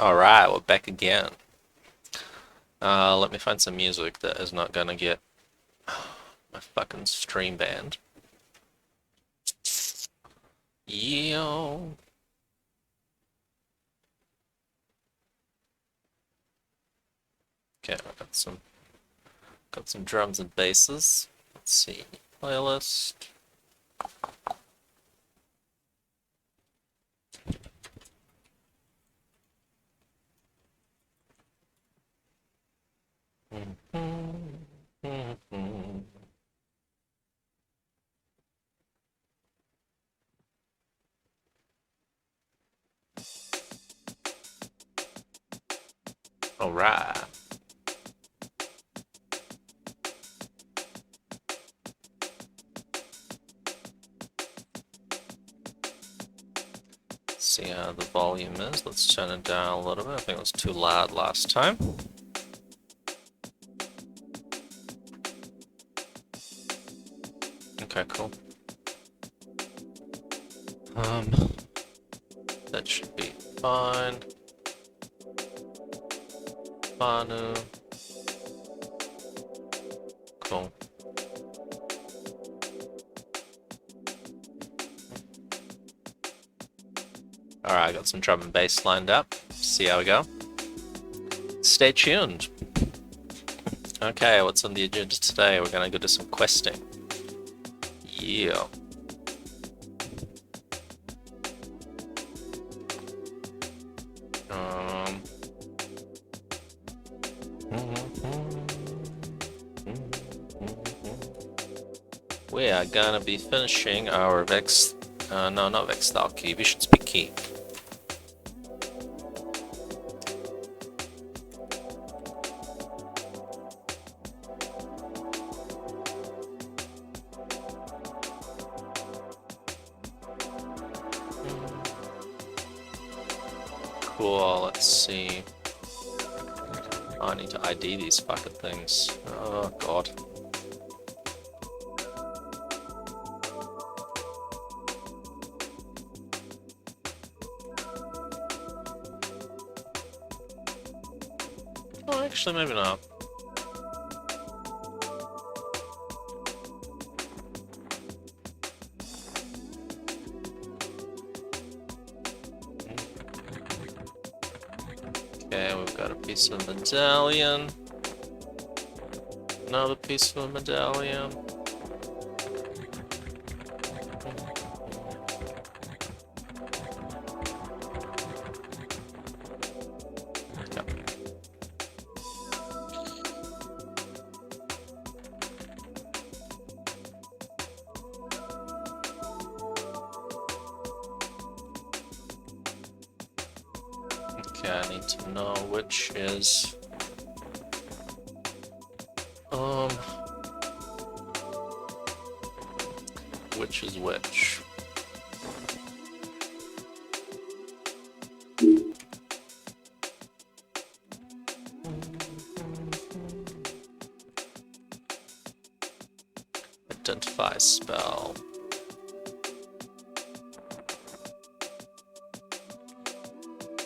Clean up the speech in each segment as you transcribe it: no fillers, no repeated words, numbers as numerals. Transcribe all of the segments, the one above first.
Alright, we're back again. Let me find some music that is not gonna get my fucking stream banned. Yo. Okay, I got some drums and basses. Let's see. Playlist. Alright. See how the volume is. Let's turn it down a little bit. I think it was too loud last time. Okay, cool. That should be fine. Banu. Cool. Alright, I got some drum and bass lined up. See how we go. Stay tuned. Okay, what's on the agenda today? We're gonna go do some questing. Yeah. We are gonna be finishing our Vex. No, not Vex style key. We should speak key. Cool, let's see. Oh, I need to ID these fucking things. Oh god. Oh, actually, maybe not. Okay, we've got a piece of medallion. Another piece of a medallion. Okay, I need to know which is which. Identify spell.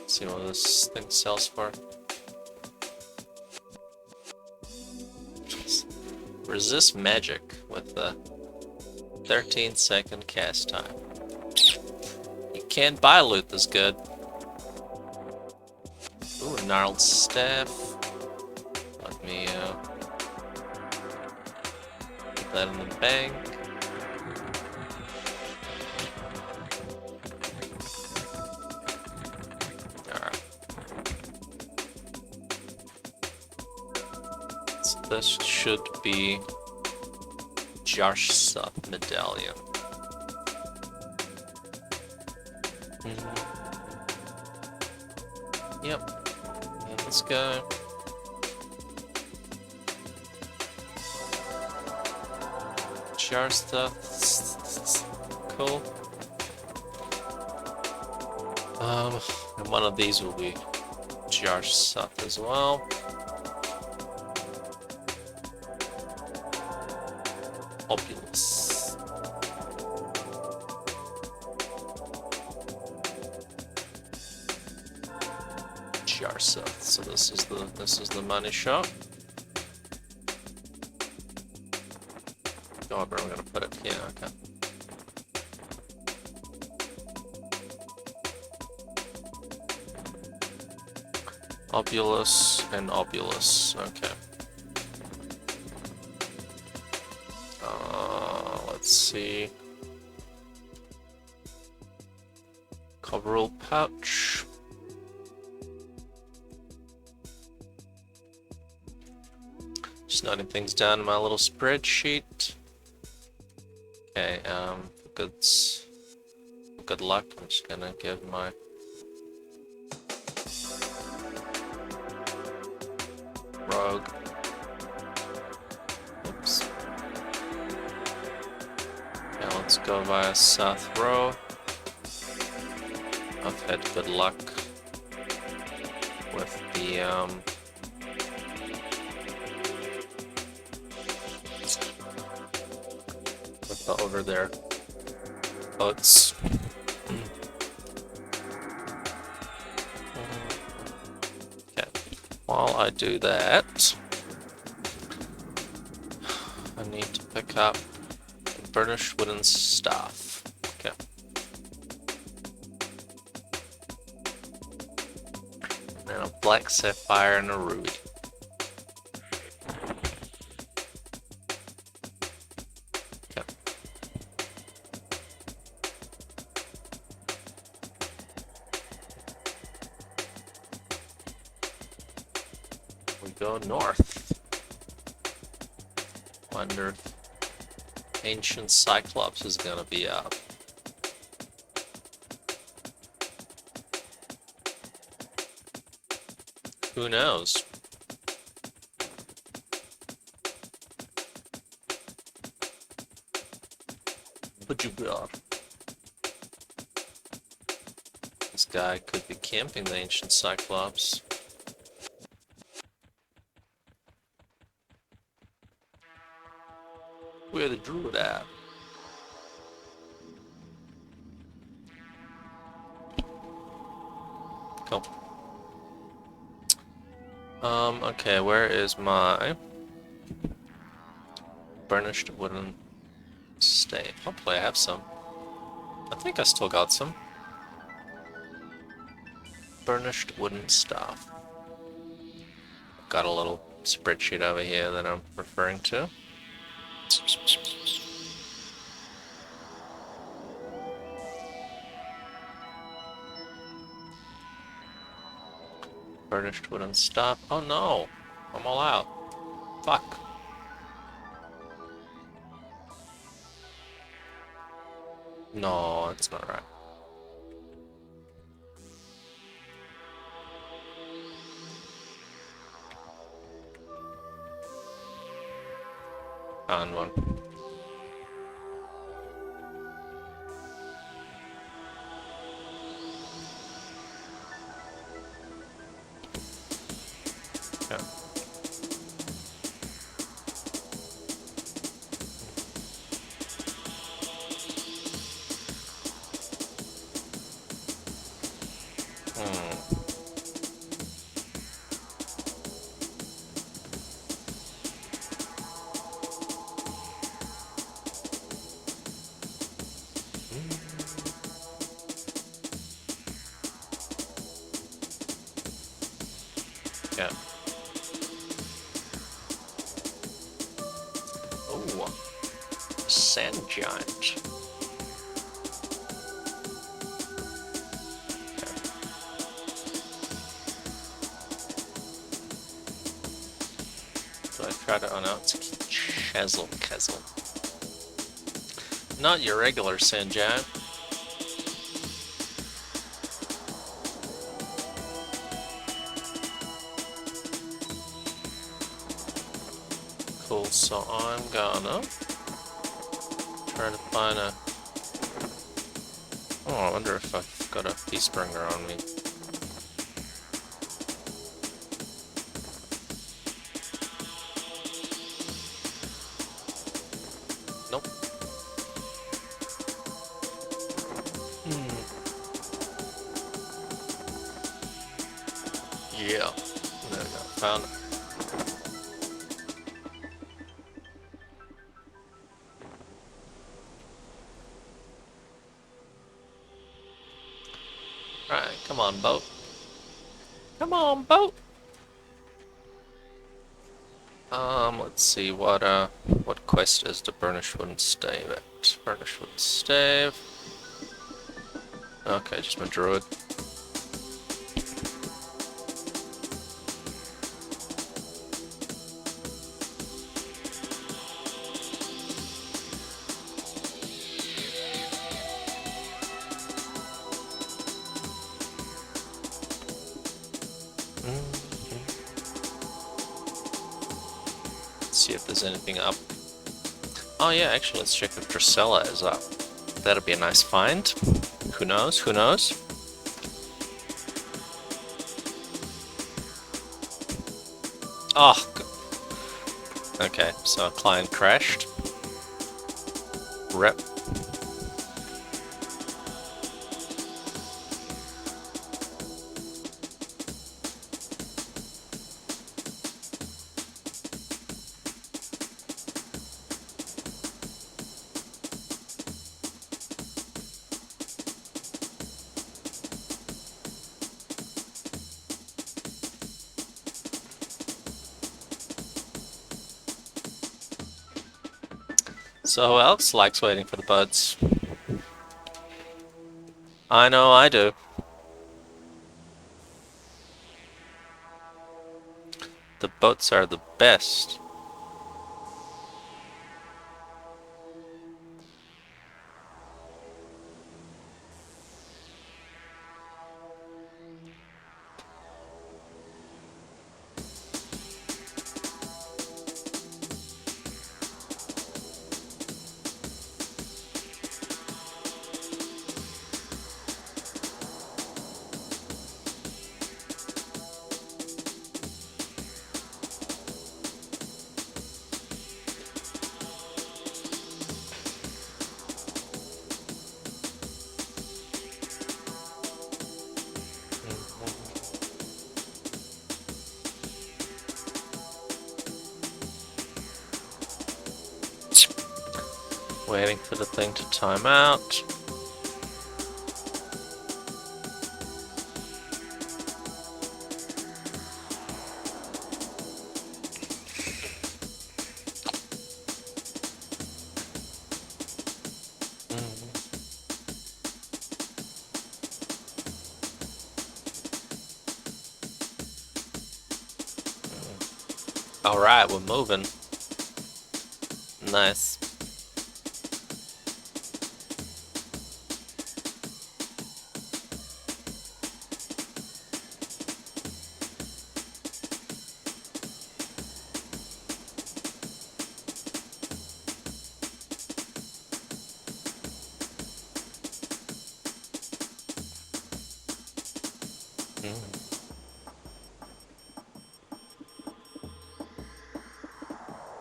See what this thing sells for. Resist magic with the 13-second cast time. You can't buy loot that's good. Ooh, a gnarled staff. Let me put that in the bank. Alright. So this should be Jarsa medallion. Yep. Let's go. Jarsa. Cool. And one of these will be Jarsa as well. Opulous. Yarsa. So this is the money shot. Oh, but I'm gonna put it here. Okay. Obulus and Obulus. Okay. Let's see. Coverall pouch. Just noting things down in my little spreadsheet. Okay, good luck. I'm just gonna give my rogue. Oops. Okay, let's go via South Row. I've had good luck with the over there boats. Okay, while I do that, I need to pick up the burnished wooden staff. Okay. And a black sapphire and a ruby. Go north. Wonder if Ancient Cyclops is gonna be up. Who knows? Would you God? This guy could be camping the Ancient Cyclops. Where the druid at? Cool. Okay, where is my burnished wooden stave? Hopefully I have some. I think I still got some. Burnished wooden staff. Got a little spreadsheet over here that I'm referring to. Burnished wooden staff. Oh no! I'm all out. Fuck. No, it's not right. Found one. Yeah. Yeah. Oh, sand giant. Do I try to? Oh no, it's Chesil. Not your regular sand giant. Cool, so I'm gonna try to find a... Oh, I wonder if I've got a Peacebringer on me. Nope. Yeah. There we go. Found it. Right, come on, boat. Come on, boat. Let's see what quest is the burnished wooden stave at? Burnished wooden stave. Okay, just my druid. See if there's anything up. Oh yeah, actually let's check if Drusilla is up. That'll be a nice find. Who knows? Who knows? Oh, okay, so a client crashed. Rep. So who else likes waiting for the buds? I know I do. The boats are the best. Waiting for the thing to time out. Alright, we're moving. Nice.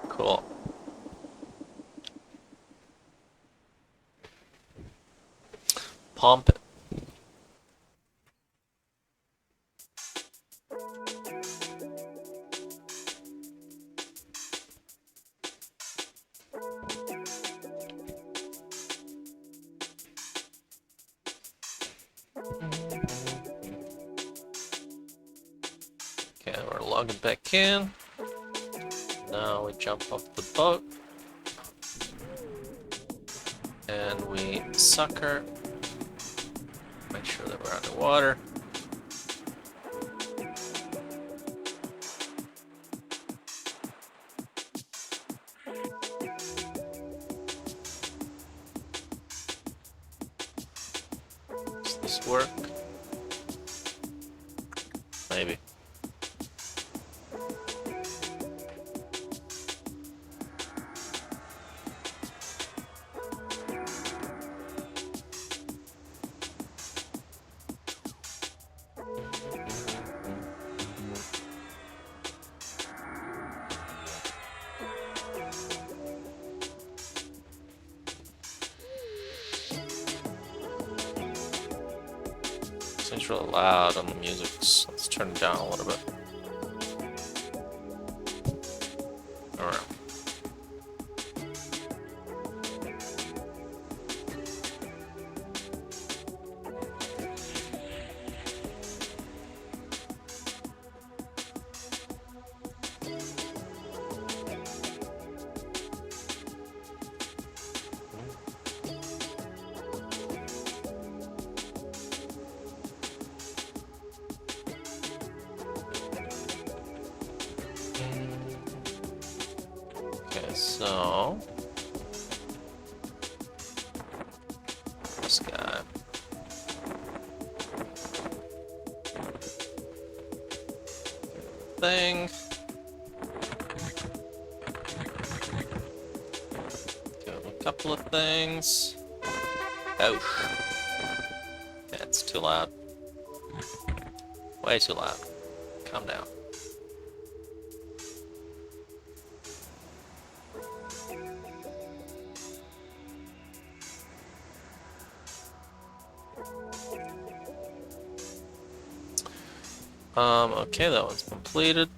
Cool. Pump it. Okay, we're logging back in. Now we jump off the boat. And we sucker. Make sure that we're underwater. Does this work? Maybe. Seems really loud on the music. So let's turn it down a little bit. Alright. Okay, so this guy. Thing. Got a couple of things. Ouch. Yeah, it's too loud. Way too loud. Calm down. Okay, that one's completed.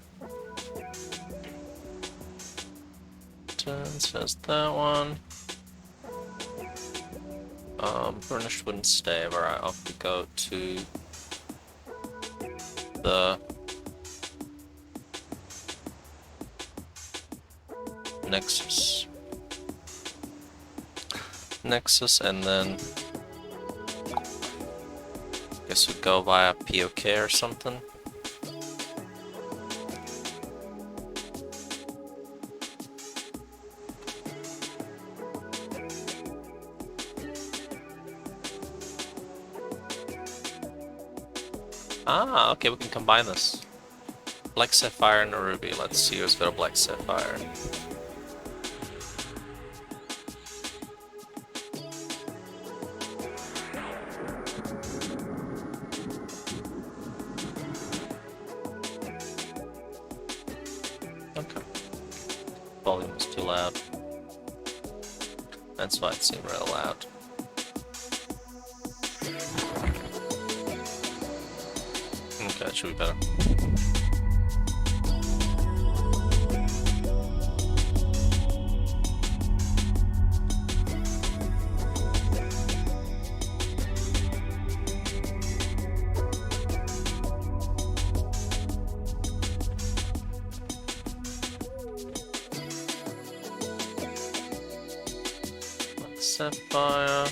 Says that one. Burnished wooden stave. Alright, off we go to the Nexus, and then guess we go via POK or something. Ah, okay, we can combine this. Black sapphire and a ruby. Let's see who's got a black sapphire. Okay. Volume was too loud. That's why it seemed real loud. Okay, that should be better. Sapphire.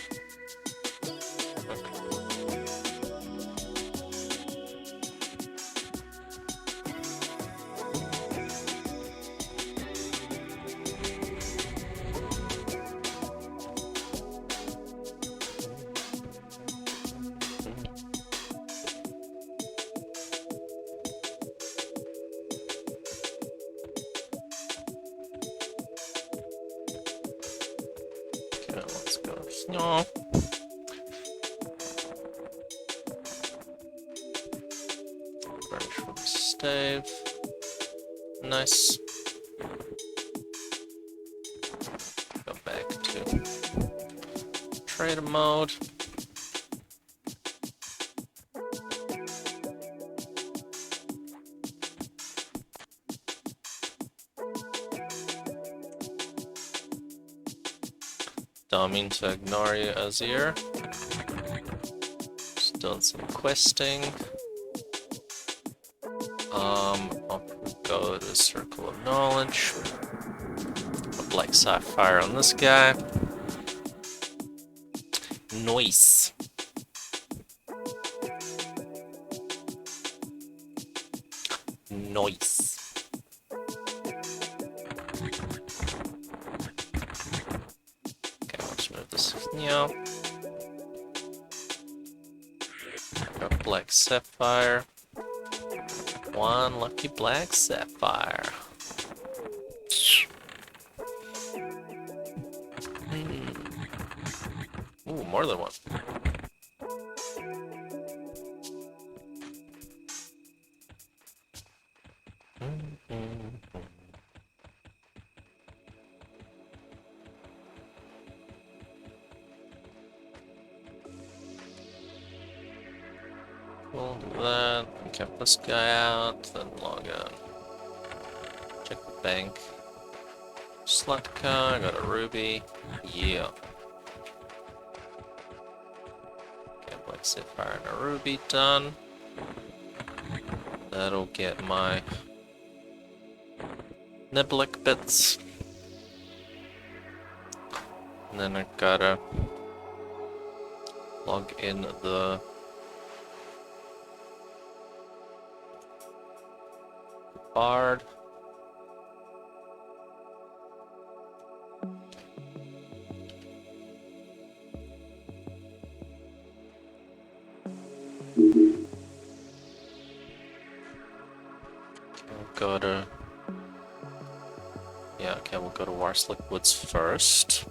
Okay, let's go. No. Burnish from stave. Nice. Go back to trader mode. Don't mean to ignore you, Azir. Just doing some questing. I'll go to Circle of Knowledge. A black sapphire on this guy. Nice. Nice. Okay, let's move this here. Got black sapphire. One lucky black sapphire. Ooh, more than one. Cool, do that. Camp this guy out, then log out. Check the bank. Select car, got a ruby. Yeah. Can't wait to see fire and a ruby done. That'll get my Niblick bits. And then I gotta log in the Bard. Go to... Yeah, okay, we'll go to Warslick Woods first.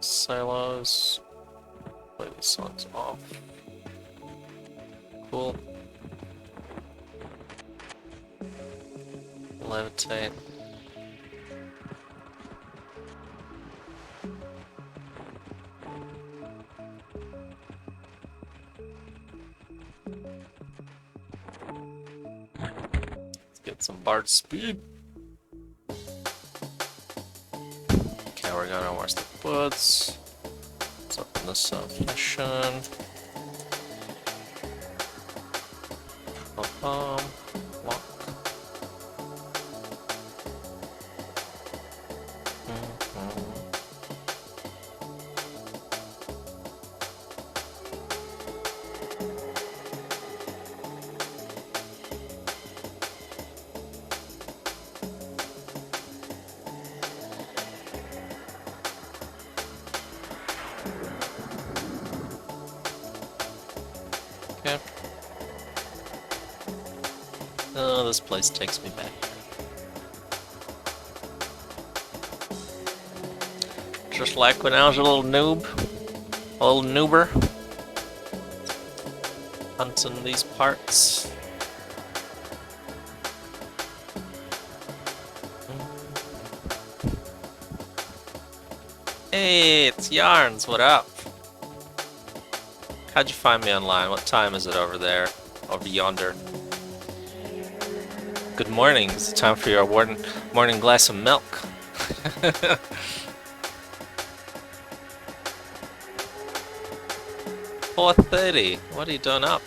Silos. Play these songs off. Cool. Levitate. Let's get some Bard speed. Okay, we're gonna watch the woods. Let's open this up. Mission. Lock. Okay. Oh, this place takes me back. Just like when I was a little noob. A little noober. Hunting these parts. Hey, it's Yarns, what up? How'd you find me online? What time is it over there? Over yonder? Good morning. It's time for your morning glass of milk. 4:30. What are you doing up?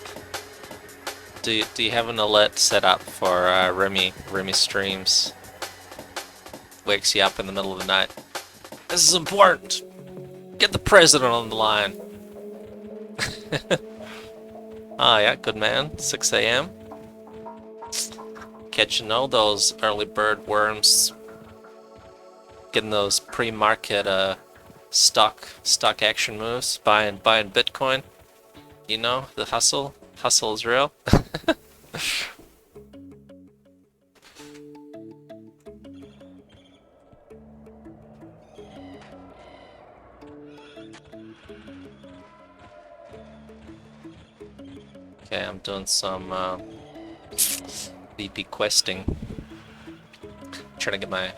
Do you have an alert set up for Remy streams? Wakes you up in the middle of the night. This is important. Get the president on the line. Ah, yeah, good man. 6 a.m. Catching all those early bird worms. Getting those pre-market stock action moves. Buying Bitcoin. You know, the hustle. Hustle is real. Okay, I'm doing some VP questing. Trying to get my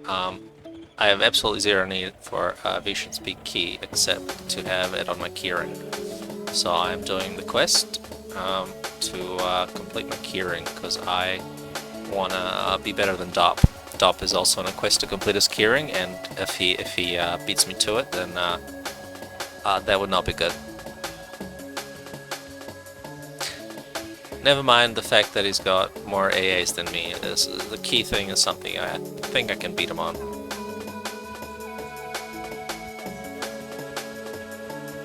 I have absolutely zero need for Veeshan Speak key except to have it on my keyring. So I'm doing the quest to complete my keyring because I wanna be better than Dop. Dop is also on a quest to complete his keyring, and if he beats me to it, then that would not be good. Never mind the fact that he's got more AAs than me. The key thing is something I think I can beat him on.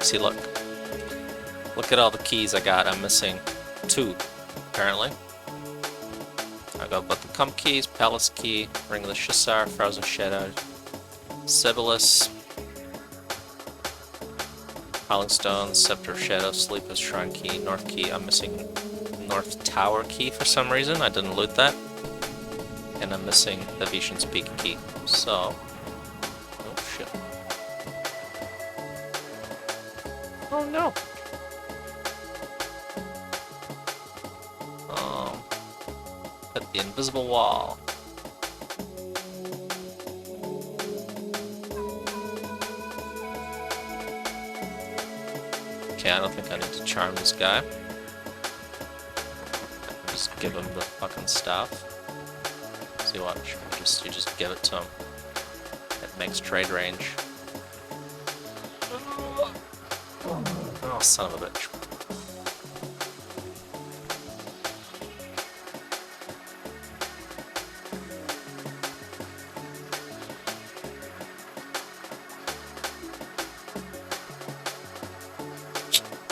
See, look at all the keys I got. I'm missing 2, apparently. I got both the Comp keys, Palace key, Ring of the Shissar, Frozen Shadow, Sibyllus, Howling Stone, Scepter of Shadow, Sleeper's Shrine key, North key. I'm missing North Tower key for some reason. I didn't loot that. And I'm missing the Veeshan Speak key. So... oh shit. Oh no! Hit the invisible wall. Okay, I don't think I need to charm this guy. Just give him the fucking stuff. See what? You just give it to him. At max trade range. Oh, son of a bitch.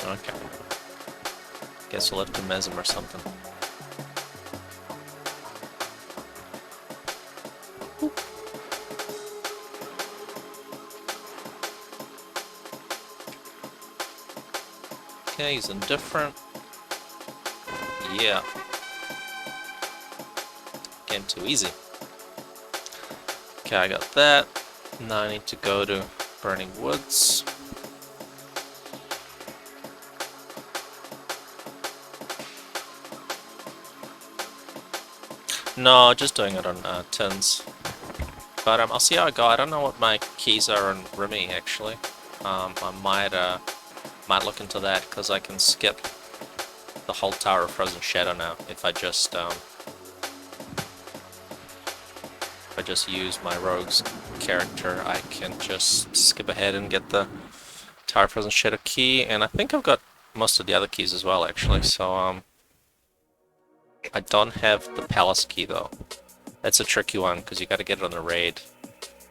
Okay. Guess we'll have to mez him or something. Okay, he's indifferent. Yeah. Game too easy. Okay, I got that. Now I need to go to Burning Woods. No, just doing it on tins. But I'll see how I go. I don't know what my keys are on Remy, actually. I might look into that, because I can skip the whole Tower of Frozen Shadow now if I just use my rogue's character. I can just skip ahead and get the Tower of Frozen Shadow key, and I think I've got most of the other keys as well, actually. So I don't have the Palace key though. That's a tricky one because you got to get it on the raid,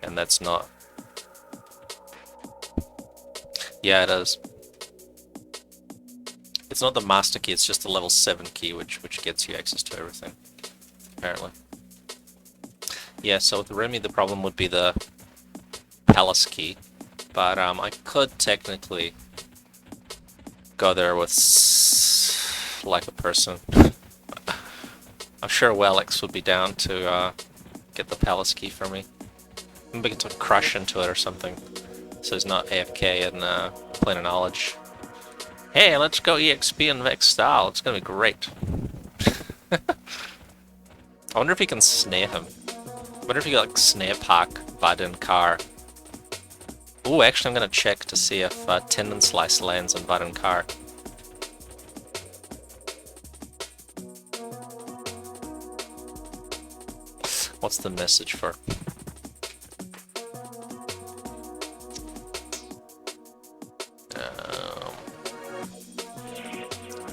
and that's not. Yeah, it is. It's not the master key, it's just the level 7 key, which gets you access to everything, apparently. Yeah, so with Remy, the problem would be the Palace key, but I could technically go there with like a person. I'm sure Wellix would be down to get the Palace key for me. Maybe we can crush into it or something, so he's not AFK and Plane of Knowledge. Hey, let's go EXP and Vex style. It's gonna be great. I wonder if he can snare him. I wonder if he can like snare park Vardin Car. Ooh, actually I'm gonna check to see if Tendon Slice lands on Vardin Car. What's the message for?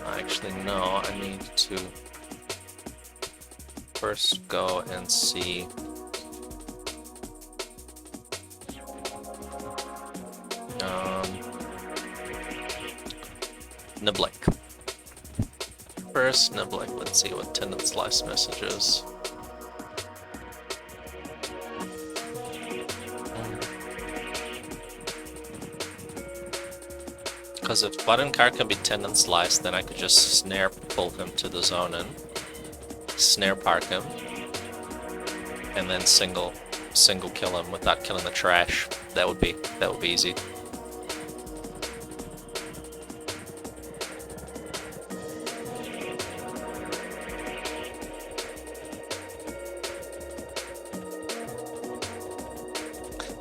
Actually, no, I need to first go and see Niblik. First, Niblik, let's see what Tendon Slice message is. Because if Button Car can be Tendon Slice, then I could just snare pull him to the zone and snare park him, and then single kill him without killing the trash. That would be easy.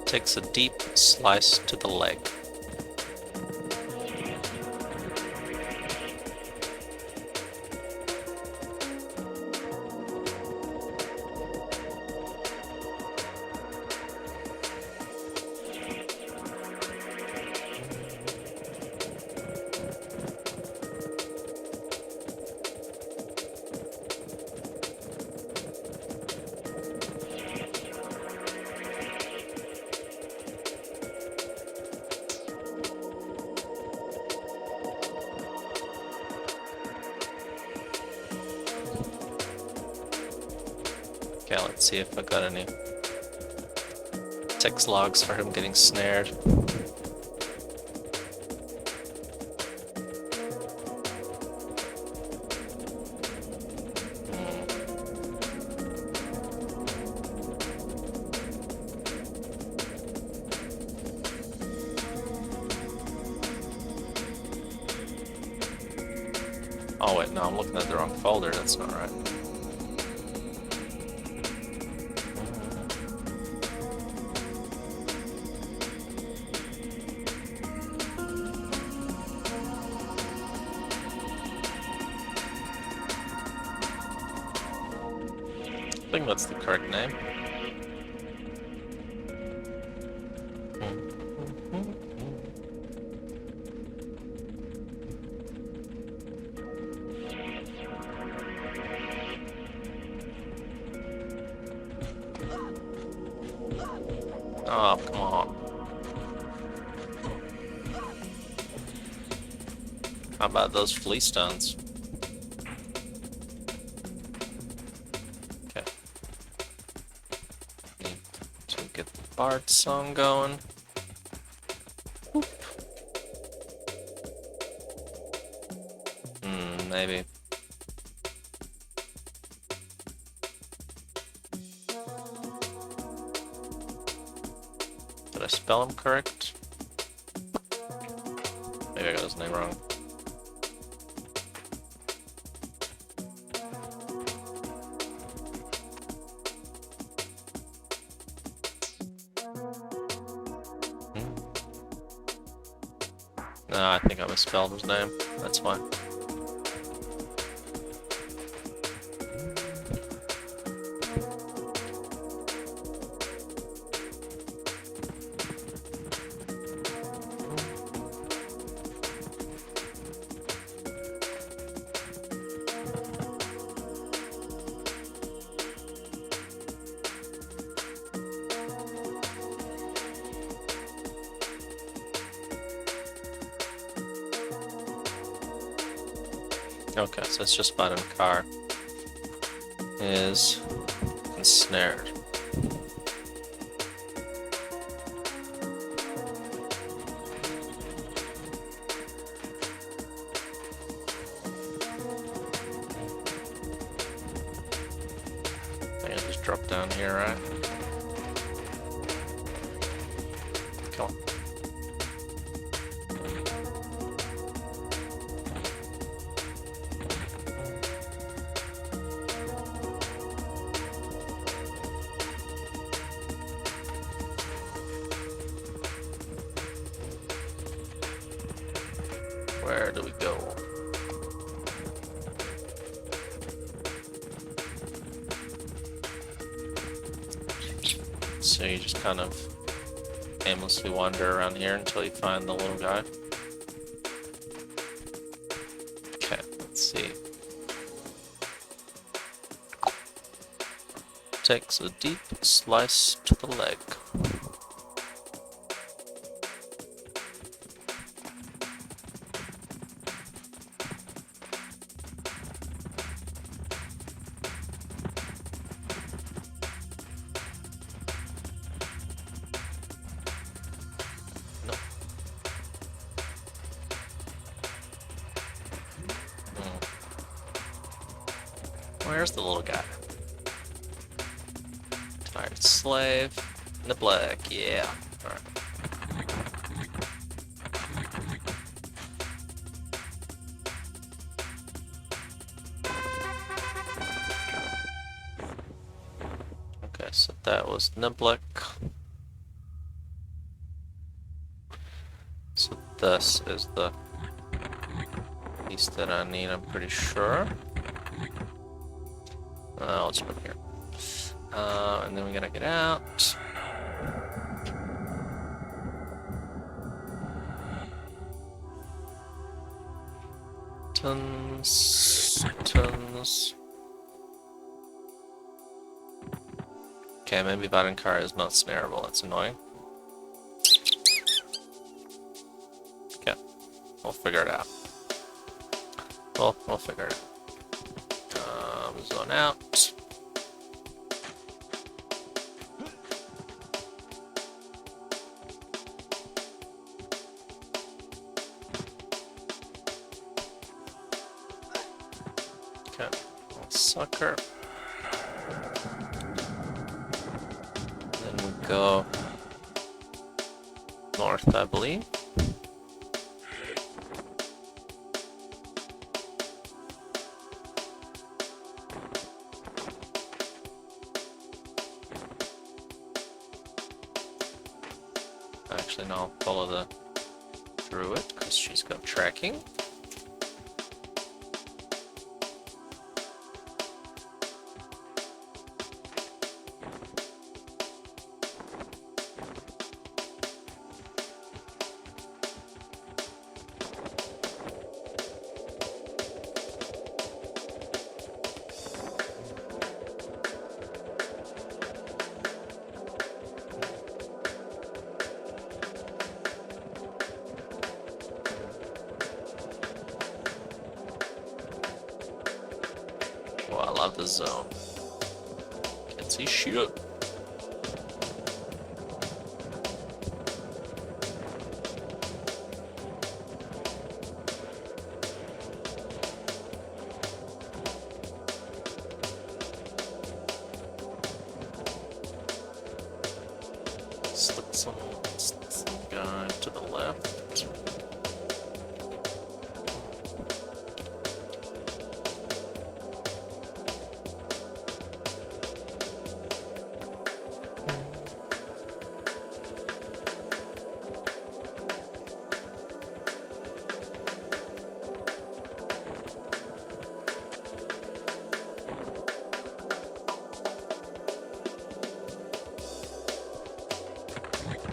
Takes a deep slice to the leg. Okay, let's see if I got any text logs for him getting snared. Oh wait, no, I'm looking at the wrong folder, that's not right. I think that's the correct name. Oh, come on. How about those flea stones? Okay. Need to get the Bard song going. Maybe. Did I spell him correct? Maybe I got his name wrong. No, I think I misspelled his name. That's fine. Okay, so it's just button car is ensnared. I can just drop down here, right? Come on. Where do we go? So you just kind of aimlessly wander around here until you find the little guy. Okay, let's see. Takes a deep slice to the leg. Where's the little guy? Tired slave. In the black, yeah. Alright. Okay, so that was Niblick. So this is the piece that I need, I'm pretty sure. I'll just put it here. And then we gotta get out. Tons. Okay, maybe Vadankar is not snareable, that's annoying. Okay, we'll figure it out. We'll figure it out. Zone out. Okay, little sucker. Then we go north, I believe. Actually, no, I'll follow the druid because she's got tracking. the zone. Can't see shit. Slip some guy to the left.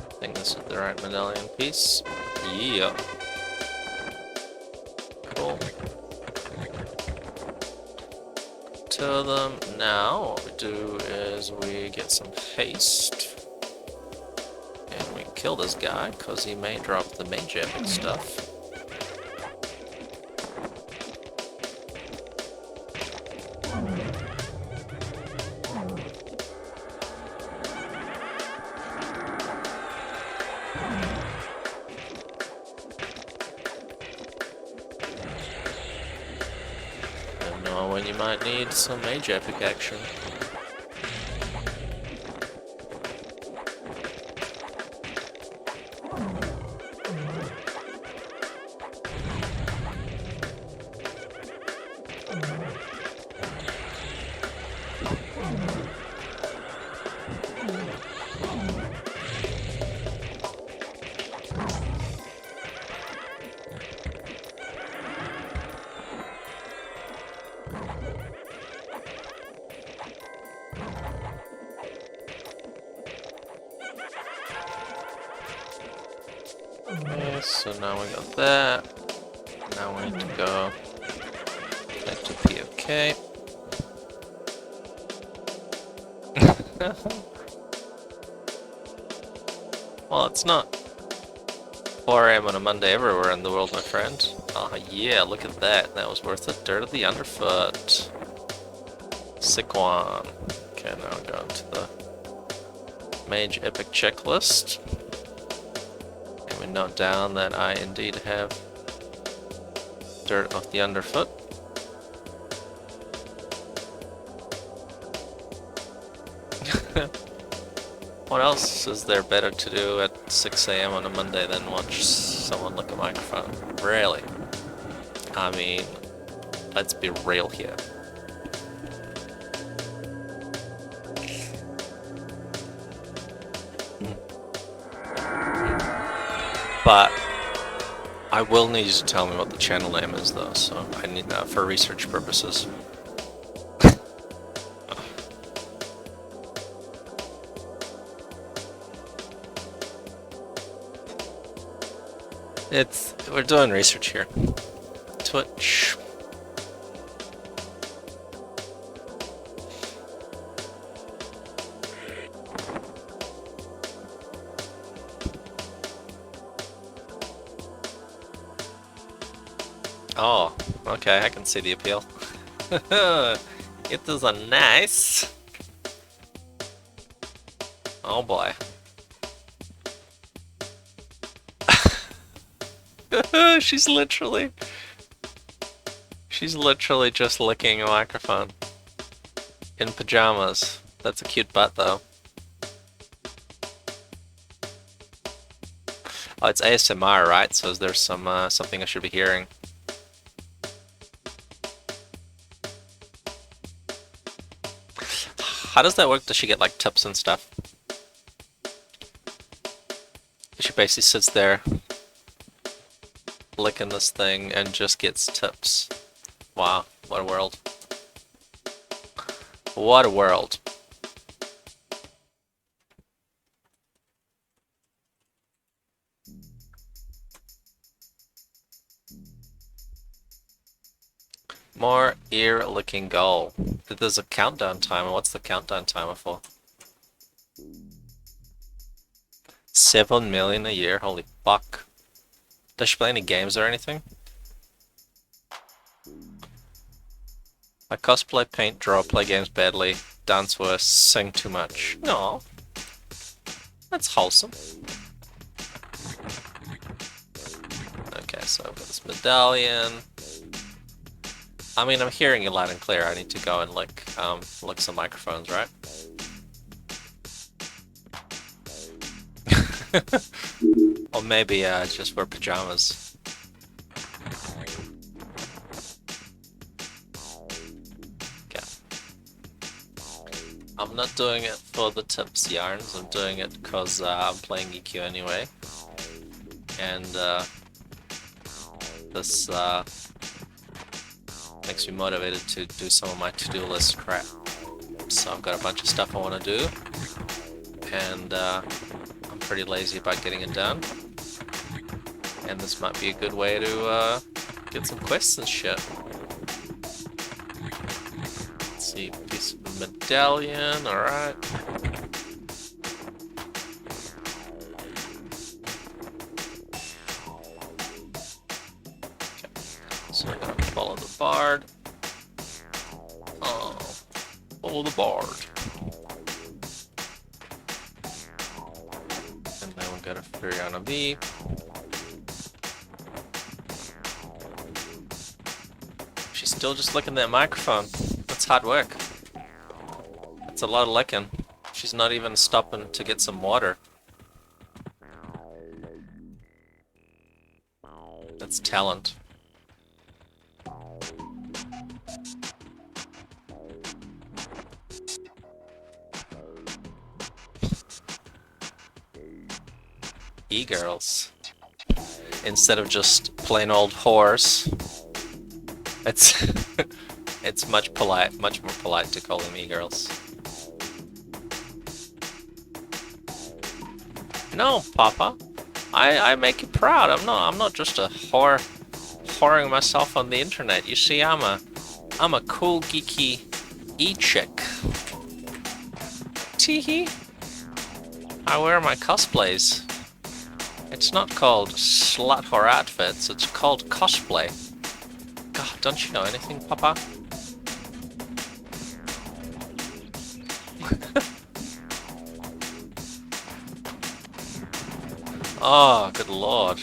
I think this is the right medallion piece. Yeah. Cool. To them now, what we do is we get some haste. And we kill this guy, because he may drop the mage epic stuff. When you might need some mage epic action. Okay, so now we got that. Now we need to go back to POK. Well, it's not 4 AM on a Monday everywhere in the world, my friend. Oh yeah, look at that. That was worth it. Dirt of the underfoot. Sick one. Okay, now we're going to the mage epic checklist. And we note down that I indeed have dirt of the underfoot. What else is there better to do at 6 AM on a Monday than watch someone lick a microphone? Really? I mean, let's be real here. But I will need you to tell me what the channel name is, though, so I need that for research purposes. We're doing research here. Twitch. Oh, okay, I can see the appeal. It is a nice. Oh boy. She's literally just licking a microphone. In pajamas. That's a cute butt though. Oh, it's ASMR, right? So is there some something I should be hearing? How does that work? Does she get like tips and stuff? She basically sits there licking this thing and just gets tips. Wow, what a world. What a world. More ear-licking goal. There's a countdown timer. What's the countdown timer for? 7 million a year? Holy fuck. Does she play any games or anything? I cosplay, paint, draw, play games badly, dance worse, sing too much. No, that's wholesome. Okay, so I've got this medallion. I mean, I'm hearing you loud and clear. I need to go and lick some microphones, right? Or maybe just wear pajamas. Okay. I'm not doing it for the tips yarns. I'm doing it because I'm playing EQ anyway, and this makes me motivated to do some of my to-do list crap. So I've got a bunch of stuff I want to do, and I'm pretty lazy about getting it done. And this might be a good way to get some quests and shit. Let's see, piece of medallion, alright. So I'm gonna follow the bard. Oh, follow the bard. And then we've got a Furiana V. She's still just licking that microphone. That's hard work. That's a lot of licking. She's not even stopping to get some water. That's talent. E-girls. Instead of just plain old whores. It's much more polite to call them e-girls. No, Papa. I make you proud. I'm not just a whoring myself on the internet. You see, I'm a cool geeky e-chick. Teehee. I wear my cosplays. It's not called slut whore outfits, it's called cosplay. God, don't you know anything, Papa? Oh, good lord.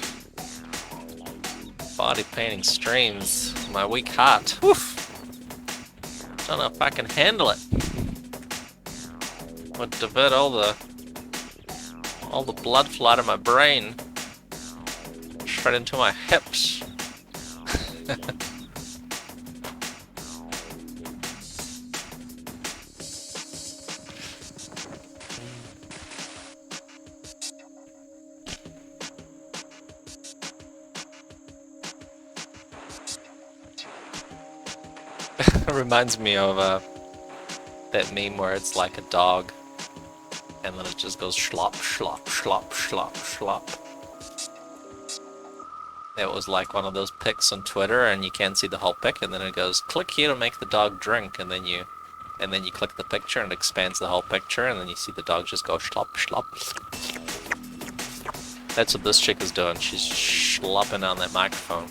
Body painting streams. My weak heart. Woof! Don't know if I can handle it. Would divert all the blood flow out of my brain. Straight into my hips. It reminds me of that meme where it's like a dog and then it just goes slop, slop, slop, slop, slop. It was like one of those pics on Twitter and you can't see the whole pic and then it goes, click here to make the dog drink, and then you click the picture and it expands the whole picture and then you see the dog just go slop, slop. That's what this chick is doing. She's slopping on that microphone.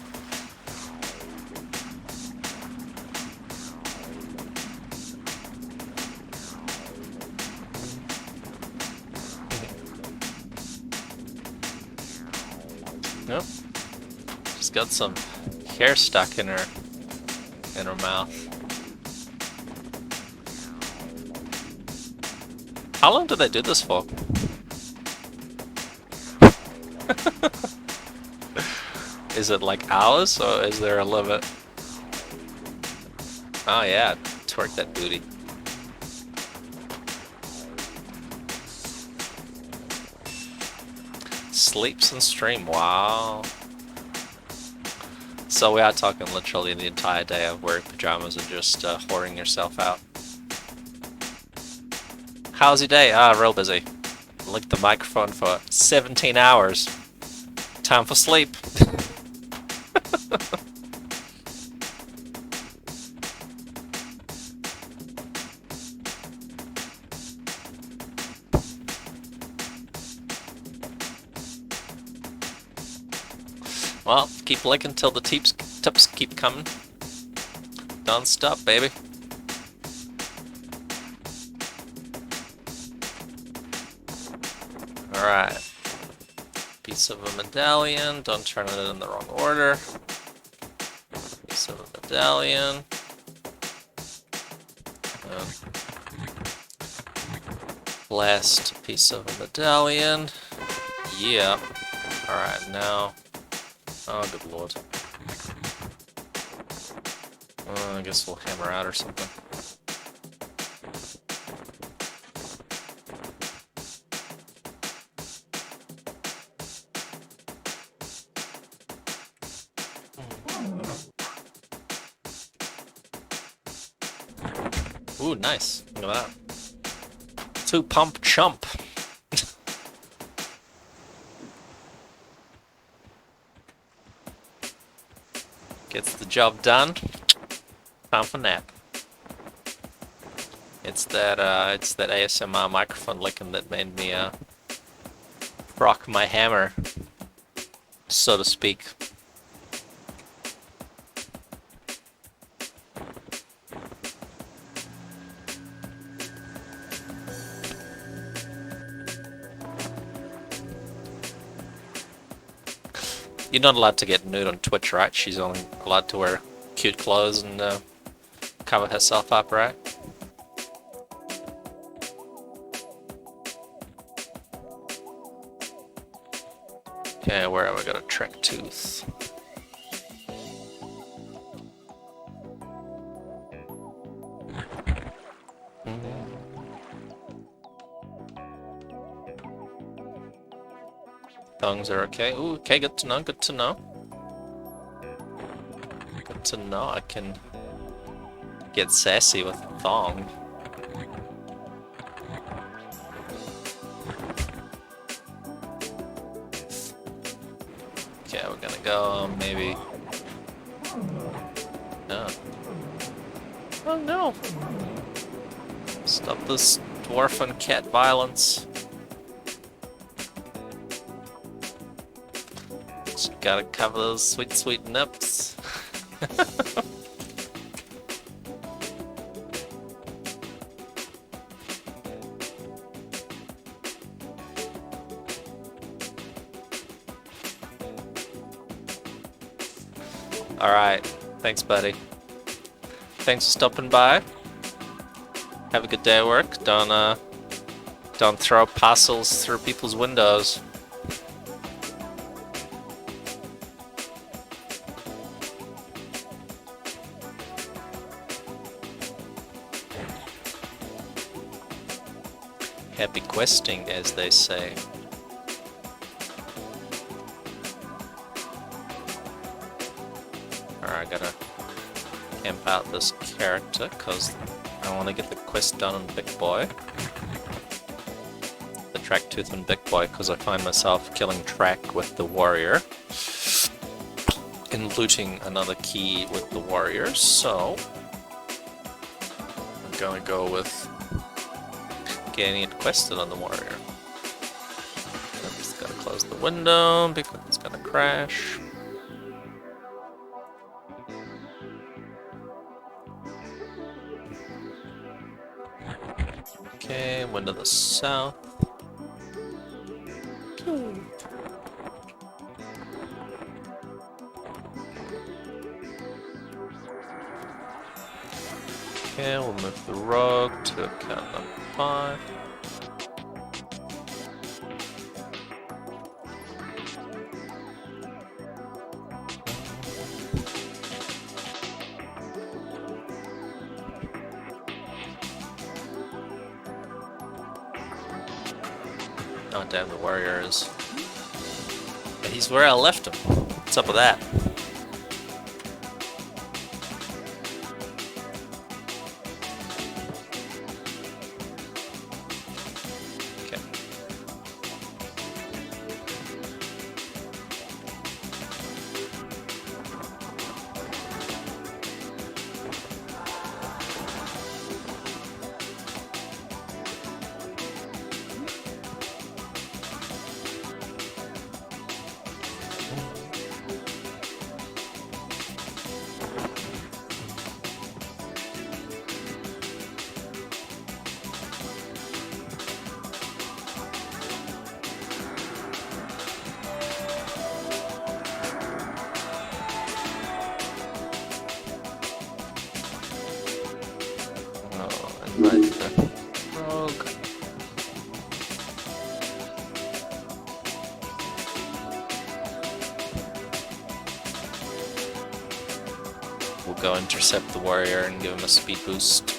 Nope. She's got some hair stuck in her mouth. How long do they do this for? Is it like hours or is there a limit? Oh yeah, twerk that booty. Sleeps and stream, wow. So we are talking literally the entire day of wearing pajamas and just whoring yourself out. How's your day? Ah, real busy. Licked the microphone for 17 hours. Time for sleep. Well, keep licking till the tips keep coming. Don't stop, baby. Alright. Piece of a medallion. Don't turn it in the wrong order. Piece of a medallion. Last piece of a medallion. Yeah. Alright, now. Oh, good lord. I guess we'll hammer out or something. Ooh, nice. Look at that. 2-pump chump. Gets the job done. Time for nap. It's that ASMR microphone licking that made me rock my hammer, so to speak. You're not allowed to get nude on Twitch, right? She's only allowed to wear cute clothes and cover herself up, right? Okay, where have I got a track tooth? Thongs are okay. Ooh, okay, good to know, good to know. Good to know I can get sassy with a thong. Okay, we're gonna go maybe... No. Oh no! Stop this dwarf and cat violence. Just gotta cover those sweet, sweet nips. Alright, thanks buddy. Thanks for stopping by. Have a good day at work. Don't throw parcels through people's windows. Happy questing, as they say. Alright, I gotta camp out this character, because I want to get the quest done on Big Boy. The Track Tooth and Big Boy, because I find myself killing Track with the warrior. And looting another key with the warrior, so... I'm gonna go with... getting it quested on the warrior. I'm just gonna close the window because it's gonna crash. Okay, window to the south. Okay, we'll move the rogue to account number 5. Oh damn, the warrior is... He's where I left him. What's up with that? rogue. We'll go intercept the warrior and give him a speed boost.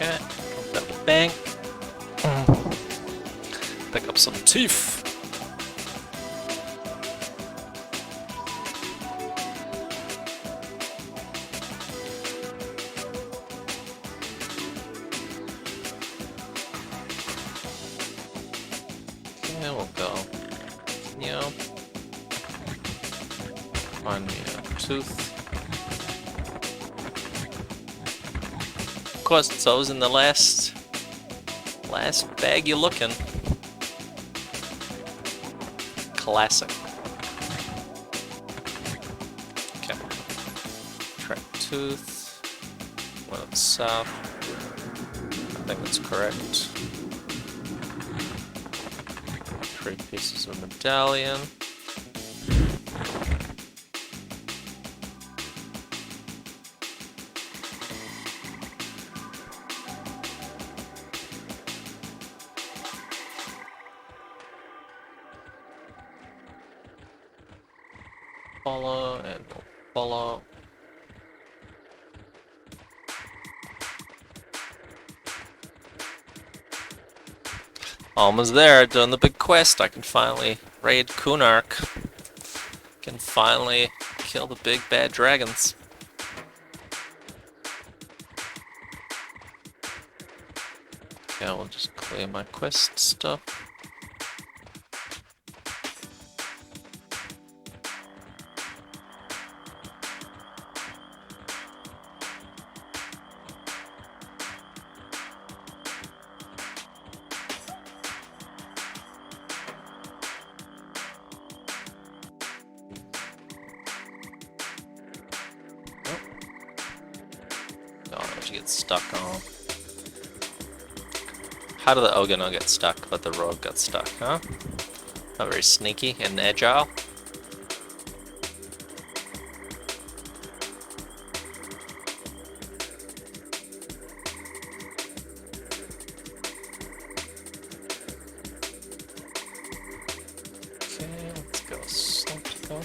Okay, open up the bank. Pick up some teeth. Okay, we'll go. Find me a tooth. Of course, it's always in the last bag you're looking. Classic. Okay. Track tooth. Went south. I think that's correct. 3 pieces of medallion. Follow and we'll follow. Almost there, doing the big quest. I can finally raid Kunark. Can finally kill the big bad dragons. Okay, we'll just clear my quest stuff. You get stuck on. How did the ogre not get stuck, but the rogue got stuck, huh? Not very sneaky and agile. Okay, let's go slow.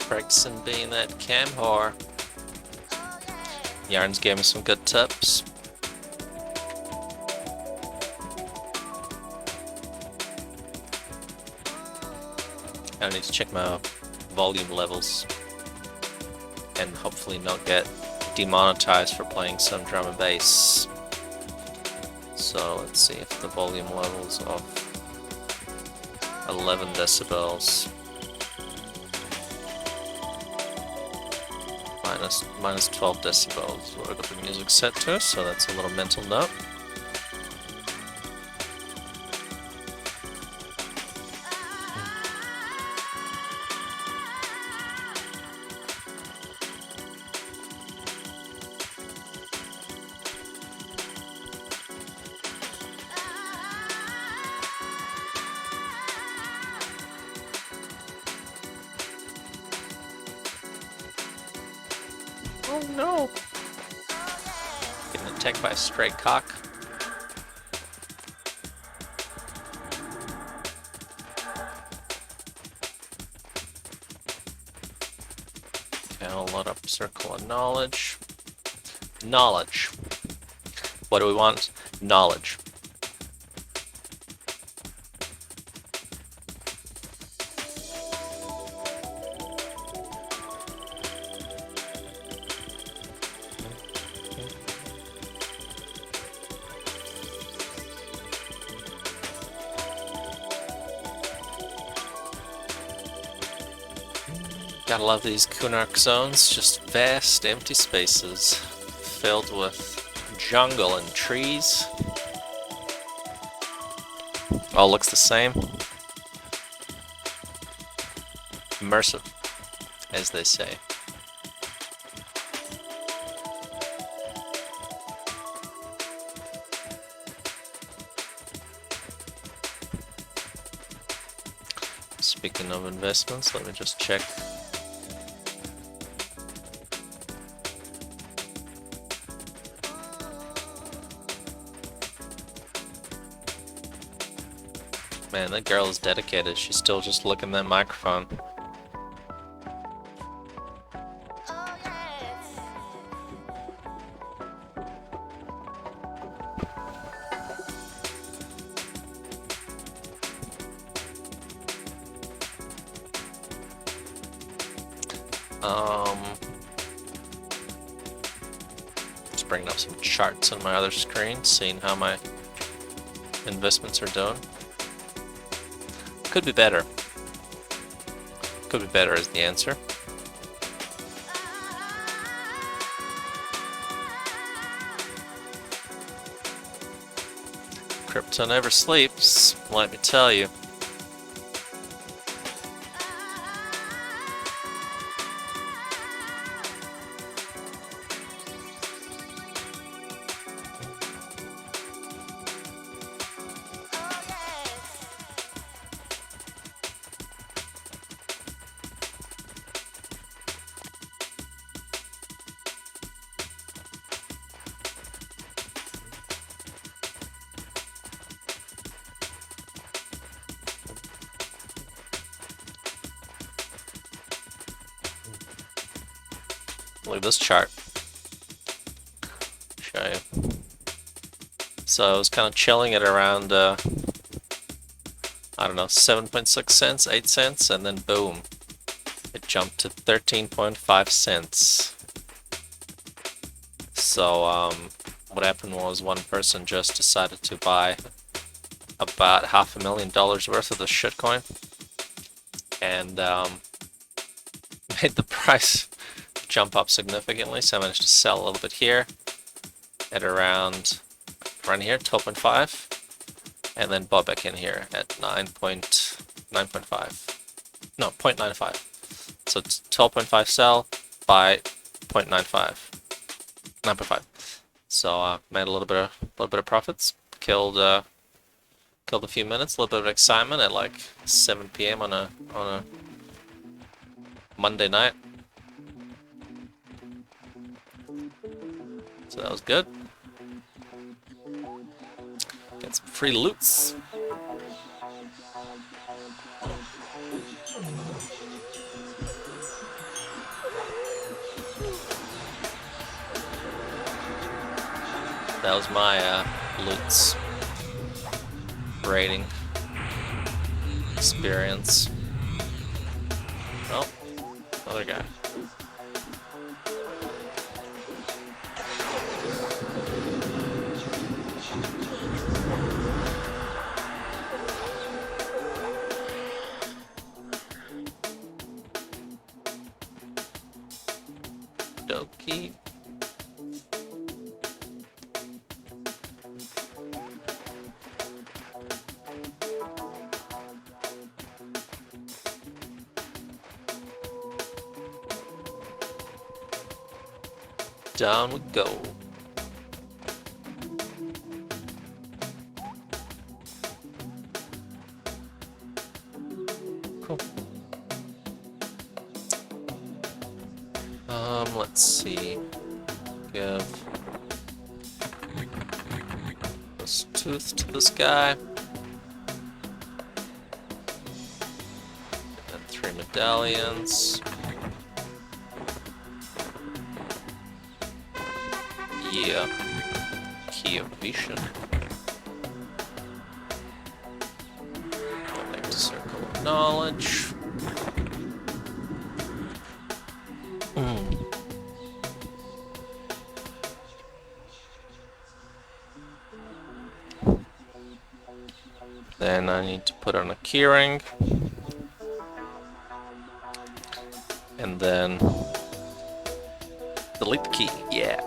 Practicing being that cam whore. Yarns gave me some good tips. I need to check my volume levels and hopefully not get demonetized for playing some drum and bass. So let's see if the volume levels of 11 decibels. Minus 12 decibels what I got the music set to, so that's a little mental note. Oh no! Getting attacked by a stray cock. Okay, I'll load up Circle of Knowledge. Knowledge. What do we want? Knowledge. Gotta love these Kunark zones, just vast empty spaces filled with jungle and trees. All looks the same. Immersive, as they say. Speaking of investments, let me just check. Man, that girl is dedicated. She's still just looking at that microphone. Just bringing up some charts on my other screen, seeing how my investments are doing. Could be better. Could be better is the answer. Crypto never sleeps, let me tell you. Look at this chart. Show you. So I was kind of chilling at around, I don't know, 7.6 cents, 8 cents, and then boom, it jumped to 13.5 cents. So what happened was one person just decided to buy about $500,000 worth of the shitcoin, and made the price jump up significantly. So I managed to sell a little bit here at around here, 12.5, and then bought back in here at 9.5. No, 0.95. So it's 12.5 sell, buy 0.95, 9.5. So made a little bit of profits. Killed a few minutes, a little bit of excitement at like 7 p.m. on a Monday night. So that was good. Get some free loots. That was my loots rating experience. Oh, another guy. Dokie. Down we go. Cool. Let's see. Give this tooth to this guy. And then 3 medallions. Yeah. Key of Veeshan. Connect to Circle of Knowledge. Then I need to put on a keyring. And and then delete the key. Yeah.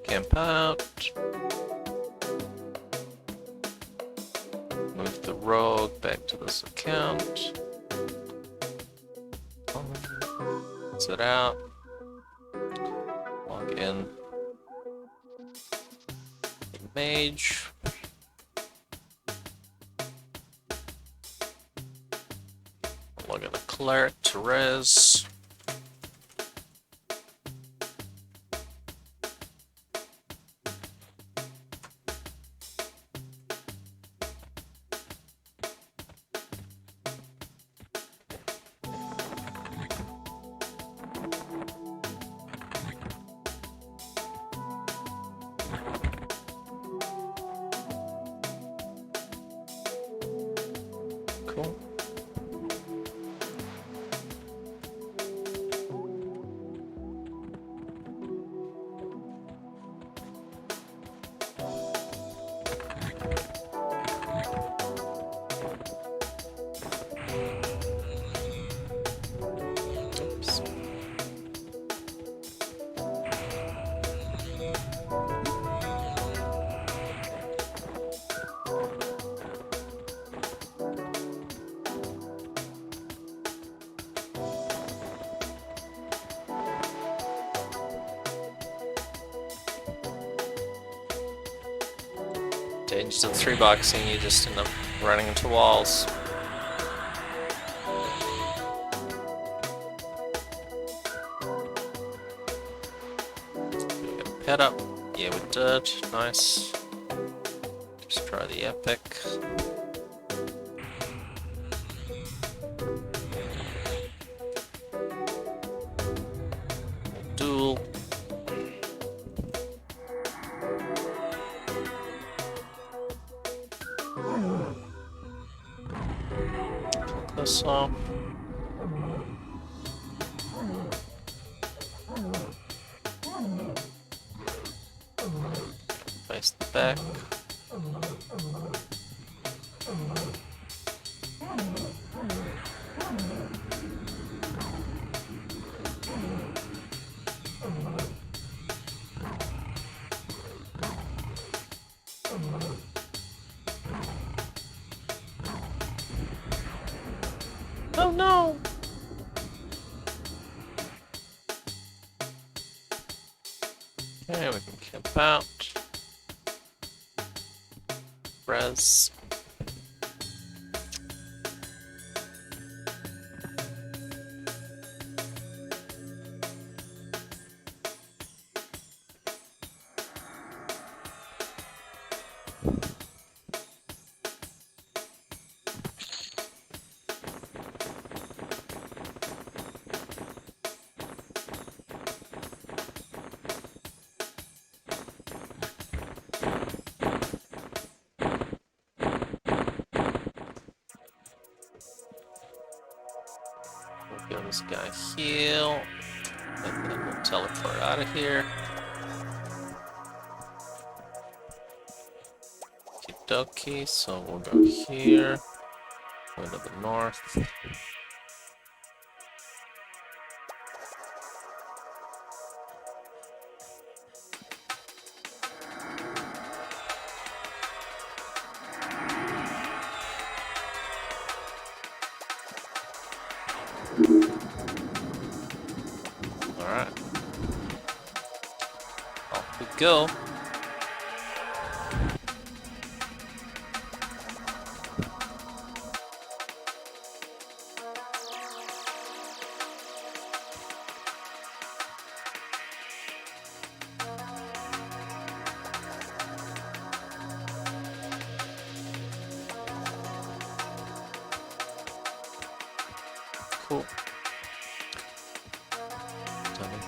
Camp out. Move the rogue back to this account. Exit out. Log in. Mage. Log in a cleric to res. Cool. Oops. Dangers of 3-boxing, you just end up running into walls. Get a pet up. Yeah, we did. Nice. Just try the epic. Duel. This off. Face the back. Oh no! Okay, we can camp out. Res. We'll give this guy heal, and then we'll teleport out of here. Okie dokie, so we'll go here, go to the north. Alright. Off we go.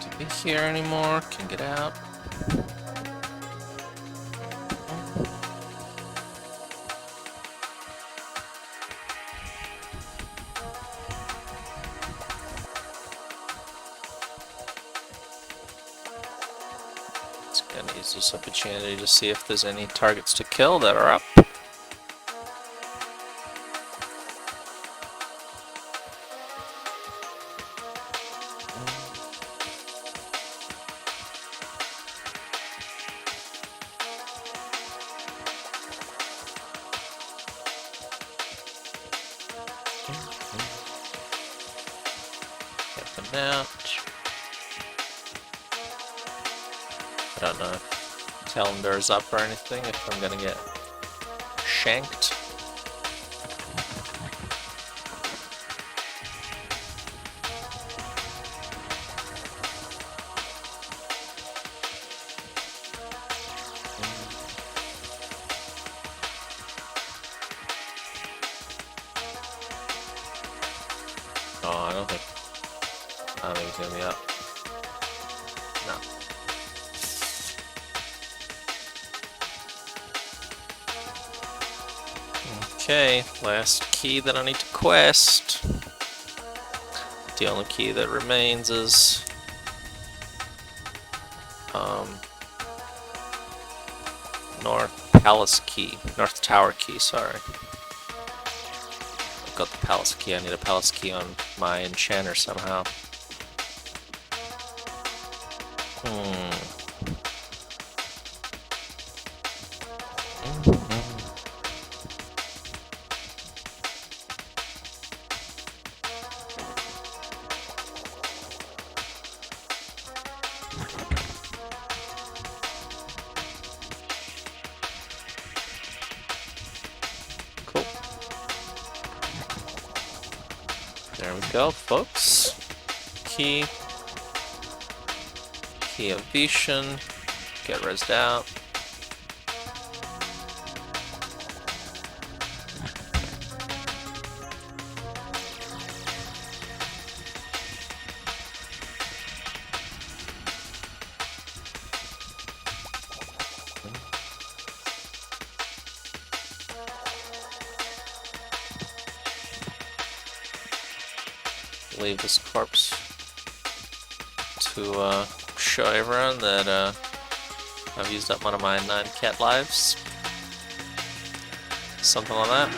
To be here anymore, can get out. Just gonna use this opportunity to see if there's any targets to kill that are up. Out. I don't know if calendar's up or anything, if I'm gonna get shanked. Oh, I don't think he's gonna be up. No. Okay, last key that I need to quest. The only key that remains is North Tower key, sorry. I've got the palace key, I need a palace key on my enchanter somehow. Cool. There we go, folks. Key of Veeshan. Get rezzed out. Leave this corpse to show everyone that I've used up one of my 9 cat lives. Something like that.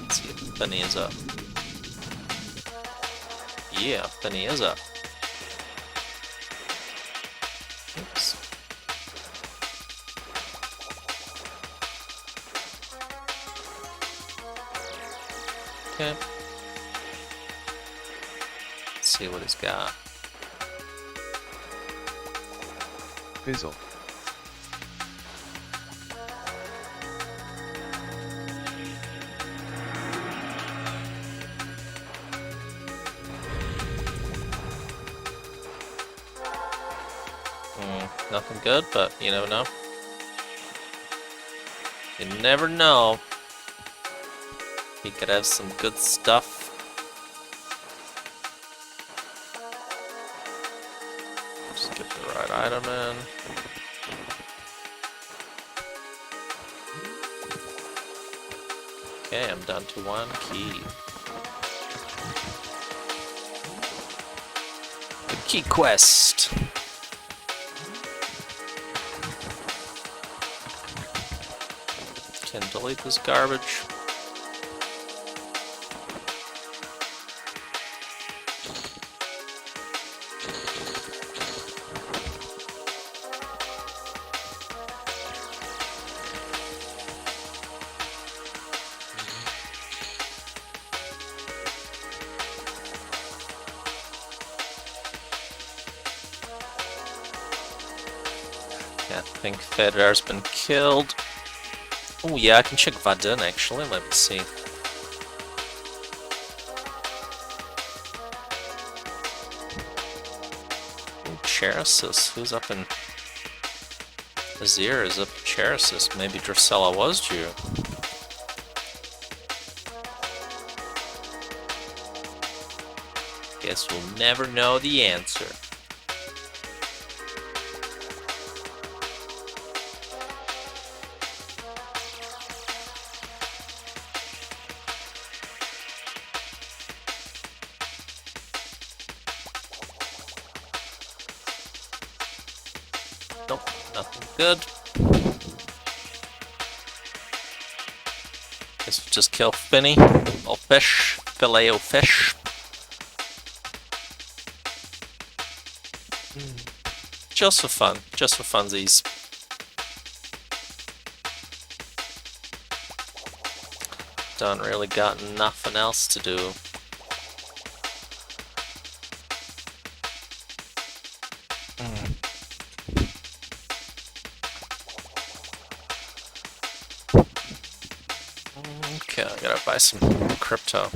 Let's see if Benny is up. Yeah, Benny is up. Oops. Okay. Let's see what he's got. Fizzle. Nothing good, but you never know. You never know. He could have some good stuff. Just get the right item in. Okay, I'm down to 1 key. The key quest. Can delete this garbage. I think Federer's been killed. Oh yeah, I can check Vadin actually, let me see. Ooh, Cherisis, who's up in... Azir is up in Cherisis, maybe Drusilla was due. Guess we'll never know the answer. Nope, nothing good. Guess we'll just kill Finny, or fish, filet o fish. Just for fun, just for funsies. Don't really got nothing else to do. Okay, I gotta buy some crypto.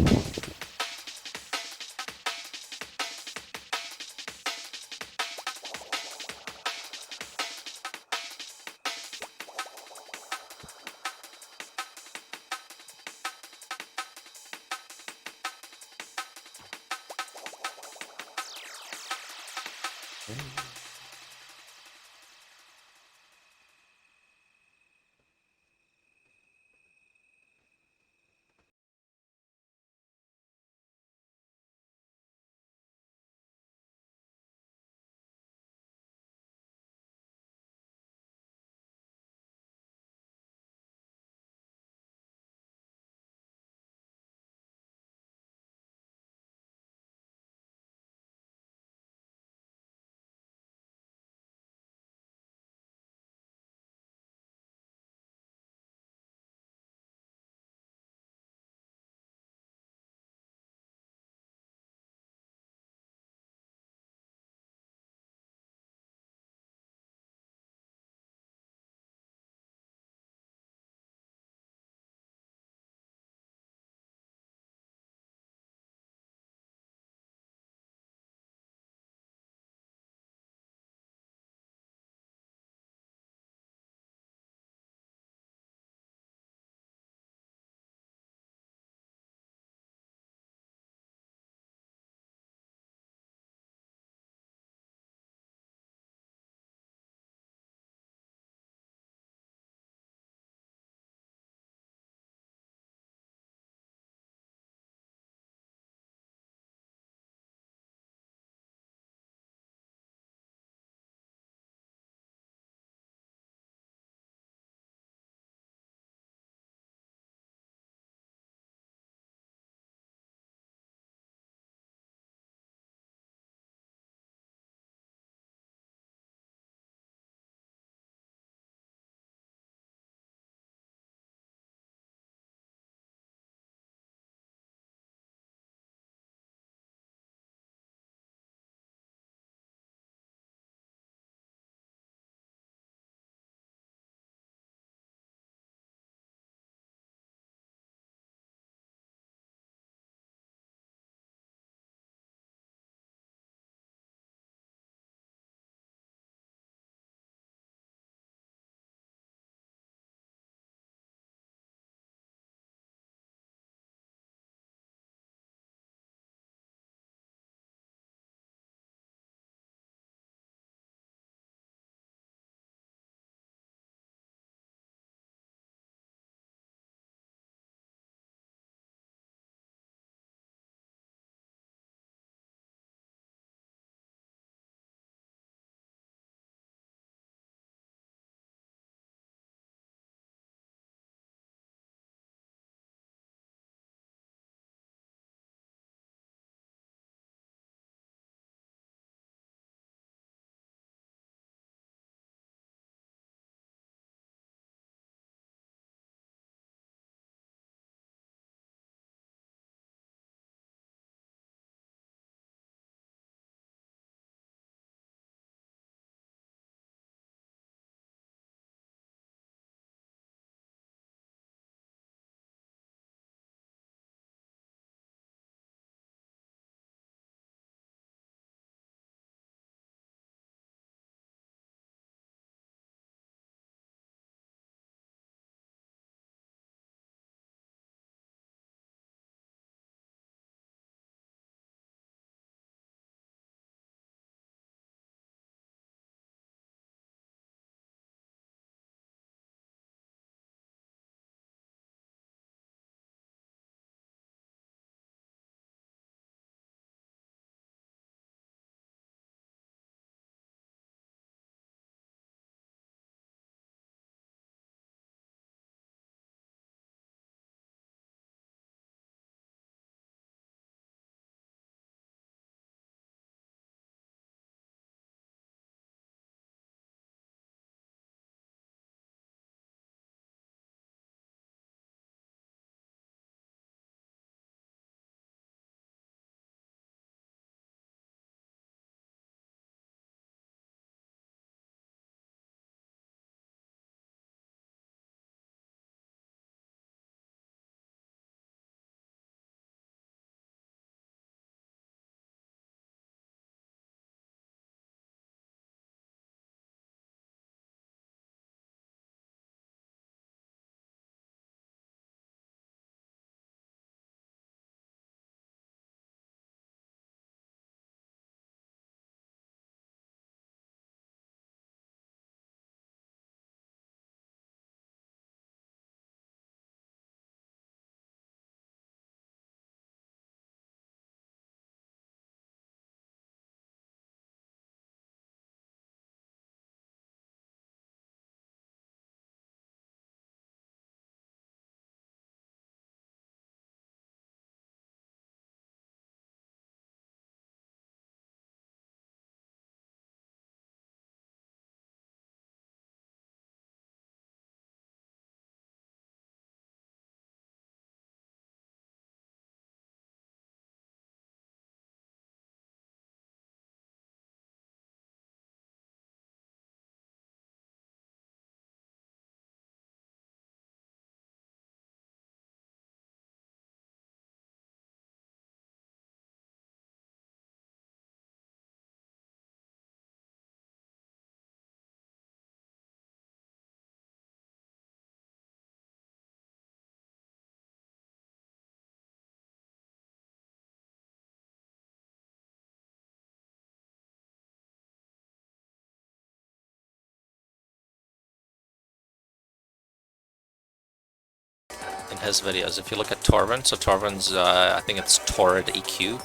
his videos. If you look at Torvin, so Torvin's, I think it's Torrid EQ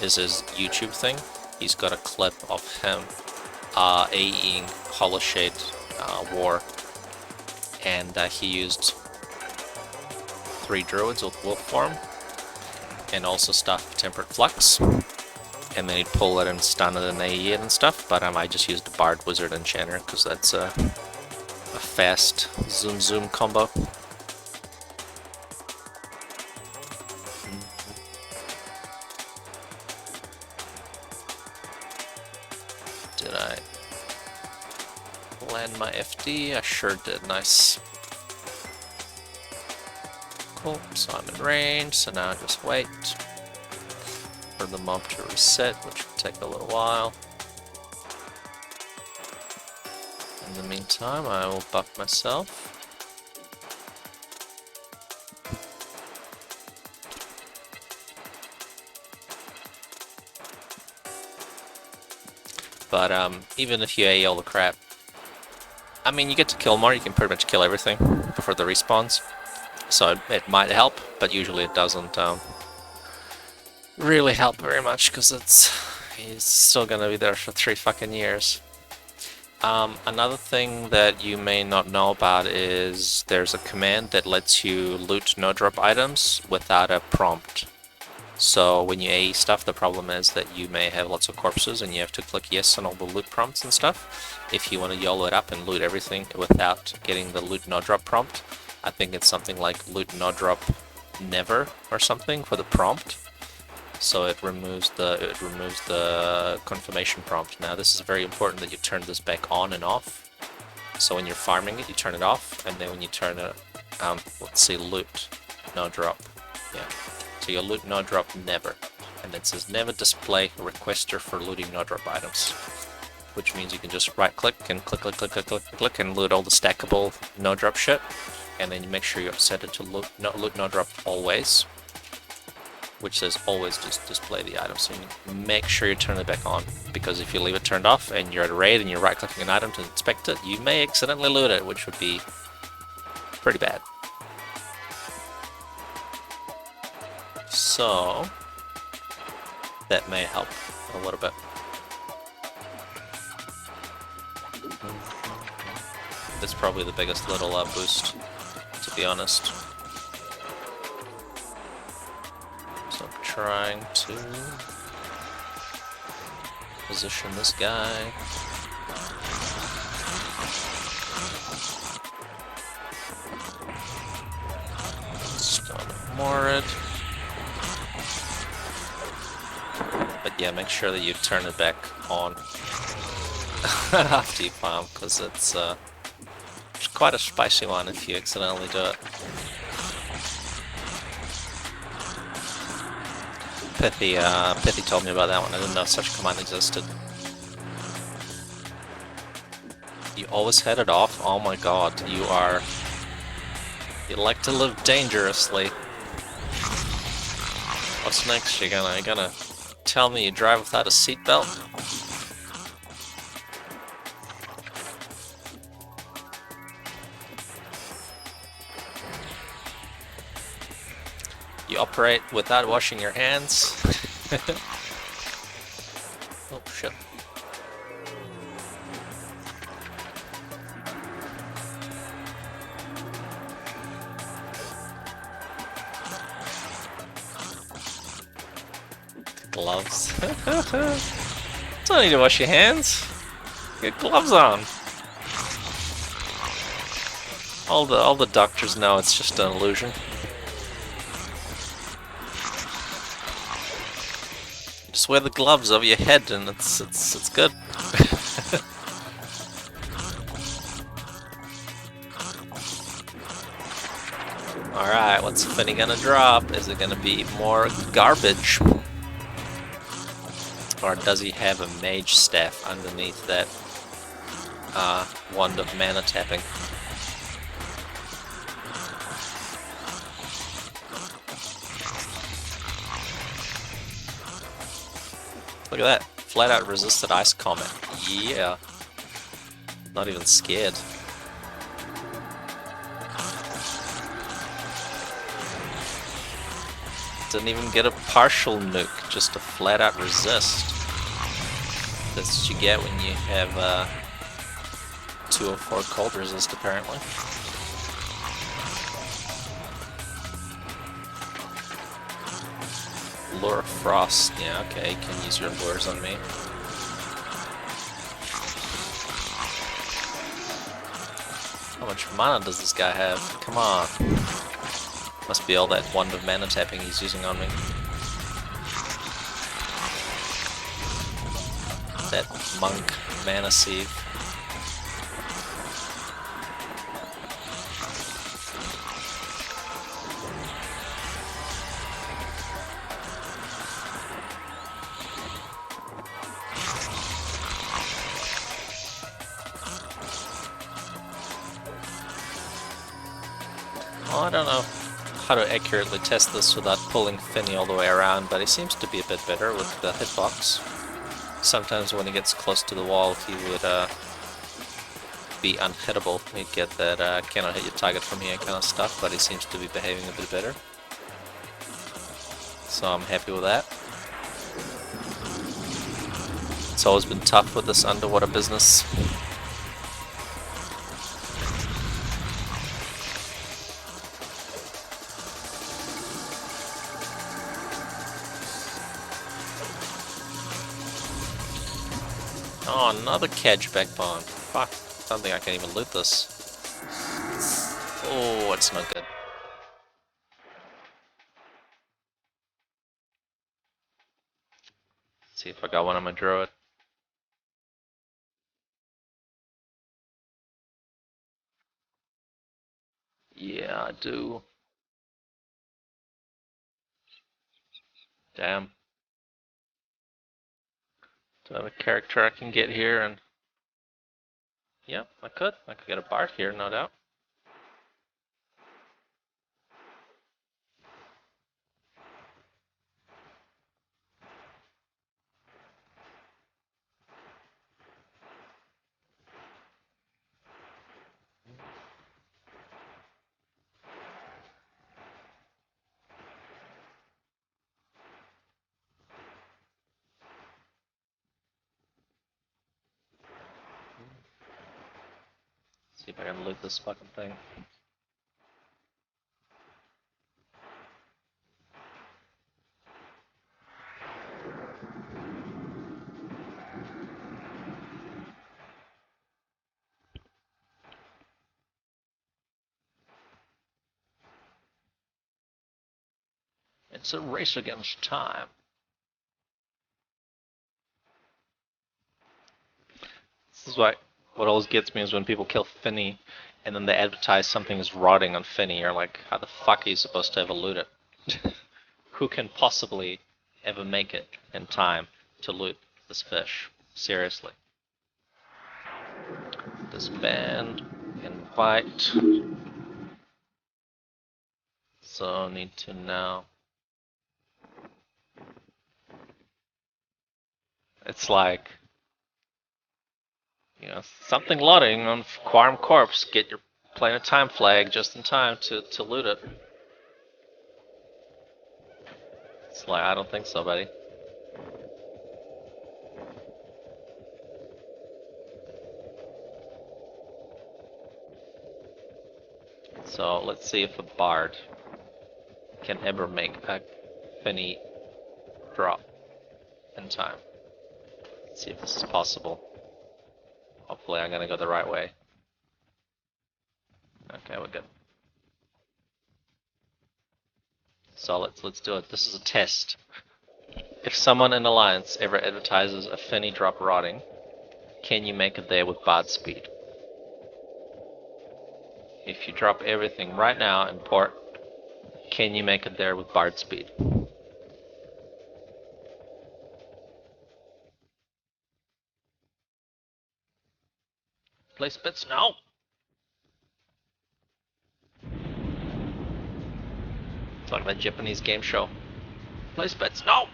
is his YouTube thing. He's got a clip of him AEing Hollowshade War, and he used 3 druids with wolf form, and also stuff Temperate Flux, and then he'd pull it and stun it and AE it and stuff, but I just used Bard, Wizard, Enchanter, because that's a fast zoom combo. Did I land my FD? I sure did. Nice. Cool. So I'm in range, so now I just wait for the mob to reset, which will take a little while. In the meantime, I will buff myself. But even if you AE all the crap, I mean, you get to kill more, you can pretty much kill everything before the respawns. So it might help, but usually it doesn't really help very much, because he's still gonna be there for 3 fucking years. Another thing that you may not know about is there's a command that lets you loot no-drop items without a prompt. So when you AE stuff, the problem is that you may have lots of corpses and you have to click yes on all the loot prompts and stuff. If you want to YOLO it up and loot everything without getting the loot no-drop prompt, I think it's something like loot no-drop never or something for the prompt. So it removes the confirmation prompt. Now this is very important that you turn this back on and off. So when you're farming it, you turn it off, and then when you turn it, let's see, loot no drop. Yeah. So you loot no drop never, and it says never display requester for looting no drop items, which means you can just right click and click and loot all the stackable no drop shit, and then you make sure you set it to loot no drop always, which says always just display the item. So you make sure you turn it back on, because if you leave it turned off and you're at a raid and you're right clicking an item to inspect it, you may accidentally loot it, which would be pretty bad. So that may help a little bit. That's probably the biggest little boost, to be honest. So I'm trying to position this guy. Stone Morid. But yeah, make sure that you turn it back on after you farm, because it's quite a spicy one if you accidentally do it. Pithy told me about that one. I didn't know such a command existed. You always head it off? Oh my god, you like to live dangerously. What's next? You gonna tell me you drive without a seatbelt? You operate without washing your hands? Oh shit. Gloves. Don't need to wash your hands. Get gloves on. All the doctors know it's just an illusion. Just wear the gloves over your head and it's good. Alright, what's Finny gonna drop? Is it gonna be more garbage? Or does he have a mage staff underneath that wand of mana tapping? Look at that. Flat out resisted ice comment. Yeah. Not even scared. Didn't even get a partial nuke, just a flat out resist. That's what you get when you have 2 or 4 cold resist, apparently. Lure of Frost. Yeah, okay, you can use your lures on me. How much mana does this guy have? Come on. Must be all that wand of mana tapping he's using on me. That monk mana sieve. Well, I don't know how to accurately test this without pulling Finny all the way around, but he seems to be a bit better with the hitbox. Sometimes when he gets close to the wall, he would be unhittable. He'd get that cannot hit your target from here kind of stuff, but he seems to be behaving a bit better. So I'm happy with that. It's always been tough with this underwater business. Oh, another catch backbone. Fuck, I don't think I can even loot this. Oh, it's not good. Let's see if I got one on my druid. Yeah, I do. Damn. Do I have a character I can get here and... Yep, I could. I could get a bard here, no doubt. See if I can loot this fucking thing. It's a race against time. This is what always gets me is when people kill Finny and then they advertise something is rotting on Finny. You're like, how the fuck are you supposed to ever loot it? Who can possibly ever make it in time to loot this fish? Seriously. Disband, invite. So need to now. It's like, you know, something loading on Quarm Corpse. Get your Planar Time flag just in time to loot it. It's like, I don't think so, buddy. So let's see if a bard can ever make a Finny drop in time. Let's see if this is possible. Hopefully I'm gonna go the right way. Okay, we're good. So let's do it. This is a test. If someone in Alliance ever advertises a Finny drop rotting, can you make it there with bard speed? If you drop everything right now in port, can you make it there with bard speed? Place bets now. It's like that Japanese game show. Place bets now.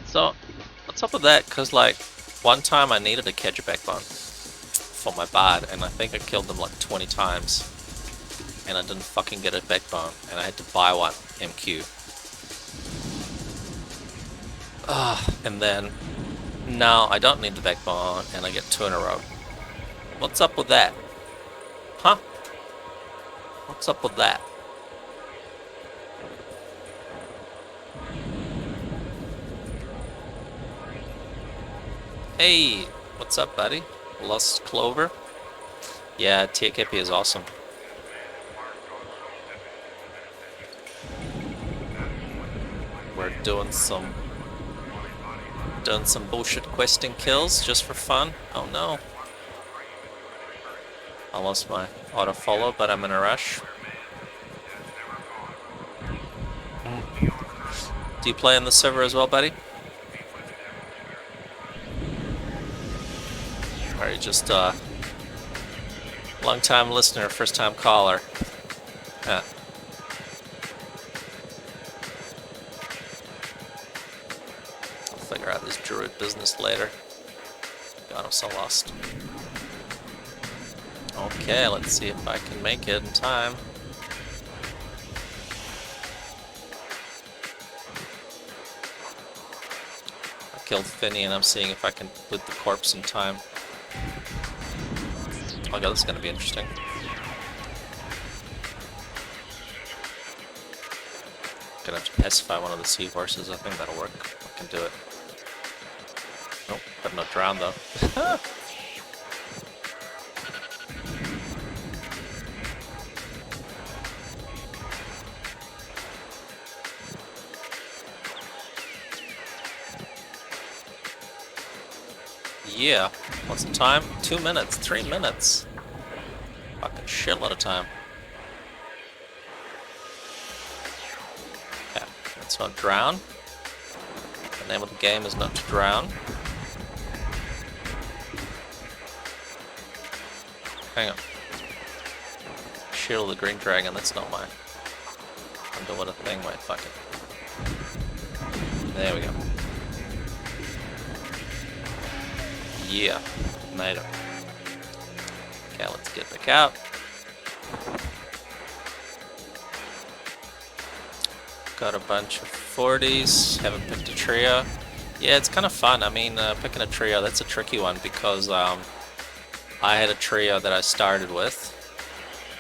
So, what's up with that? Cause like, one time I needed a catch backbone. for my bard, and I think I killed them like 20 times. And I didn't fucking get a backbone, and I had to buy one, MQ. And then, now I don't need the backbone, and I get 2 in a row. What's up with that? Huh? What's up with that? Hey, what's up, buddy? Lost Clover? Yeah, TAKP is awesome. We're doing some bullshit questing kills just for fun. Oh no. I lost my auto follow, but I'm in a rush. Do you play on the server as well, buddy? Or are you just long time listener, first time caller? Yeah. I'll figure out this druid business later. God, I'm so lost. Okay, let's see if I can make it in time. I killed Finny and I'm seeing if I can loot the corpse in time. Oh god, this is gonna be interesting. Gonna have to pacify one of the seahorses, I think that'll work. I can do it. Nope, better not drown though. Yeah, what's the time? 2 minutes, 3 minutes. Fucking shitload of time. Okay, let's not drown. The name of the game is not to drown. Hang on. Shield the green dragon, that's not mine. I'm doing a thing, wait, fuck it. There we go. Yeah, made it. Okay, let's get back out. Got a bunch of 40s, haven't picked a trio. Yeah, it's kind of fun. I mean, picking a trio, that's a tricky one because I had a trio that I started with,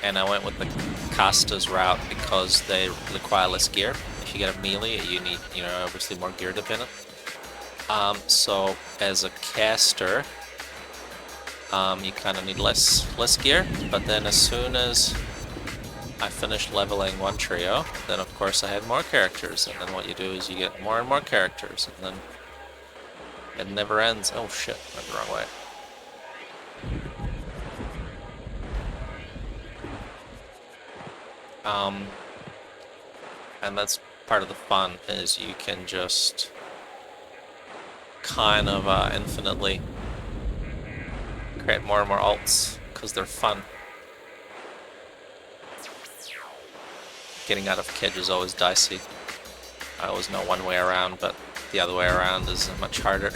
and I went with the casters route because they require less gear. If you get a melee, you need, you know, obviously more gear dependent. So as a caster, you kind of need less gear, but then as soon as I finished leveling one trio, then of course I had more characters, and then what you do is you get more and more characters, and then it never ends. Oh shit, went the wrong way. And that's part of the fun, is you can just kind of infinitely create more and more alts because they're fun. Getting out of Kedge is always dicey. I always know one way around, but the other way around is much harder.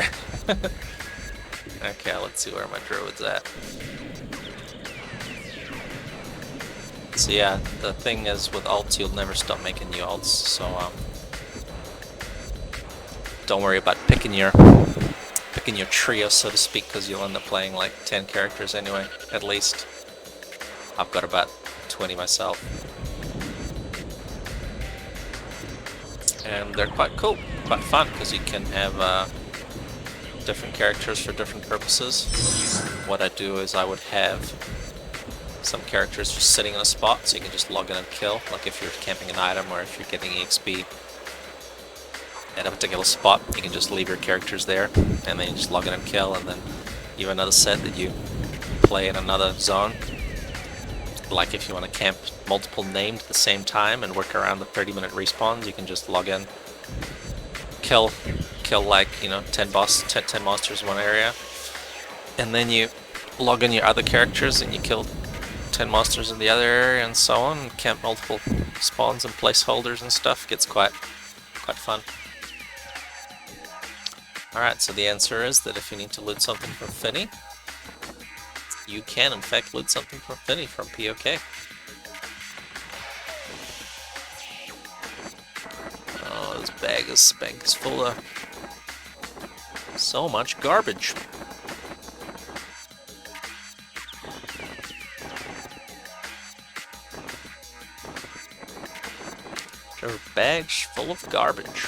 Okay, let's see where my druid's at. So yeah, the thing is with alts, you'll never stop making new alts, so don't worry about picking your trio, so to speak, because you'll end up playing like 10 characters anyway, at least. I've got about 20 myself. And they're quite cool, quite fun, because you can have different characters for different purposes. What I do is I would have some characters just sitting in a spot, so you can just log in and kill, like if you're camping an item or if you're getting EXP at a particular spot, you can just leave your characters there, and then you just log in and kill, and then you have another set that you play in another zone. Like if you want to camp multiple named at the same time and work around the 30-minute respawns, you can just log in, kill like, you know, 10 monsters in one area, and then you log in your other characters and you kill 10 monsters in the other area, and so on, and camp multiple spawns and placeholders and stuff. Gets quite fun. Alright, so the answer is that if you need to loot something from Finny, you can in fact loot something from Finny from POK. Oh, this bag is full of so much garbage. There are bags full of garbage.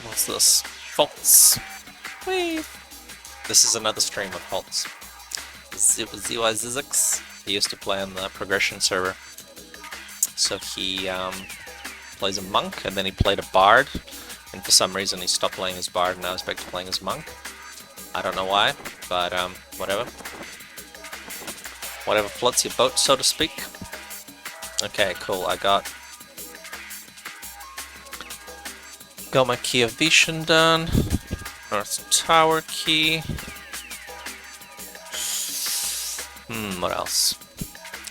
What's this? Faults. Whee! This is another stream of faults. ZYZX. He used to play on the progression server. So he plays a monk, and then he played a bard, and for some reason he stopped playing his bard and now he's back to playing his monk. I don't know why, but whatever. Whatever floats your boat, so to speak. Okay, cool. I got my key of Veeshan done. North Tower key. What else?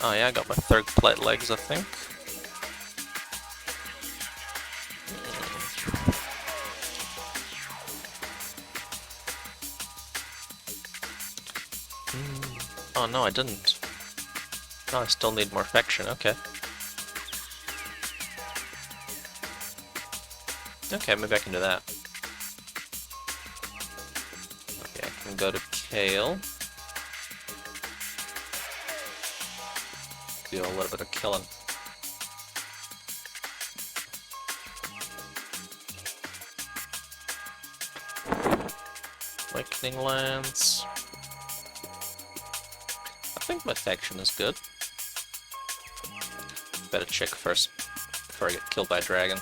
Oh yeah, I got my third plate legs, I think. Oh no, I didn't. No, I still need more faction, okay. Okay, maybe I can do that. Okay, I can go to Kale. Do a little bit of killing. Awakening Lands. I think my faction is good. Better check first before I get killed by a dragon.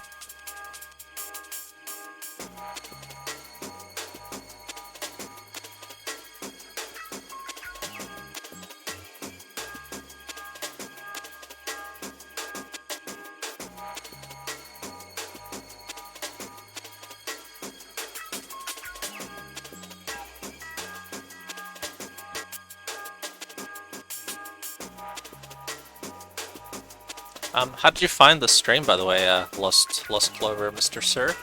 How did you find the stream, by the way, Lost Clover, Mr. Sir?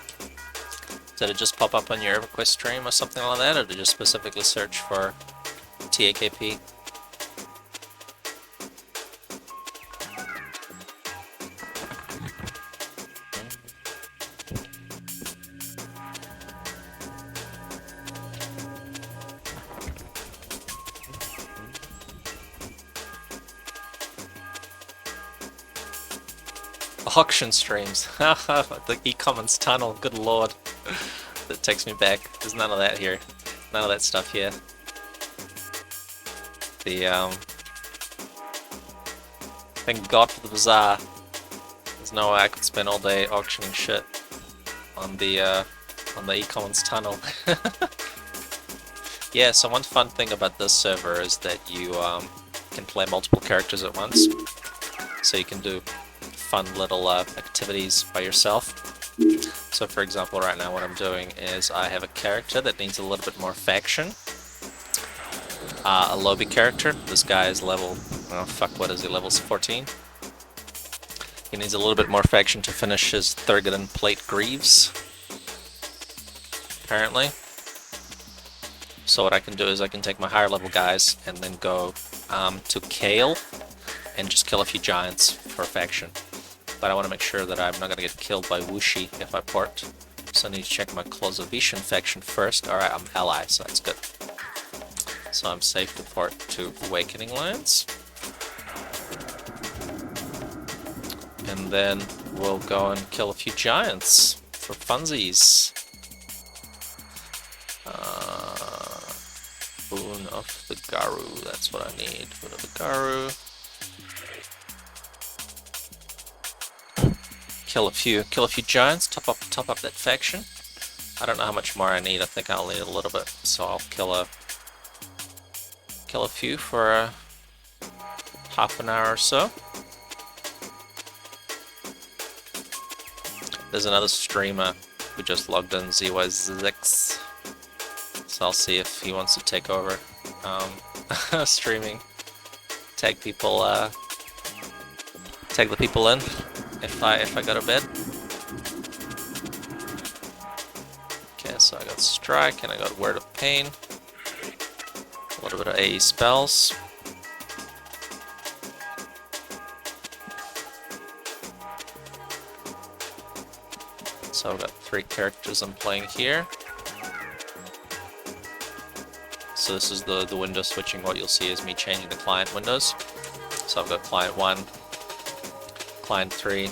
Did it just pop up on your EverQuest stream or something like that, or did you just specifically search for TAKP? Auction streams. The e-commons tunnel, good lord. That takes me back. There's none of that here. None of that stuff here. Thank God for the bazaar. There's no way I could spend all day auctioning shit on the e-commons tunnel. Yeah, so one fun thing about this server is that you can play multiple characters at once. So you can do fun little activities by yourself. So for example, right now what I'm doing is I have a character that needs a little bit more faction. A lobby character. This guy is level, oh fuck, what is he, level 14? He needs a little bit more faction to finish his Thurgoden Plate Greaves, apparently. So what I can do is I can take my higher level guys and then go to Kale and just kill a few giants for faction. But I want to make sure that I'm not going to get killed by Wuxi if I port. So I need to check my Veeshan faction first. Alright, I'm ally, so that's good. So I'm safe to port to Awakening Lands. And then we'll go and kill a few giants for funsies. Boon of the Garu, that's what I need. Boon of the Garu. Kill a few giants, top up that faction. I don't know how much more I need. I think I'll need a little bit, so I'll kill a few for half an hour or so. There's another streamer who just logged in, ZYZX. So I'll see if he wants to take over streaming. Tag the people in. If I go to bed. Okay, so I got Strike and I got Word of Pain. A little bit of AE spells. So I've got 3 characters I'm playing here. So this is the window switching. What you'll see is me changing the client windows. So I've got client 1, client 3,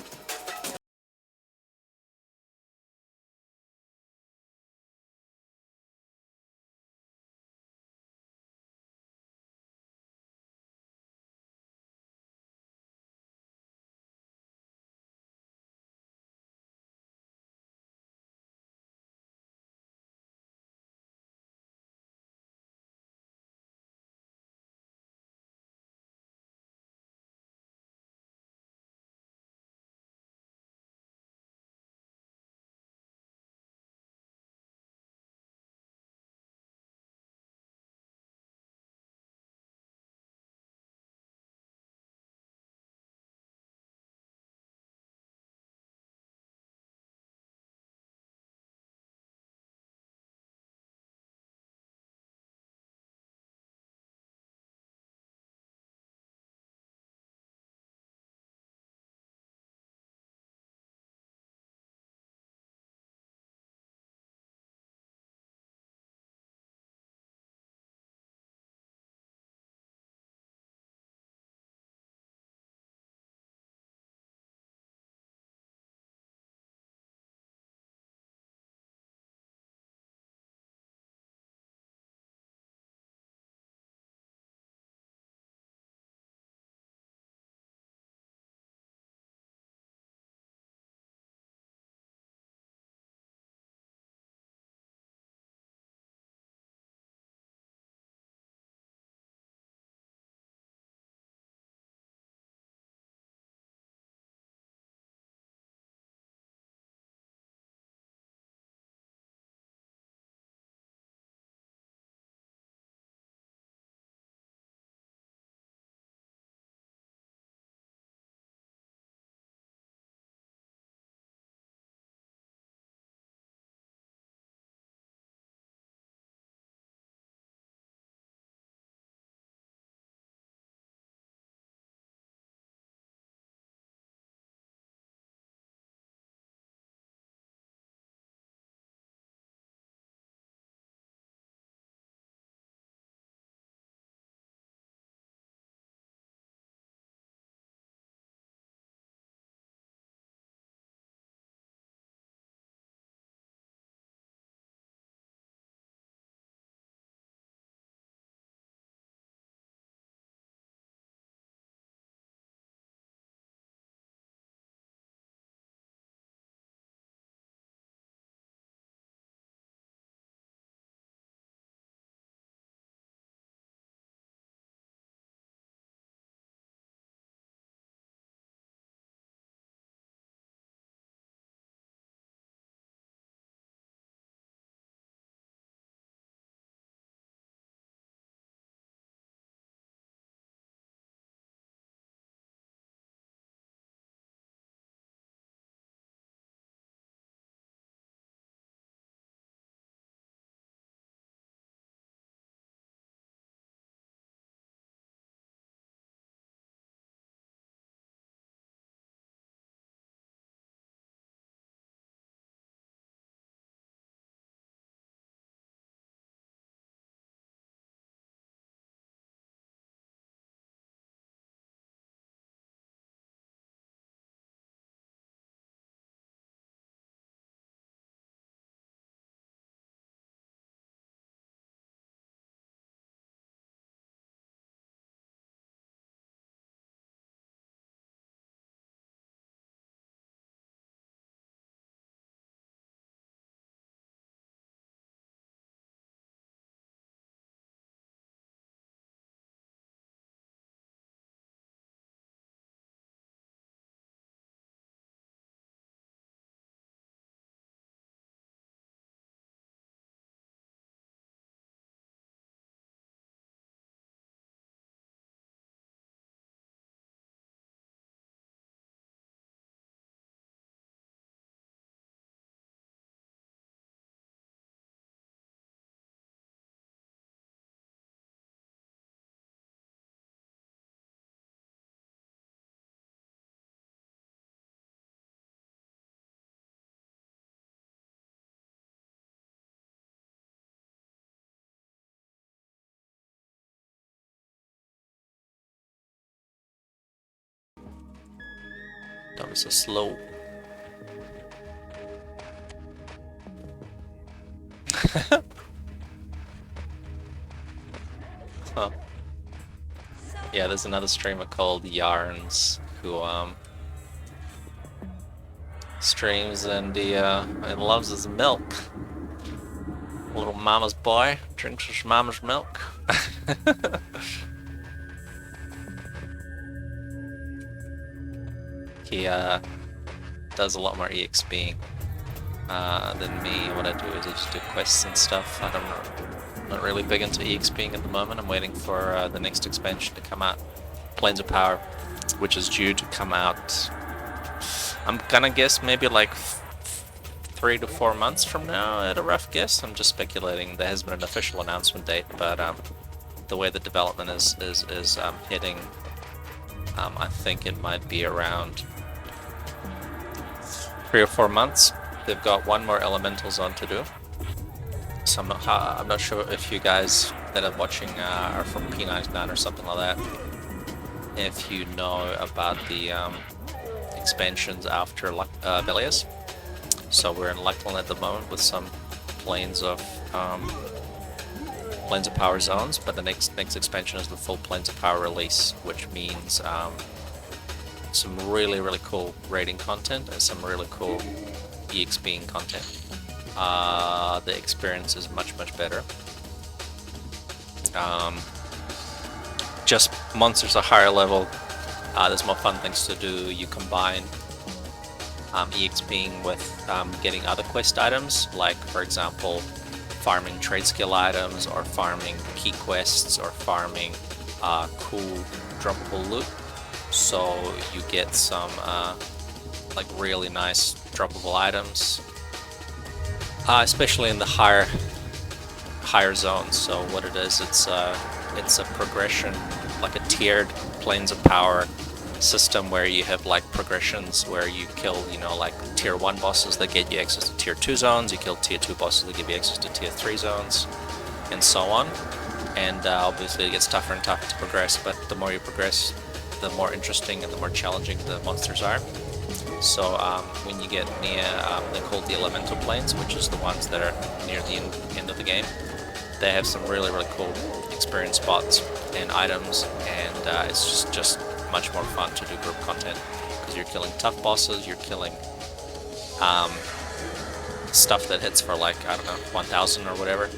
Don't be so slow. Huh. Yeah, there's another streamer called Yarns who streams and he loves his milk. Little mama's boy drinks his mama's milk. He does a lot more EXP than me. What I do is I just do quests and stuff. I don't know. Not really big into EXPing at the moment. I'm waiting for the next expansion to come out. Planes of Power, which is due to come out, I'm gonna guess maybe like 3 to 4 months from now at a rough guess. I'm just speculating. There hasn't been an official announcement date, but the way the development is heading, I think it might be around 3 or 4 months. They've got one more Elementals on to do. So I'm not sure if you guys that are watching are from P99 or something like that. If you know about the expansions after Velius. So we're in Luckland at the moment with some Planes of Power zones, but the next expansion is the full Planes of Power release, which means some really cool raiding content and some really cool EXPing content. The experience is much better. Just monsters are higher level. There's more fun things to do. You combine EXPing with getting other quest items, like for example farming trade skill items, or farming key quests, or farming cool droppable loot. So you get some like really nice droppable items, especially in the higher zones. So what it is, it's a progression, like a tiered Planes of Power system, where you have like progressions where you kill, you know, like tier 1 bosses that get you access to tier 2 zones, you kill tier 2 bosses that give you access to tier 3 zones, and so on. And obviously it gets tougher and tougher to progress, but the more you progress, the more interesting and the more challenging the monsters are. So when you get near, they're called the Elemental Planes, which is the ones that are near the end of the game. They have some really cool experience spots and items, and it's just much more fun to do group content, because you're killing tough bosses, you're killing stuff that hits for like, I don't know, 1000 or whatever.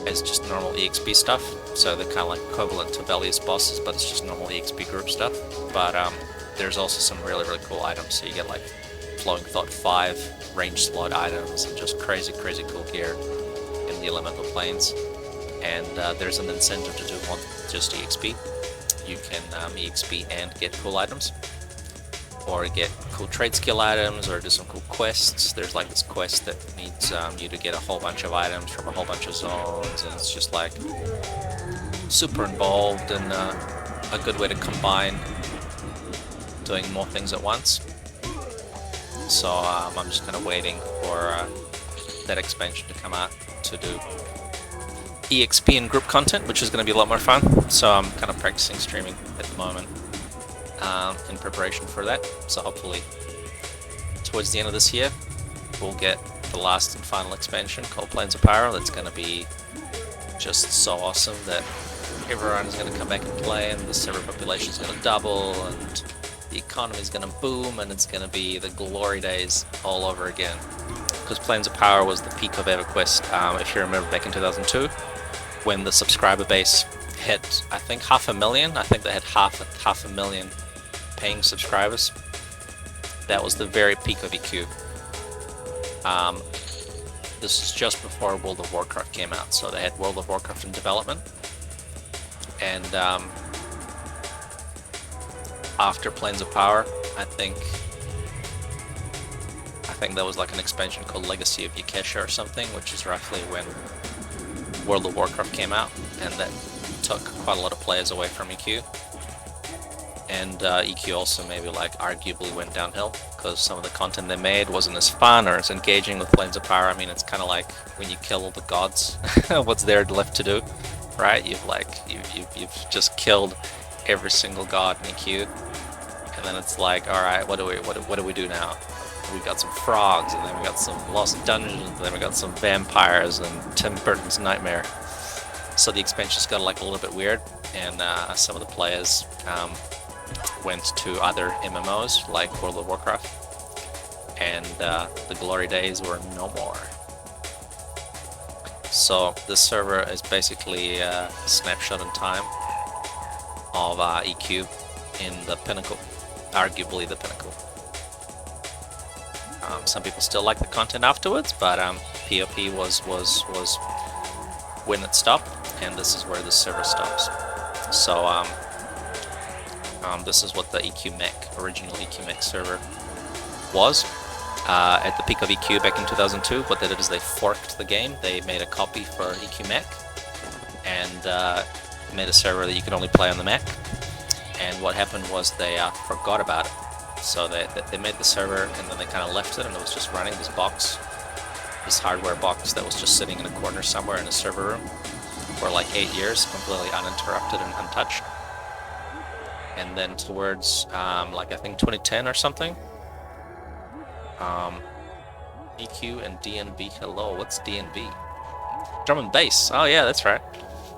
It's just normal EXP stuff, so they're kind of like equivalent to Velius bosses, but it's just normal EXP group stuff. But there's also some really cool items, so you get like Flowing Thought 5 range slot items and just crazy cool gear in the Elemental Planes. And there's an incentive to do more than just EXP. You can EXP and get cool items, or get cool trade skill items, or do some cool quests. There's like this quest that needs you to get a whole bunch of items from a whole bunch of zones, and it's just like super involved and a good way to combine doing more things at once. So I'm just kind of waiting for that expansion to come out to do EXP and group content, which is going to be a lot more fun. So I'm kind of practicing streaming at the moment in preparation for that. So hopefully towards the end of this year we'll get the last and final expansion called Planes of Power. That's going to be just so awesome that everyone is going to come back and play, and the server population is going to double, and the economy is going to boom, and it's going to be the glory days all over again. Because Planes of Power was the peak of EverQuest, if you remember back in 2002, when the subscriber base hit, I think, 500,000. I think they had half a million paying subscribers. That was the very peak of EQ. This is just before World of Warcraft came out, so they had World of Warcraft in development. And after Planes of Power, I think there was like an expansion called Legacy of Yakesha or something, which is roughly when World of Warcraft came out, and that took quite a lot of players away from EQ. And EQ also maybe like arguably went downhill, because some of the content they made wasn't as fun or as engaging with Planes of Power. I mean, it's kind of like when you kill all the gods, what's there left to do, right? You've just killed every single god in EQ, And then it's like, all right, what do we do now? We got some frogs, and then we got some lost dungeons, and then we got some vampires and Tim Burton's Nightmare. So the expansions got like a little bit weird, and some of the players went to other MMOs like World of Warcraft, and the glory days were no more. So this server is basically a snapshot in time of EQ in the pinnacle, arguably the pinnacle. Some people still like the content afterwards, but POP was when it stopped, and this is where the server stops. So this is what the original EQMech server was. At the peak of EQ back in 2002, what they did is they forked the game. They made a copy for EQMech and made a server that you could only play on the Mac. And what happened was they forgot about it. So they made the server and then they kind of left it, and it was just running this box, this hardware box that was just sitting in a corner somewhere in a server room for like 8 years, completely uninterrupted and untouched. And then towards like I think 2010 or something, EQ and DNB. Hello, what's DNB? Drum and bass. Oh yeah, that's right.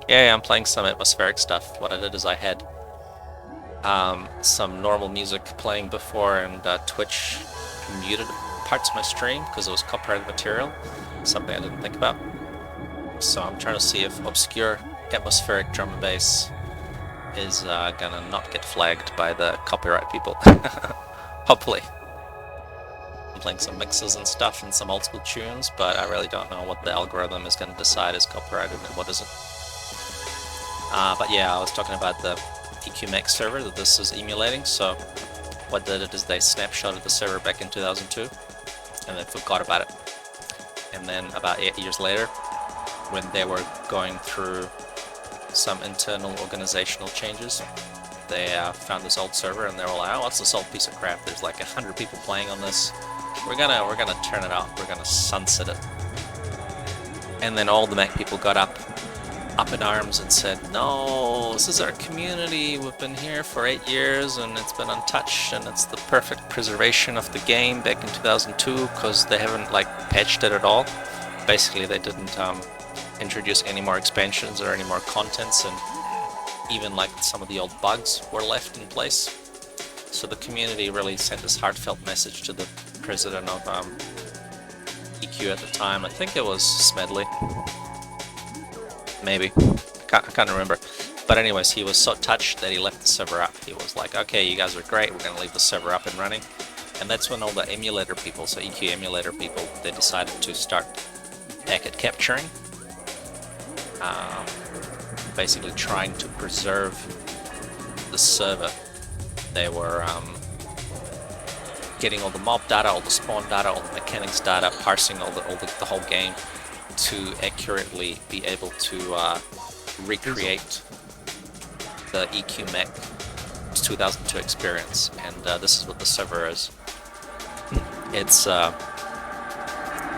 Yeah, I'm playing some atmospheric stuff. What I did is I had some normal music playing before, and Twitch muted parts of my stream because it was copyrighted material, something I didn't think about. So I'm trying to see if obscure atmospheric drum and bass is gonna not get flagged by the copyright people. Hopefully. I'm playing some mixes and stuff and some old school tunes, but I really don't know what the algorithm is going to decide is copyrighted and what isn't. But yeah, I was talking about the EQMech server that this is emulating. So what they did is they snapshotted the server back in 2002 and they forgot about it. And then about 8 years later, when they were going through some internal organizational changes, they found this old server and they were like, oh, what's this old piece of crap? There's like 100 people playing on this. We're gonna turn it off. We're gonna sunset it. And then all the Mac people got up in arms and said, no, this is our community. We've been here for 8 years and it's been untouched, and it's the perfect preservation of the game back in 2002 because they haven't like patched it at all. Basically, they didn't introduce any more expansions or any more contents, and even like some of the old bugs were left in place. So the community really sent this heartfelt message to the president of EQ at the time. I think it was Smedley. Maybe. I can't remember. But anyways, he was so touched that he left the server up. He was like, okay, you guys are great, we're going to leave the server up and running. And that's when all the emulator people, so EQ emulator people, they decided to start packet capturing. Basically trying to preserve the server. They were getting all the mob data, all the spawn data, all the mechanics data, parsing the whole game to accurately be able to recreate the EQMech 2002 experience. And this is what the server is. It's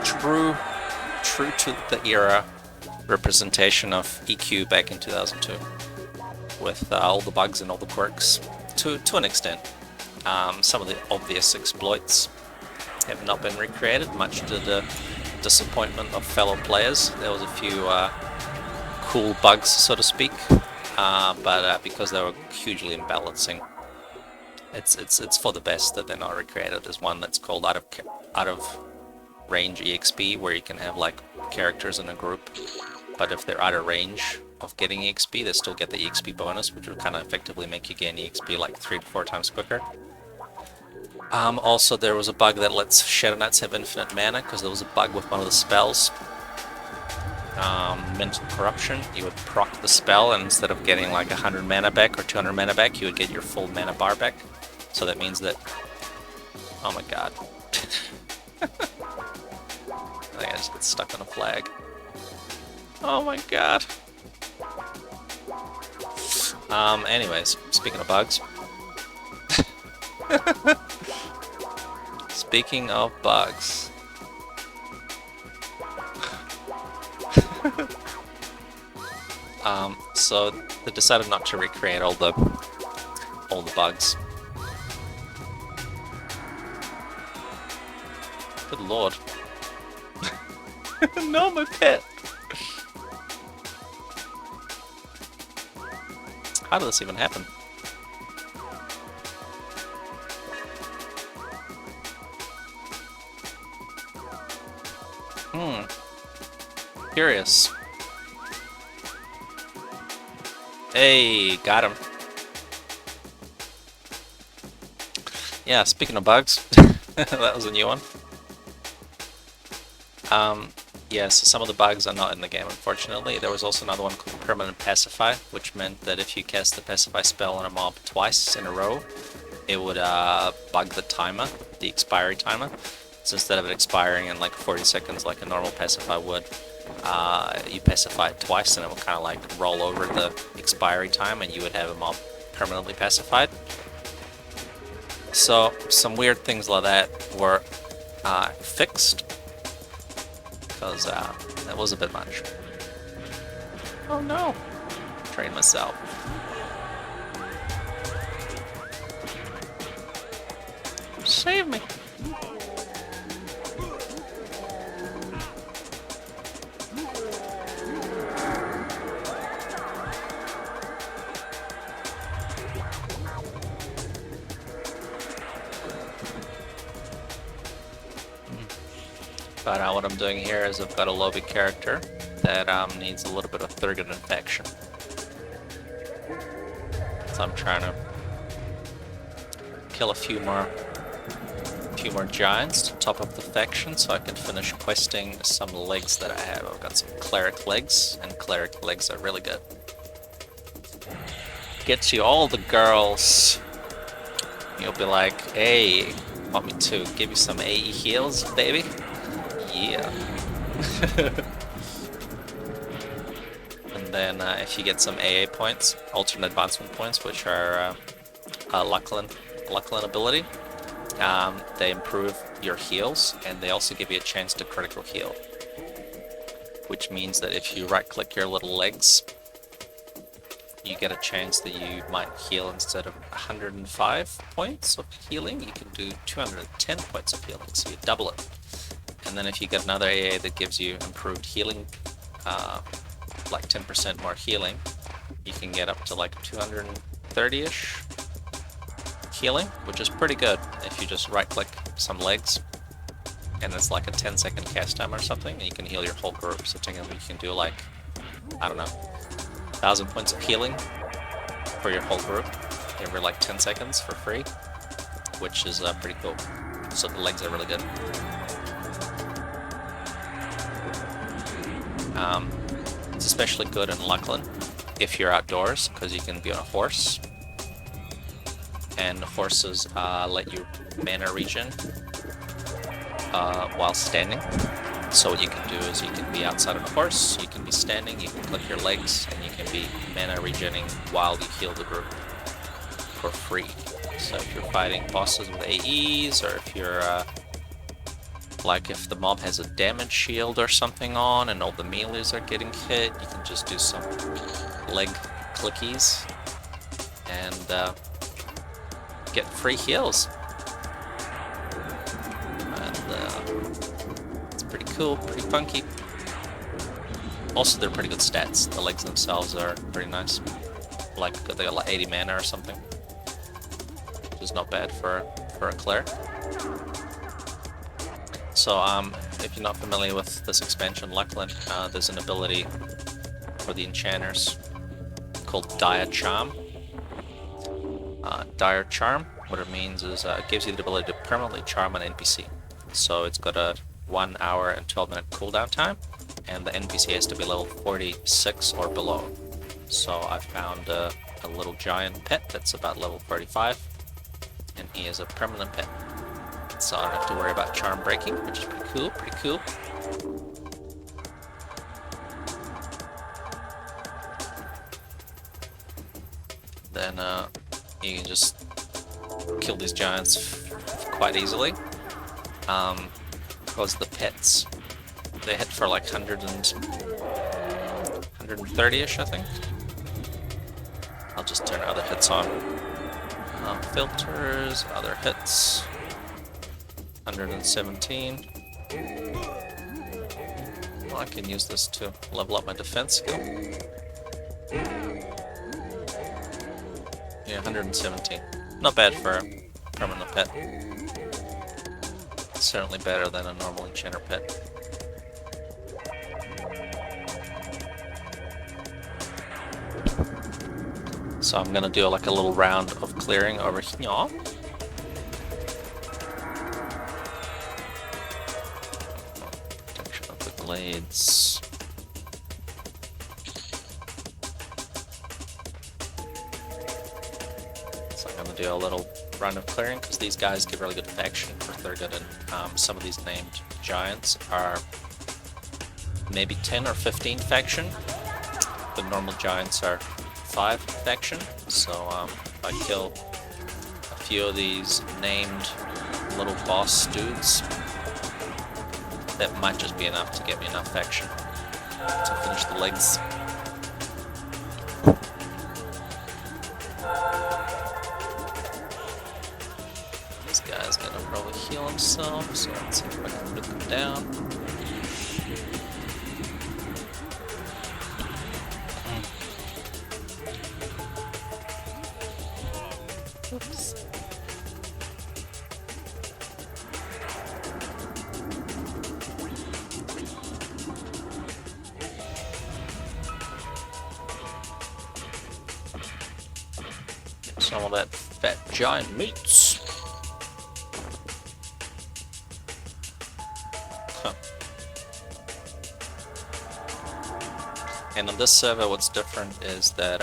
true to the era representation of EQ back in 2002, with all the bugs and all the quirks to an extent. Some of the obvious exploits have not been recreated, much to the disappointment of fellow players. There was a few cool bugs, so to speak, but because they were hugely imbalancing, it's for the best that they're not recreated. There's one that's called out of range EXP, where you can have like characters in a group, but if they're out of range of getting EXP, they still get the EXP bonus, which will kind of effectively make you gain EXP like 3 to 4 times quicker. Also, there was a bug that lets Shadow Knights have infinite mana, because there was a bug with one of the spells. Mental Corruption, you would proc the spell, and instead of getting like 100 mana back or 200 mana back, you would get your full mana bar back. So that means that... Oh my god. I think I just got stuck on a flag. Oh my god. Anyways, speaking of bugs. Speaking of bugs. So they decided not to recreate all the bugs. Good lord. No, my pet! How did this even happen? Curious. Hey, got him. Yeah, speaking of bugs, that was a new one. Yeah, so some of the bugs are not in the game, unfortunately. There was also another one called Permanent Pacify, which meant that if you cast the Pacify spell on a mob twice in a row, it would bug the timer, the expiry timer. So instead of it expiring in like 40 seconds like a normal Pacify would, you pacify it twice and it will kind of like roll over the expiry time and you would have a mob permanently pacified. So some weird things like that were fixed, because that was a bit much. Oh no! Train myself. Save me! But what I'm doing here is I've got a lobby character that needs a little bit of Thurgood infection. So I'm trying to kill a few more giants to top up the faction so I can finish questing some legs that I have. I've got some cleric legs, and cleric legs are really good. Gets you all the girls. You'll be like, hey, want me to give you some AE heals, baby? Yeah. And then if you get some AA points, alternate advancement points, which are Lucklin ability, they improve your heals, and they also give you a chance to critical heal. Which means that if you right click your little legs, you get a chance that you might heal instead of 105 points of healing, you can do 210 points of healing, so you double it. And then if you get another AA that gives you improved healing, like 10% more healing, you can get up to like 230-ish healing, which is pretty good if you just right click some legs and it's like a 10-second cast time or something, and you can heal your whole group. So technically you can do like, I don't know, 1,000 points of healing for your whole group every like 10 seconds for free, which is pretty cool. So the legs are really good. It's especially good in Lucklin if you're outdoors, because you can be on a horse, and horses let you mana regen while standing. So what you can do is you can be outside on a horse, you can be standing, you can click your legs, and you can be mana regenning while you heal the group for free. So if you're fighting bosses with AEs, or if you're like if the mob has a damage shield or something on and all the melees are getting hit, you can just do some leg clickies and get free heals. And it's pretty cool, pretty funky. Also, they're pretty good stats. The legs themselves are pretty nice. Like they got like 80 mana or something, which is not bad for a cleric. So, if you're not familiar with this expansion, Lucklin, there's an ability for the enchanters called Dire Charm. Dire Charm, what it means is it gives you the ability to permanently charm an NPC. So it's got a 1 hour and 12 minute cooldown time, and the NPC has to be level 46 or below. So I found a little giant pet that's about level 35, and he is a permanent pet. So I don't have to worry about charm breaking, which is pretty cool, pretty cool. Then you can just kill these giants quite easily. Because the pets, they hit for like 130-ish, I think. I'll just turn other hits on. Filters, other hits. 117. Well, I can use this to level up my defense skill. Yeah, 117. Not bad for a permanent pet. Certainly better than a normal enchanter pet. So I'm gonna do like a little round of clearing over here. Protection of the glades. So I'm gonna do a little round of clearing because these guys give really good faction if they're good in some of these named giants are maybe 10 or 15 faction. The normal giants are 5 faction, so if I kill a few of these named little boss dudes, that might just be enough to get me enough faction to finish the legs. This guy's gonna probably heal himself, so let's see if I can put him down. Oops. Get some of that fat giant meats. Huh. And on this server, what's different is that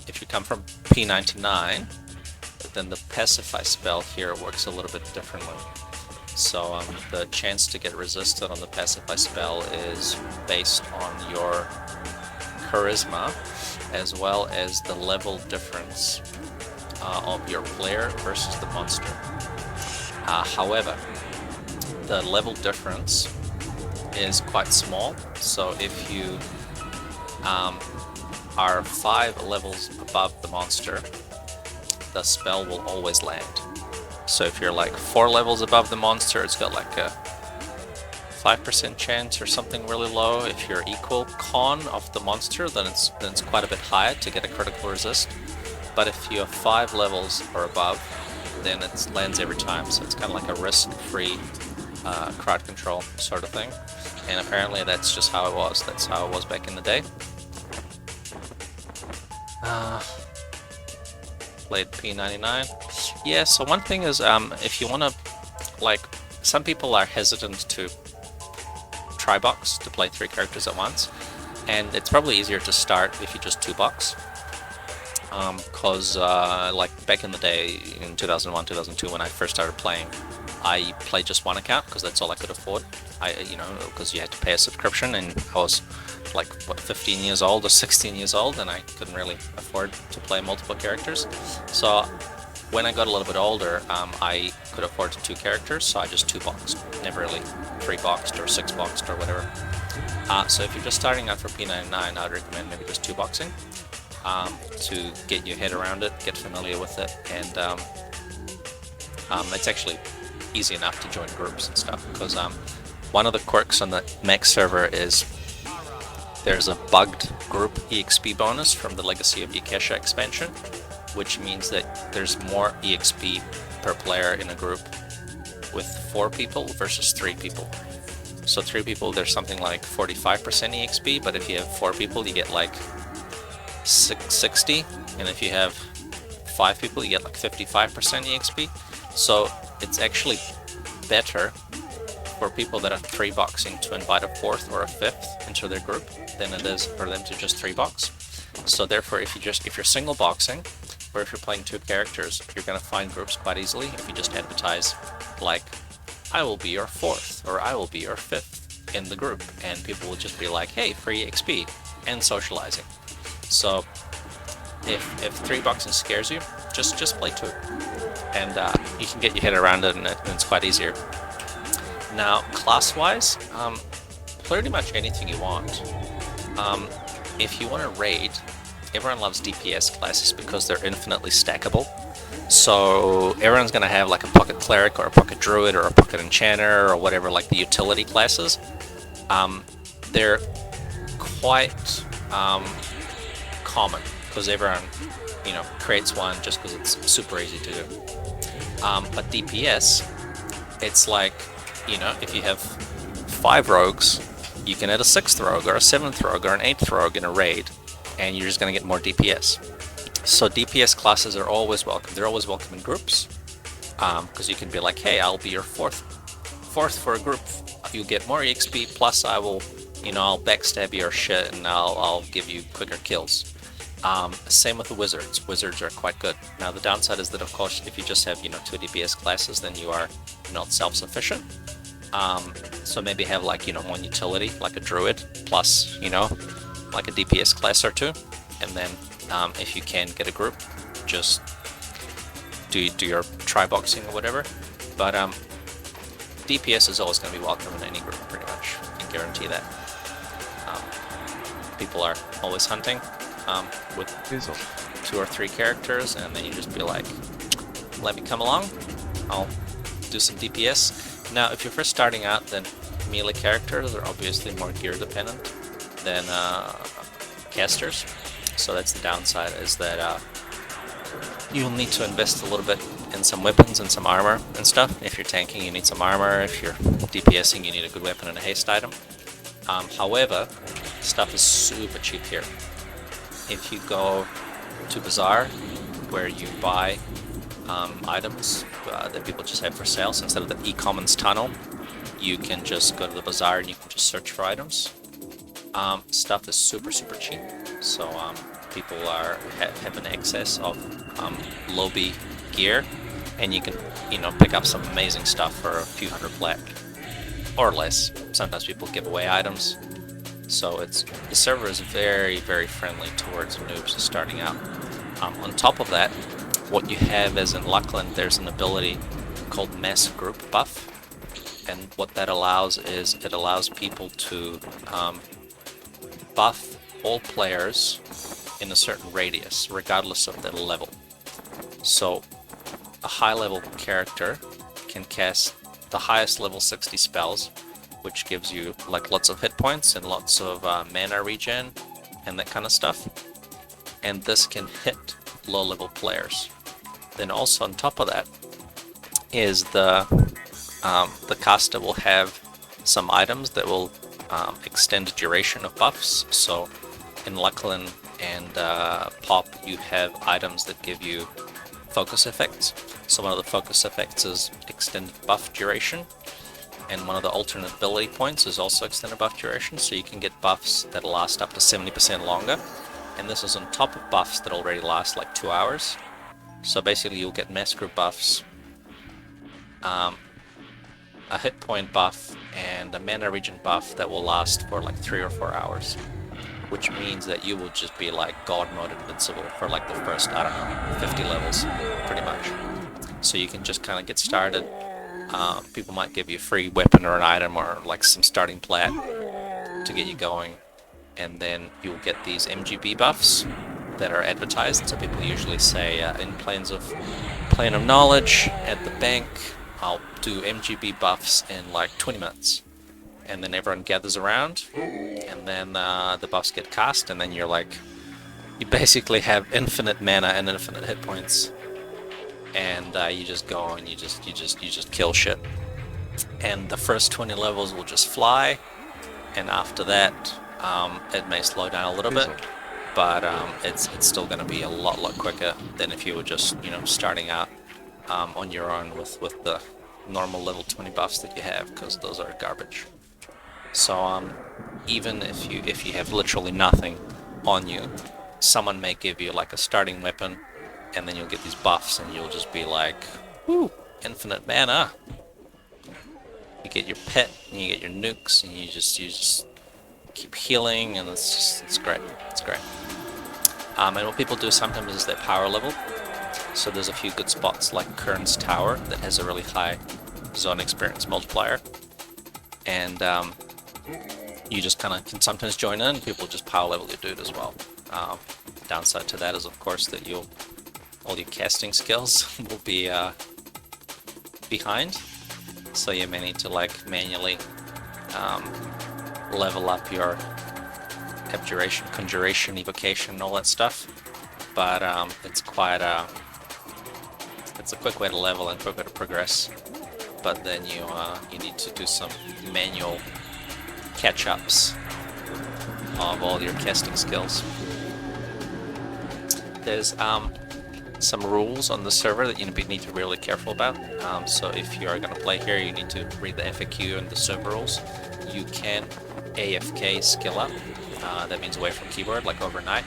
if you come from P99, then the pacify spell here works a little bit differently. So the chance to get resisted on the pacify spell is based on your charisma as well as the level difference of your player versus the monster. However, the level difference is quite small, so if you are 5 levels above the monster, the spell will always land. So if you're like 4 levels above the monster, it's got like a 5% chance or something really low. If you're equal con of the monster, then it's quite a bit higher to get a critical resist. But if you're 5 levels or above, then it lands every time. So it's kind of like a risk-free crowd control sort of thing. And apparently that's just how it was. That's how it was back in the day. Played P99. Yeah, so one thing is, if you want to, like, some people are hesitant to try box, to play 3 characters at once, and it's probably easier to start if you just 2-box. Because, like, back in the day, in 2001, 2002, when I first started playing, I played just 1 account, because that's all I could afford. Because you had to pay a subscription, and I was like, what, 15 years old or 16 years old, and I couldn't really afford to play multiple characters. So when I got a little bit older, I could afford 2 characters, so I just 2-boxed. Never really 3-boxed or 6-boxed or whatever. So if you're just starting out for P99, I would recommend maybe just 2-boxing to get your head around it, get familiar with it, and it's actually easy enough to join groups and stuff, because one of the quirks on the Max server is there's a bugged group EXP bonus from the Legacy of Yukesha expansion, which means that there's more EXP per player in a group with 4 people versus 3 people. So 3 people, there's something like 45% EXP, but if you have 4 people, you get like 60, and if you have 5 people, you get like 55% EXP. So it's actually better for people that are 3-boxing to invite a 4th or a 5th into their group than it is for them to just 3-box. So therefore, if you're single boxing, or if you're playing 2 characters, you're gonna find groups quite easily if you just advertise like, I will be your 4th or I will be your 5th in the group, and people will just be like, hey, free XP and socializing. So if 3-boxing scares you, just play 2, and you can get your head around it, and it's quite easier. Now, class-wise, pretty much anything you want. If you want to raid, everyone loves DPS classes because they're infinitely stackable. So everyone's gonna have like a pocket cleric or a pocket druid or a pocket enchanter or whatever, like the utility classes. They're quite common because everyone, creates one just because it's super easy to do. But DPS, it's like, if you have 5 rogues, you can add a 6th rogue or a 7th rogue or an 8th rogue in a raid, and you're just going to get more DPS. So DPS classes are always welcome. They're always welcome in groups, because you can be like, hey, I'll be your fourth for a group. You'll get more EXP, plus I will, I'll backstab your shit and I'll give you quicker kills. Same with the wizards. Wizards are quite good. Now the downside is that, of course, if you just have 2 DPS classes, then you are not self-sufficient. So maybe have like one utility, like a druid, plus like a DPS class or 2, and then if you can get a group, just do your tri-boxing or whatever. But DPS is always going to be welcome in any group, pretty much. I can guarantee that. People are always hunting with Veeshan. 2 or 3 characters, and then you just be like, let me come along, I'll do some DPS. Now, if you're first starting out, then melee characters are obviously more gear dependent than casters. So that's the downside, is that you'll need to invest a little bit in some weapons and some armor and stuff. If you're tanking, you need some armor. If you're DPSing, you need a good weapon and a haste item. However, stuff is super cheap here. If you go to Bazaar, where you buy items that people just have for sale, so instead of the EQemulator tunnel, you can just go to the Bazaar and you can just search for items. Stuff is super cheap, so people have an excess of lobby gear, and you can pick up some amazing stuff for a few hundred black or less. Sometimes people give away items, so the server is very friendly towards noobs starting out. On top of that, what you have is in Luckland, there's an ability called mass group buff, and what that allows is it allows people to buff all players in a certain radius, regardless of their level. So a high level character can cast the highest level 60 spells, which gives you like lots of hit points and lots of mana regen and that kind of stuff. And this can hit low level players. Then also on top of that is the caster will have some items that will extend the duration of buffs. So in Luckland and Pop, you have items that give you focus effects. So one of the focus effects is extended buff duration, and one of the alternate ability points is also extended buff duration, so you can get buffs that last up to 70% longer, and this is on top of buffs that already last like 2 hours. So basically you'll get mass group buffs, a hit point buff, and a mana regen buff that will last for like 3 or 4 hours, which means that you will just be like god mode invincible for like the first, I don't know, 50 levels, pretty much. So you can just kind of get started. People might give you a free weapon or an item or like some starting plat to get you going, and then you'll get these MGB buffs that are advertised. So people usually say in Plane of Knowledge at the bank, I'll do MGB buffs in like 20 minutes. And then everyone gathers around, and then the buffs get cast, and then you're like, you basically have infinite mana and infinite hit points, and you just go and you just kill shit. And the first 20 levels will just fly, and after that, it may slow down a little bit, but it's still going to be a lot quicker than if you were just starting out on your own with the normal level 20 buffs that you have, because those are garbage. So even if you have literally nothing on you, someone may give you like a starting weapon, and then you'll get these buffs, and you'll just be like, whoo, infinite mana. You get your pet, and you get your nukes, and you just keep healing, and it's great. It's great. And what people do sometimes is they power level. So there's a few good spots like Kern's Tower that has a really high zone experience multiplier, and you just kind of can sometimes join in. People just power level your dude as well. Downside to that is, of course, that you'll all your casting skills will be behind. So you may need to like manually level up your abjuration, conjuration, evocation, all that stuff. But it's quite it's a quick way to level and quick way to progress. But then you need to do some manual catch-ups of all your casting skills. There's some rules on the server that you need to be really careful about. So if you are going to play here, you need to read the FAQ and the server rules. You can AFK skill up. That means away from keyboard, like overnight.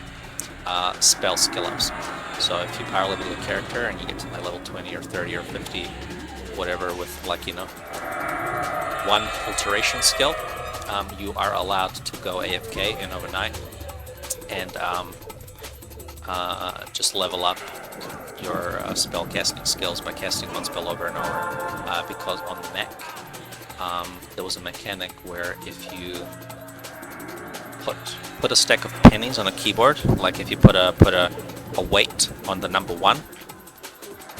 Spell skill ups. So if you power level a character and you get to like level 20 or 30 or 50, whatever, with like, you know, one alteration skill, you are allowed to go AFK in overnight and just level up your spell casting skills by casting one spell over and over. Because on the Mac, there was a mechanic where if you put a stack of pennies on a keyboard, like if you put a weight on the number 1,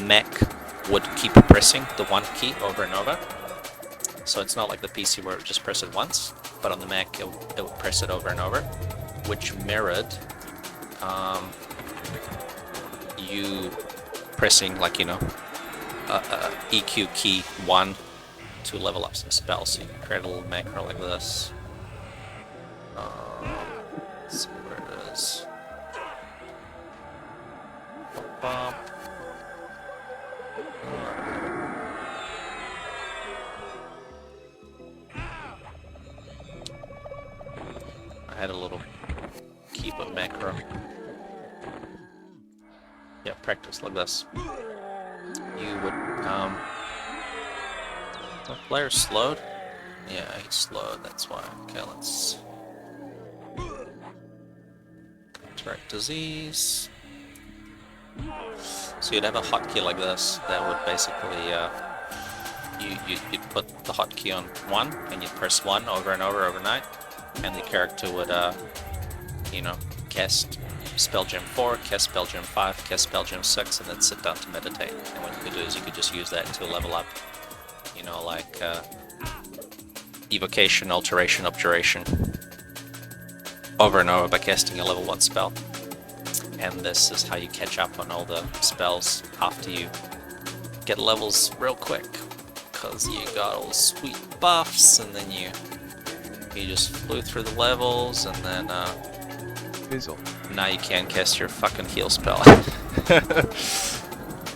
Mac would keep pressing the 1 key over and over. So it's not like the PC where it would just press it once, but on the Mac it would press it over and over, which mirrored you pressing, like, you know, EQ key 1 to level up some spells. So you can create a little macro like this. Let's see where it is. Bump. I had a little keyboard macro. Yeah, practice like this. You would the player slowed? Yeah, he slowed, that's why. Okay, let's correct disease. So you'd have a hotkey like this that would basically you'd put the hotkey on 1 and you'd press 1 over and over overnight, and the character would you know, cast spell gem 4, cast spell gem 5, cast spell gem 6, and then sit down to meditate. And what you could do is you could just use that to level up, you know, like evocation, alteration, abjuration over and over by casting a level 1 spell. And this is how you catch up on all the spells after you get levels real quick, because you got all the sweet buffs, and then you just flew through the levels, and then now you can cast your fucking heal spell.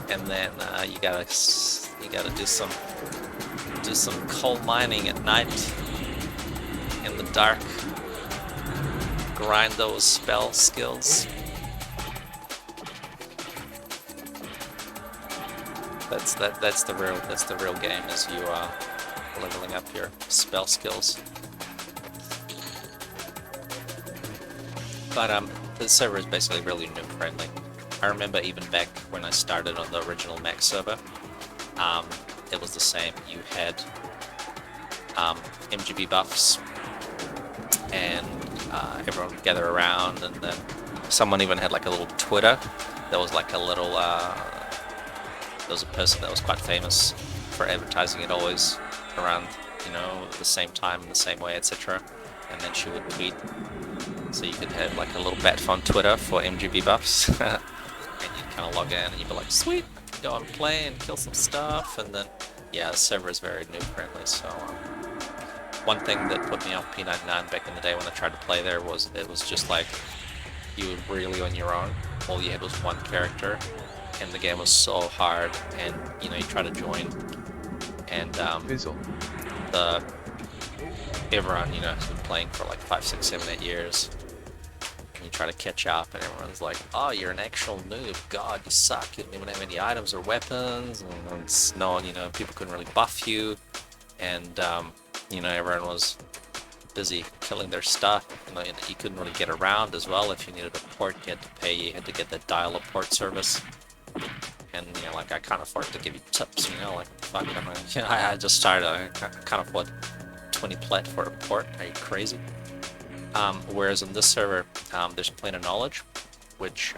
And then you gotta do some coal mining at night in the dark, grind those spell skills. That's the real game, is you leveling up your spell skills. But the server is basically really noob friendly. I remember even back when I started on the original Mac server, it was the same. You had MGB buffs, and everyone would gather around, and then someone even had like a little Twitter. There was like a little there was a person that was quite famous for advertising it always around, you know, the same time, in the same way, etc. And then she would tweet. So you could have like a little bat on Twitter for MGB buffs. And you'd kind of log in and you'd be like, sweet, go and play and kill some stuff. And then, yeah, the server is very noob friendly. So one thing that put me off P99 back in the day when I tried to play there was it was just like you were really on your own. All you had was one character, and the game was so hard. And you know, you try to join, and everyone, you know, has been playing for like 5, 6, 7, 8 years. And you try to catch up, and everyone's like, "Oh, you're an actual noob. God, you suck. You don't even have any items or weapons." And no, you know, people couldn't really buff you, and you know, everyone was busy killing their stuff. You know, you couldn't really get around as well. If you needed a port, you had to pay. You had to get that dial-up port service. And you know, like, I can't afford to give you tips. You know, like, fuck, I just started. I can't afford 20 plat for a port. Are you crazy? Whereas on this server, there's Plane of Knowledge, which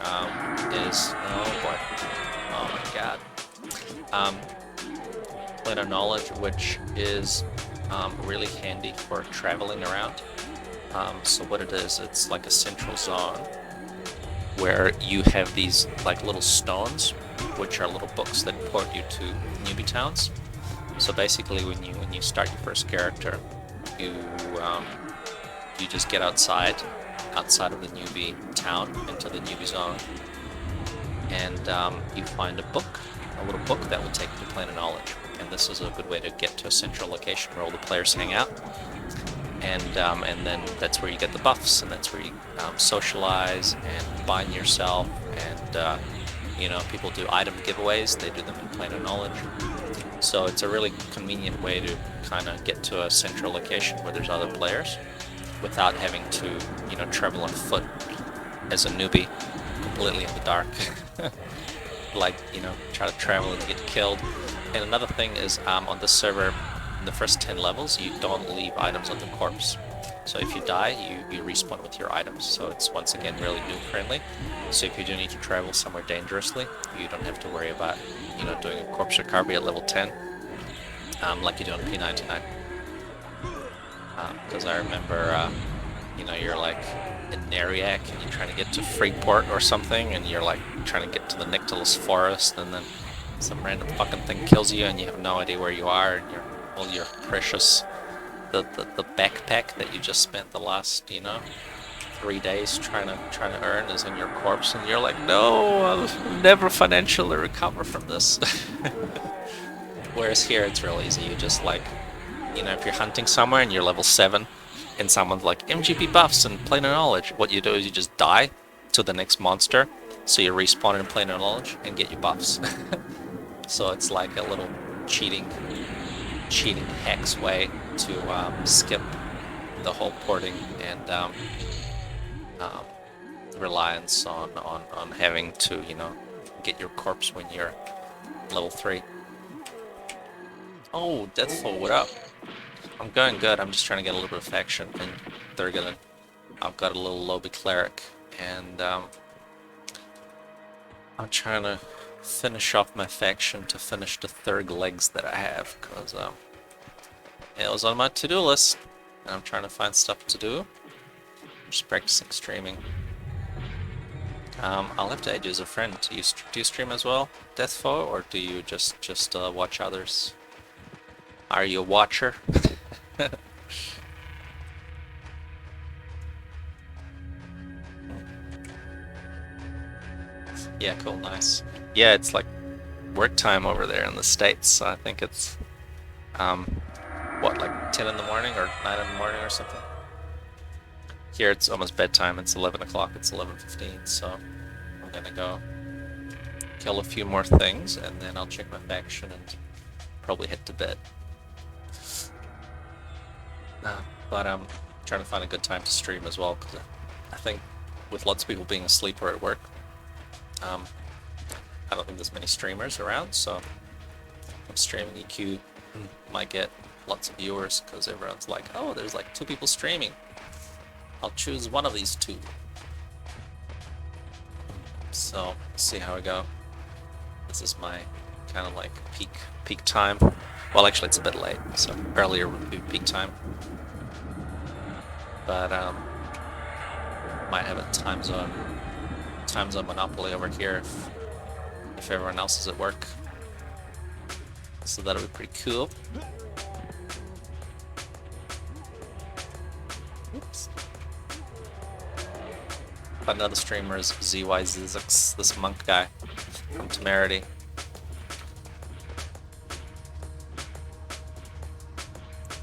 is, oh boy, oh my god, planar knowledge, which is really handy for traveling around. So what it is, it's like a central zone where you have these like little stones, which are little books that port you to newbie towns. So basically, when you start your first character, you you just get outside of the newbie town into the newbie zone, and you find a little book that will take you to planar knowledge. And this is a good way to get to a central location where all the players hang out. And then that's where you get the buffs, and that's where you socialize and bind yourself, and you know, people do item giveaways. They do them in planar knowledge. So it's a really convenient way to kind of get to a central location where there's other players without having to, you know, travel on foot as a newbie, completely in the dark. Like, you know, try to travel and get killed. And another thing is, on this server, in the first 10 levels, you don't leave items on the corpse. So if you die, you respawn with your items. So it's once again really noob friendly. So if you do need to travel somewhere dangerously, you don't have to worry about, you know, doing a corpse recovery at level 10, like you do on P99. Because I remember, you know, you're like in Nariak and you're trying to get to Freeport or something, and you're like trying to get to the Nyctalus forest, and then some random fucking thing kills you and you have no idea where you are, and all your precious, the backpack that you just spent the last, you know, 3 days trying to earn is in your corpse, and you're like, no, I'll never financially recover from this. Whereas here it's real easy. You just, like, you know, if you're hunting somewhere and you're level 7 and someone's like MGP buffs and planar knowledge, what you do is you just die to the next monster, so you respawn in planar knowledge and get your buffs. So it's like a little cheating hex way to skip the whole porting and reliance on having to, you know, get your corpse when you're level 3. Oh, Deathfall, what up? I'm going good. I'm just trying to get a little bit of faction in Thurgoden. I've got a little lobby cleric, and I'm trying to finish off my faction to finish the third legs that I have, because it was on my to-do list, and I'm trying to find stuff to do. Just practicing streaming. I'll have to add you as a friend. Do you stream as well, Deathfoe, or do you just watch others? Are you a watcher? Yeah, cool, nice. Yeah, it's like work time over there in the States, so I think it's what, like 10 in the morning or 9 in the morning or something? Here it's almost bedtime. It's 11 o'clock. It's 11:15, so I'm gonna go kill a few more things, and then I'll check my faction and probably head to bed. But I'm trying to find a good time to stream as well, because I think with lots of people being asleep or at work, I don't think there's many streamers around, so I'm streaming EQ might get lots of viewers, because everyone's like, oh, there's like 2 people streaming. I'll choose one of these 2. So, see how I go. This is my kind of like peak time. Well, actually it's a bit late, so earlier would be peak time. But might have a time zone monopoly over here if everyone else is at work. So that'll be pretty cool. Oops. Another streamer is ZYZizix, this monk guy from Temerity.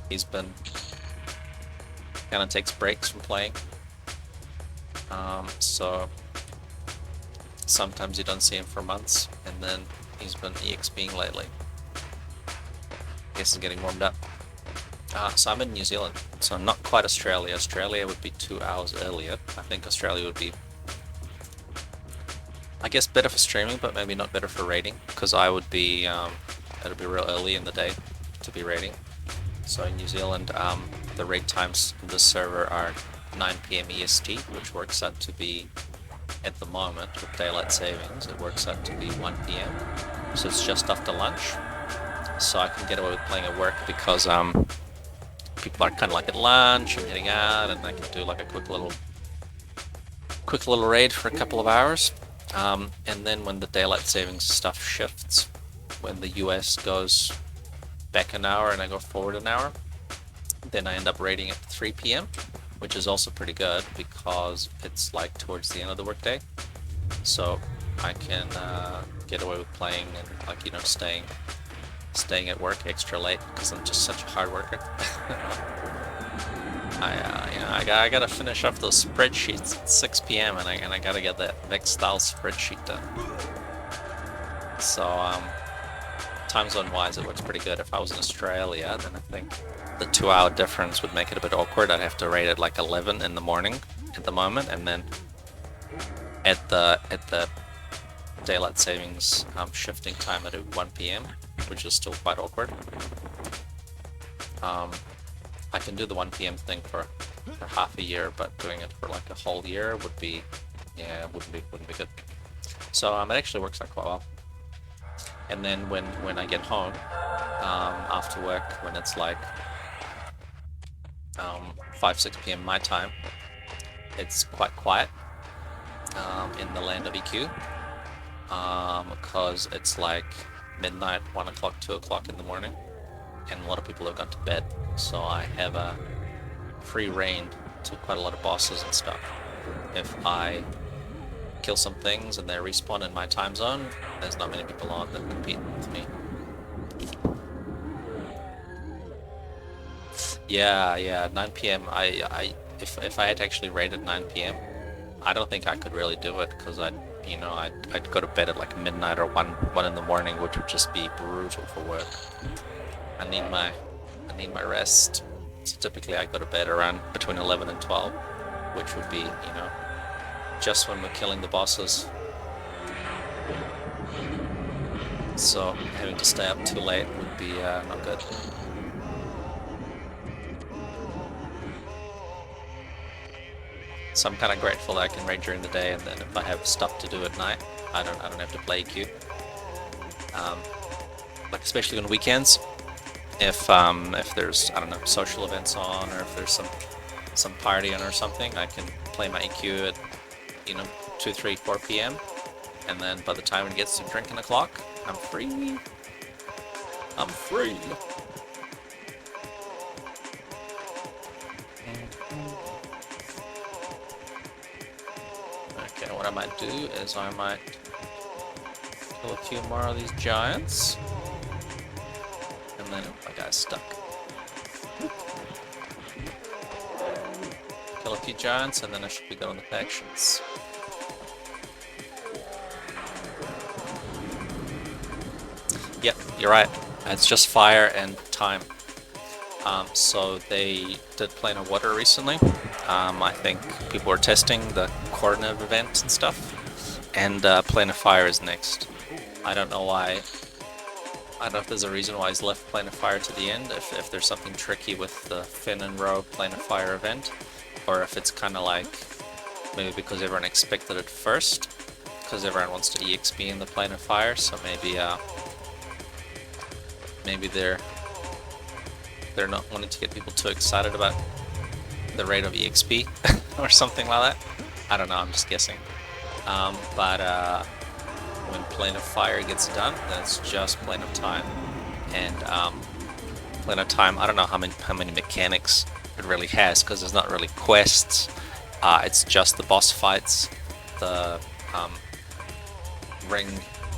He's been kind of takes breaks from playing, so sometimes you don't see him for months, and then he's been EXPing lately. I guess he's getting warmed up. So I'm in New Zealand, so not quite Australia. Australia would be 2 hours earlier. I think Australia would be, I guess, better for streaming, but maybe not better for raiding, because I would be, it'll be real early in the day to be raiding. So in New Zealand, the raid times in this server are 9 PM EST, which works out to be at the moment with daylight savings, it works out to be 1 p.m. So it's just after lunch. So I can get away with playing at work because people are kind of like at lunch and heading out, and I can do like a quick little raid for a couple of hours. And then when the daylight savings stuff shifts, when the US goes back an hour and I go forward an hour, then I end up raiding at 3 p.m., which is also pretty good because it's like towards the end of the workday. So I can get away with playing and, like, you know, staying at work extra late because I'm just such a hard worker. I gotta finish off those spreadsheets at 6 p.m. and I gotta get that next style spreadsheet done. So time zone wise, it works pretty good. If I was in Australia, then I think the 2-hour difference would make it a bit awkward. I'd have to raid at like 11 in the morning at the moment, and then at the daylight savings shifting time at 1 p.m., which is still quite awkward. I can do the 1 p.m. thing for half a year, but doing it for like a whole year would be, yeah, wouldn't be good. So it actually works out quite well. And then when I get home after work, when it's like 5-6 p.m. my time, it's quite quiet in the land of EQ, because it's like midnight, 1 o'clock, 2 o'clock in the morning, and a lot of people have gone to bed, so I have a free reign to quite a lot of bosses and stuff. If I kill some things and they respawn in my time zone, there's not many people on that compete with me. Yeah, 9 p.m. If I had to actually raid at 9 p.m., I don't think I could really do it because I'd go to bed at like midnight or 1 in the morning, which would just be brutal for work. I need my rest. So typically I go to bed around between 11 and 12, which would be, you know, just when we're killing the bosses. So having to stay up too late would be not good. So I'm kind of grateful that I can raid during the day, and then if I have stuff to do at night, I don't have to play EQ. Like especially on weekends, if there's, I don't know, social events on, or if there's some party on or something, I can play my EQ at, you know, 2, 3, 4 p.m. and then by the time it gets to drinking o'clock, I'm free. I'm free. Okay, what I might do is I might kill a few more of these giants, and then my guy's stuck. Kill a few giants, and then I should be good on the factions. Yep, you're right. It's just fire and time. So they did Plane of Water recently. I think people were testing the coordinate event and stuff, and Plane of Fire is next. I don't know why. I don't know if there's a reason why he's left Plane of Fire to the end, if there's something tricky with the Finn and Roe Plane of Fire event, or if it's kind of like maybe because everyone expected it first, because everyone wants to EXP in the Plane of Fire, so maybe they're not wanting to get people too excited about the rate of EXP or something like that. I don't know, I'm just guessing. But when Plane of Fire gets done, then it's just Plane of Time. And Plane of Time, I don't know how many mechanics it really has, because there's not really quests. It's just the boss fights, the ring,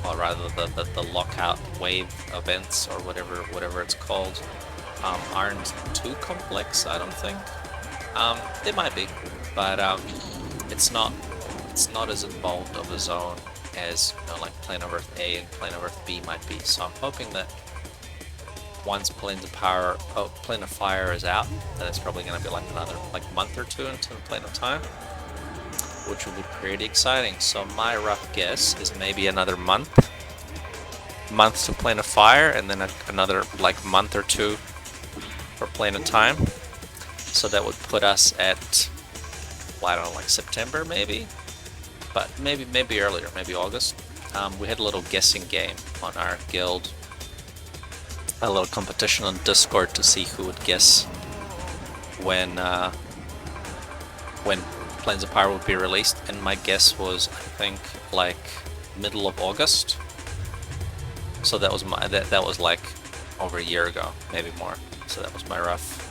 or rather the lockout wave events, or whatever it's called, aren't too complex, I don't think. They might be, but it's not as involved of a zone as, you know, like Plane of Earth A and Plane of Earth B might be. So I'm hoping that once Plane of Fire is out, then it's probably going to be like another month or two until Plane of Time, which will be pretty exciting. So my rough guess is maybe another month to Plane of Fire, and then another month or two for Plane of Time. So that would put us at, well, I don't know, September maybe, but maybe earlier, maybe August. We had a little guessing game on our guild, a little competition on Discord to see who would guess when Planes of Power would be released, and my guess was, I think, like middle of August. So that was that was like over a year ago, maybe more. So that was my rough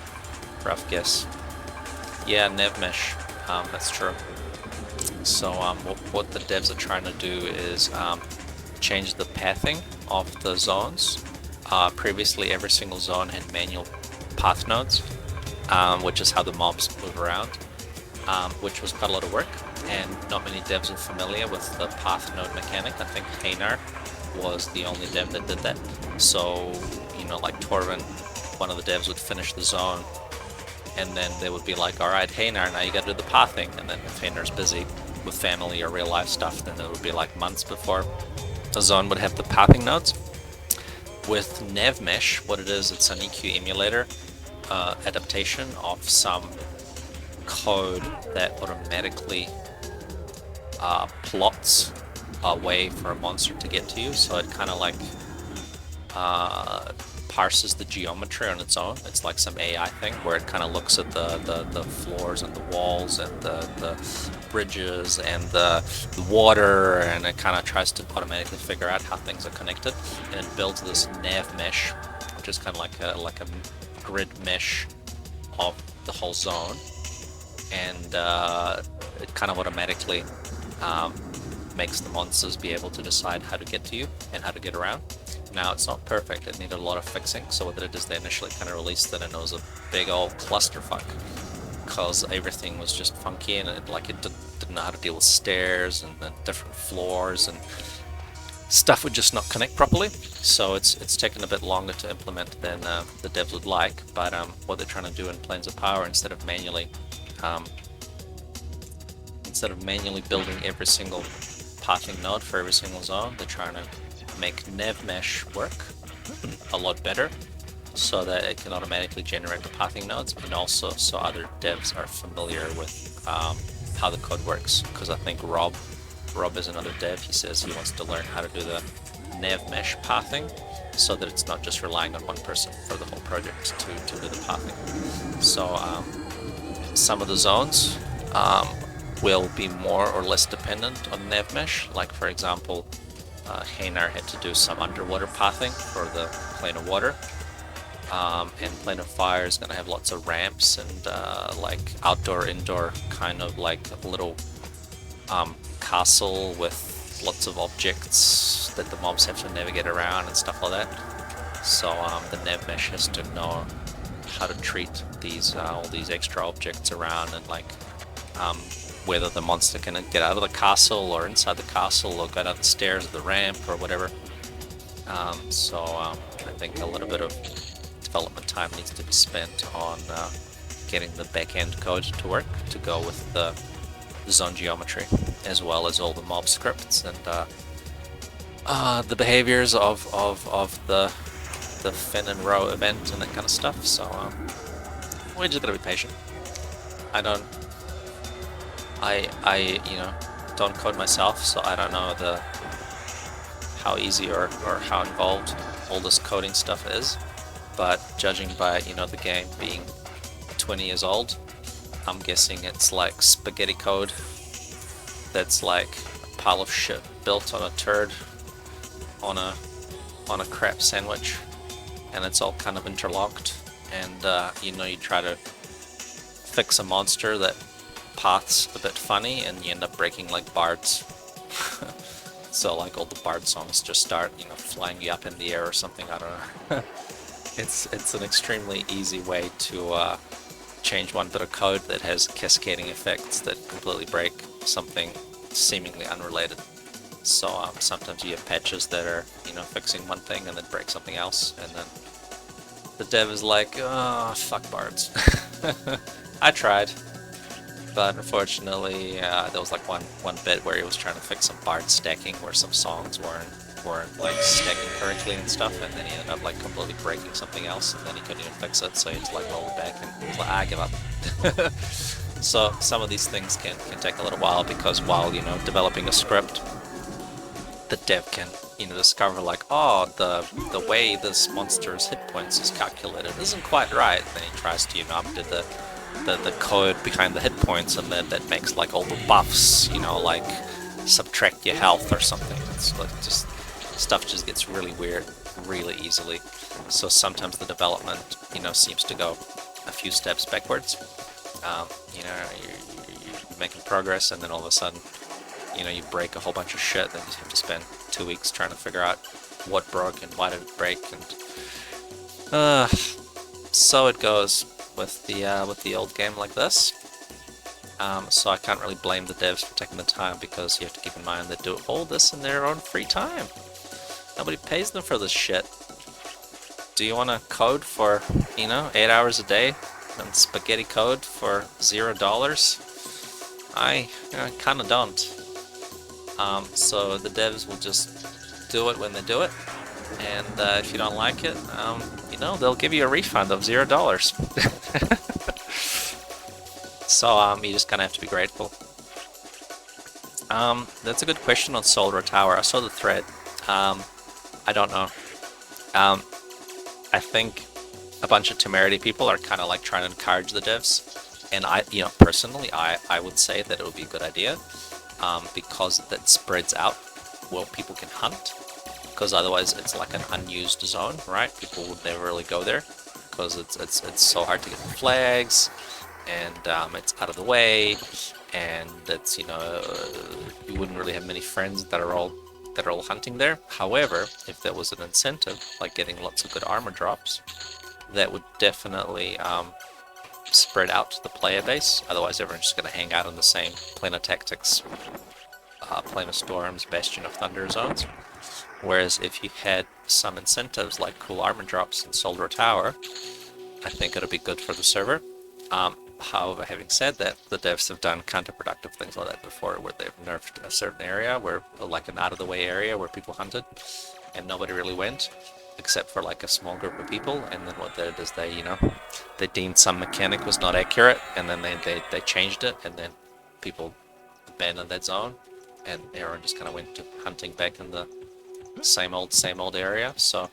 guess. Yeah, NevMesh, that's true. So what the devs are trying to do is change the pathing of the zones. Previously, every single zone had manual path nodes, which is how the mobs move around, which was quite a lot of work, and not many devs are familiar with the path node mechanic. I think Heinar was the only dev that did that. So, you know, like Torvin, one of the devs would finish the zone, and then they would be like, alright, Heinar, now you gotta do the pathing. And then if Heinar's busy with family or real life stuff, then it would be like months before a zone would have the pathing nodes. With NevMesh, what it is, it's an EQemulator adaptation of some code that automatically plots a way for a monster to get to you. So it kind of like parses the geometry on its own. It's like some AI thing where it kind of looks at the floors and the walls and the bridges and the water, and it kind of tries to automatically figure out how things are connected, and it builds this nav mesh, which is kind of like a grid mesh of the whole zone, and it kind of automatically makes the monsters be able to decide how to get to you and how to get around. Now, it's not perfect, it needed a lot of fixing, so what they did is they initially kind of released it and it was a big old clusterfuck, because everything was just funky and it didn't know how to deal with stairs and the different floors, and stuff would just not connect properly. So it's taken a bit longer to implement than the devs would like, but what they're trying to do in Planes of Power, instead of manually building every single pathing node for every single zone, they're trying to make NevMesh work a lot better, so that it can automatically generate the pathing nodes, and also so other devs are familiar with how the code works. Because I think Rob is another dev, he says he wants to learn how to do the NevMesh pathing, so that it's not just relying on one person for the whole project to do the pathing. So some of the zones will be more or less dependent on NevMesh, like for example, Heinar had to do some underwater pathing for the Plane of Water, and Plane of Fire is going to have lots of ramps and like outdoor-indoor kind of like a little castle with lots of objects that the mobs have to navigate around and stuff like that. So the NevMesh has to know how to treat these all these extra objects around, and like whether the monster can get out of the castle or inside the castle or go down the stairs of the ramp or whatever. So I think a little bit of development time needs to be spent on getting the back-end code to work to go with the zone geometry, as well as all the mob scripts and the behaviors of the Finn and Row event and that kind of stuff. So we're just gonna be patient. I you know, don't code myself, so I don't know how easy or how involved all this coding stuff is, but judging by, you know, the game being 20 years old, I'm guessing it's like spaghetti code that's like a pile of shit built on a turd on a crap sandwich, and it's all kind of interlocked, and you know, you try to fix a monster that paths a bit funny and you end up breaking like bards. So like all the bard songs just start, you know, flying you up in the air or something, I don't know. It's an extremely easy way to change one bit of code that has cascading effects that completely break something seemingly unrelated. So sometimes you have patches that are, you know, fixing one thing and then break something else, and then the dev is like, oh, fuck bards. I tried. But unfortunately, there was like one bit where he was trying to fix some bard stacking where some songs weren't like stacking correctly and stuff, and then he ended up like completely breaking something else, and then he couldn't even fix it, so he had to like roll it back, and he was like, I give up. So some of these things can take a little while, because while, you know, developing a script, the dev can, you know, discover like, oh, the way this monster's hit points is calculated isn't quite right. Then he tries to, you know, update the code behind the hit points, and then that makes like all the buffs, you know, like subtract your health or something. It's like just stuff just gets really weird really easily. So sometimes the development, you know, seems to go a few steps backwards. You know, you're making progress, and then all of a sudden, you know, you break a whole bunch of shit, and you have to spend 2 weeks trying to figure out what broke and why did it break, and so it goes with the old game like this. So I can't really blame the devs for taking the time, because you have to keep in mind they do all this in their own free time. Nobody pays them for this shit. Do you want to code for, you know, 8 hours a day and spaghetti code for $0? I kind of don't. So the devs will just do it when they do it, and if you don't like it, you know, they'll give you a refund of $0. So you just kind of have to be grateful. That's a good question on Solar Tower. I saw the thread. I don't know. I think a bunch of Temerity people are kind of like trying to encourage the devs, and you know, personally, I would say that it would be a good idea, because that spreads out where people can hunt, because otherwise it's like an unused zone, right? People would never really go there, because it's so hard to get the flags, and it's out of the way, and it's, you know, you wouldn't really have many friends that are all hunting there. However, if there was an incentive, like getting lots of good armor drops, that would definitely spread out the player base. Otherwise, everyone's just going to hang out in the same Plane of Tactics, Plane of Storms, Bastion of Thunder zones. Whereas if you had some incentives like cool armor drops in Solar Tower, I think it'll be good for the server. However, having said that, the devs have done counterproductive things like that before, where they've nerfed a certain area, where, like an out-of-the-way area where people hunted, and nobody really went, except for like a small group of people. And then what they did is they, you know, they deemed some mechanic was not accurate, and then they changed it, and then people abandoned that zone, and everyone just kind of went to hunting back in the same old area. So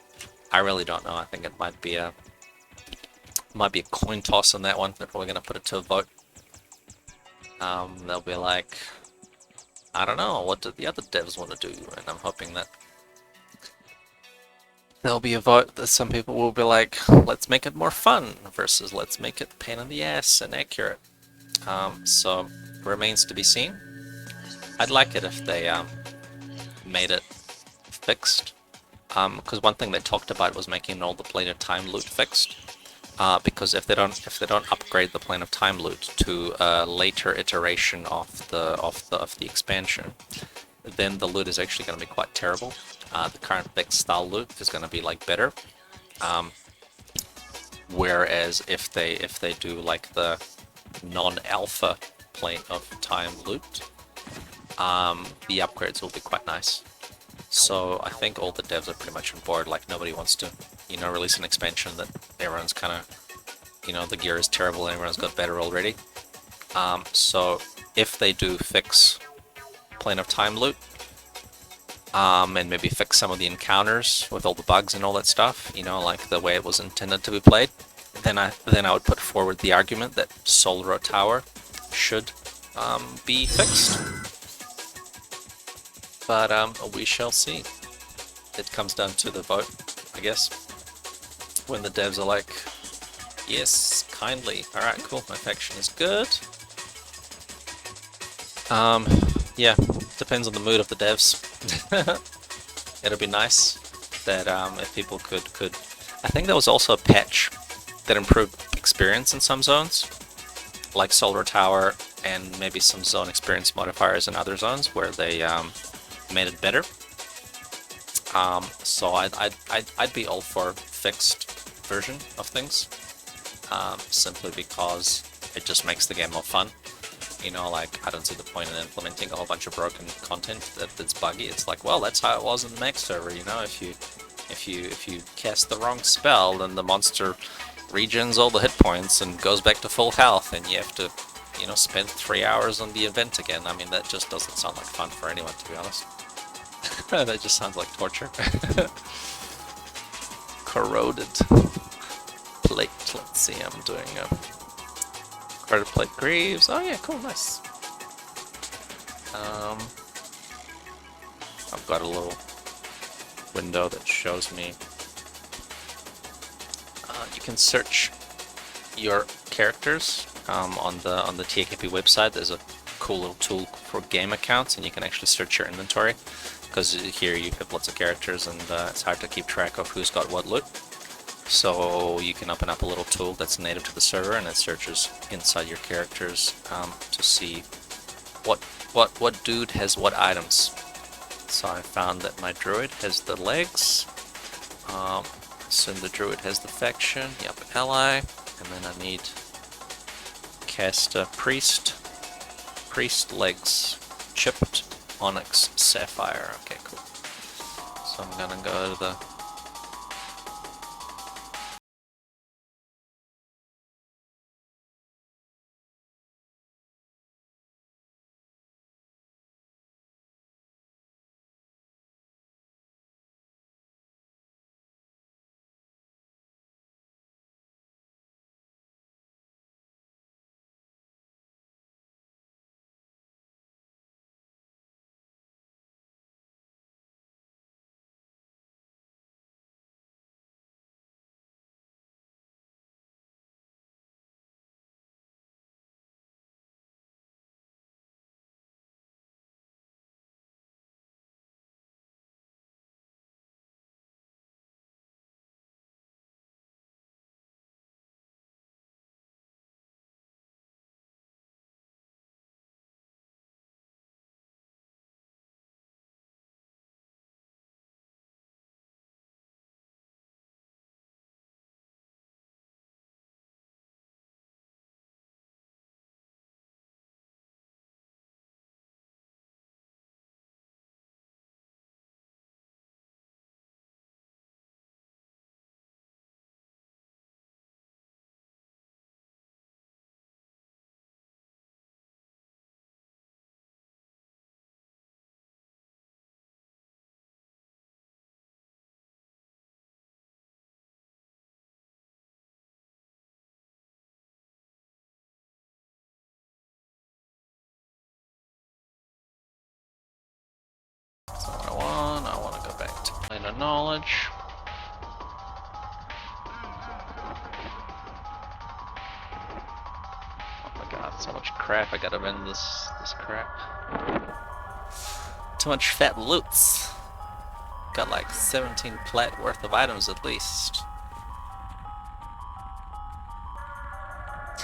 I really don't know. I think it might be a coin toss on that one. They're probably going to put it to a vote. They'll be like, I don't know, what do the other devs want to do? And I'm hoping that there'll be a vote that some people will be like, let's make it more fun, versus let's make it pain in the ass and accurate. So remains to be seen. I'd like it if they made it fixed, because one thing they talked about was making all the Plane of Time loot fixed. Because if they don't upgrade the Plane of Time loot to a later iteration of the expansion, then the loot is actually going to be quite terrible. The current fixed style loot is going to be like better. Whereas if they do like the non-alpha Plane of Time loot, the upgrades will be quite nice. So I think all the devs are pretty much on board. Like, nobody wants to, you know, release an expansion that everyone's kind of, you know, the gear is terrible and everyone's got better already. So if they do fix Plane of Time loot, and maybe fix some of the encounters with all the bugs and all that stuff, you know, like the way it was intended to be played, then I would put forward the argument that Solar Tower should be fixed. But we shall see. It comes down to the vote, I guess. When the devs are like, yes, kindly. Alright, cool, my faction is good. Yeah, depends on the mood of the devs. It'll be nice that if people could... I think there was also a patch that improved experience in some zones, like Solar Tower, and maybe some zone experience modifiers in other zones where they made it better. So I'd be all for fixed version of things, simply because it just makes the game more fun. You know, like, I don't see the point in implementing a whole bunch of broken content that's buggy. It's like, well, that's how it was in the Mac server. You know, if you cast the wrong spell, then the monster regens all the hit points and goes back to full health, and you have to you know, spend 3 hours on the event again. I mean, that just doesn't sound like fun for anyone, to be honest. That just sounds like torture. Corroded plate. Let's see, I'm doing corroded plate greaves. Oh yeah, cool, nice. I've got a little window that shows me. You can search your characters on the TAKP website. There's a cool little tool for game accounts, and you can actually search your inventory, because here you have lots of characters and it's hard to keep track of who's got what loot. So you can open up a little tool that's native to the server, and it searches inside your characters to see what dude has what items. So I found that my druid has the legs. So the druid has the faction. Yep, ally, and then I need cast priest. Priest legs, chipped onyx sapphire. Okay, cool. So I'm gonna go to the I want to go back to plane of knowledge. Oh my god, so much crap. I gotta vend this crap. Too much fat loots. Got like 17 plat worth of items at least.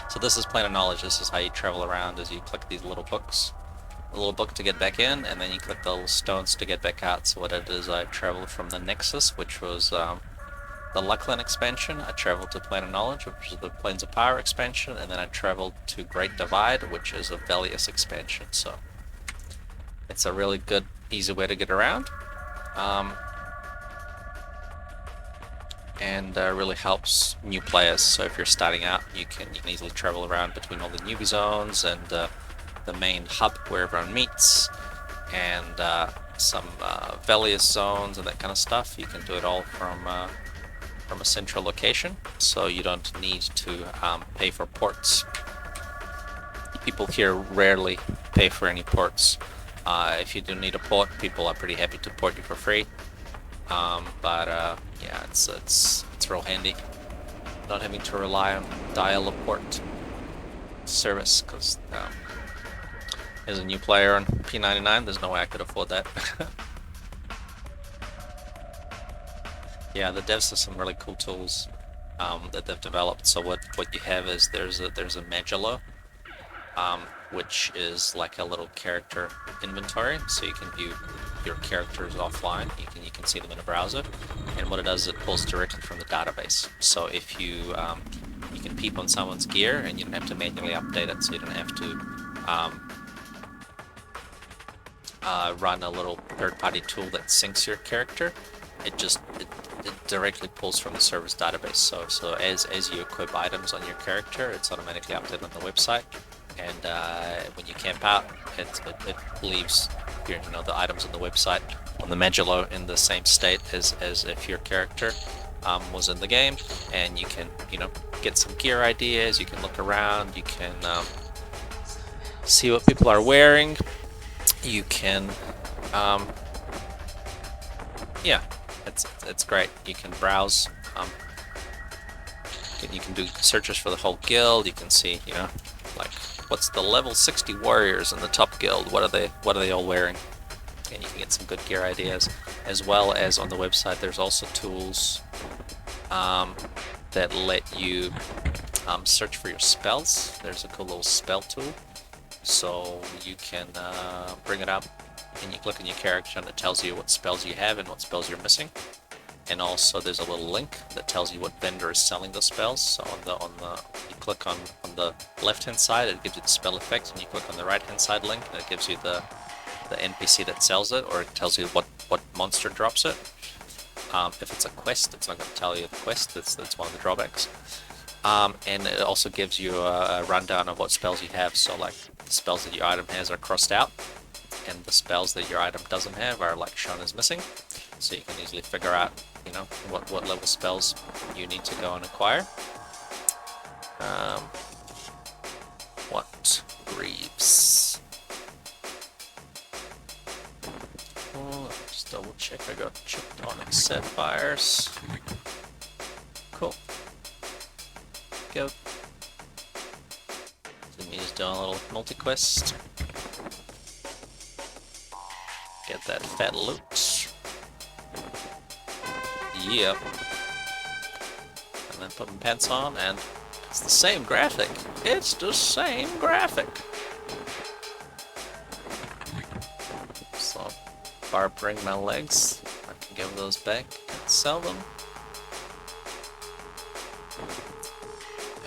So this is plane of knowledge. This is how you travel around, as you click these little books. A little book to get back in, and then you click the little stones to get back out. So what it is, I traveled from the Nexus, which was the Luckland expansion. I traveled to Plane of Knowledge, which is the Plains of Power expansion, and then I traveled to Great Divide, which is a Velius expansion. So it's a really good, easy way to get around, and really helps new players. So if you're starting out, you can easily travel around between all the newbie zones and the main hub where everyone meets, and some Velius zones and that kind of stuff. You can do it all from a central location, so you don't need to pay for ports. People here rarely pay for any ports. If you do need a port, people are pretty happy to port you for free. But yeah, it's real handy not having to rely on dial a port service, because as a new player on P99, there's no way I could afford that. Yeah, the devs have some really cool tools that they've developed. So what you have is there's a Magello, which is like a little character inventory, so you can view your characters offline. You can see them in a browser, and what it does is it pulls directly from the database. So if you you can peep on someone's gear, and you don't have to manually update it, so you don't have to run a little third-party tool that syncs your character. It directly pulls from the server's database. So as you equip items on your character, it's automatically updated on the website. and when you camp out, it leaves your, the items on the website on the Medulla in the same state as if your character was in the game, and you can get some gear ideas. You can look around. You can see what people are wearing. You can yeah, it's great. You can browse. You can do searches for the whole guild. You can see, like what's the level 60 warriors in the top guild? What are they all wearing? And you can get some good gear ideas, as well as on the website. There's also tools that let you search for your spells. There's a cool little spell tool, so you can bring it up and you click on your character and it tells you what spells you have and what spells you're missing. And also there's a little link that tells you what vendor is selling the spells. So you click on the left hand side, it gives you the spell effect, and you click on the right hand side link and it gives you the NPC that sells it, or it tells you what monster drops it. If it's a quest, it's not going to tell you the quest. That's one of the drawbacks. And it also gives you a rundown of what spells you have. So like the spells that your item has are crossed out, and the spells that your item doesn't have are like shown as missing. So you can easily figure out, what level spells you need to go and acquire. What greaves? Oh, just double check. I got chipped onyx sapphires. Cool. Go. So me just doing a little multi-quest. Get that fat loot. Yep. And then put my pants on, and it's the same graphic. It's the same graphic. So, barbering my legs. I can give those back and sell them.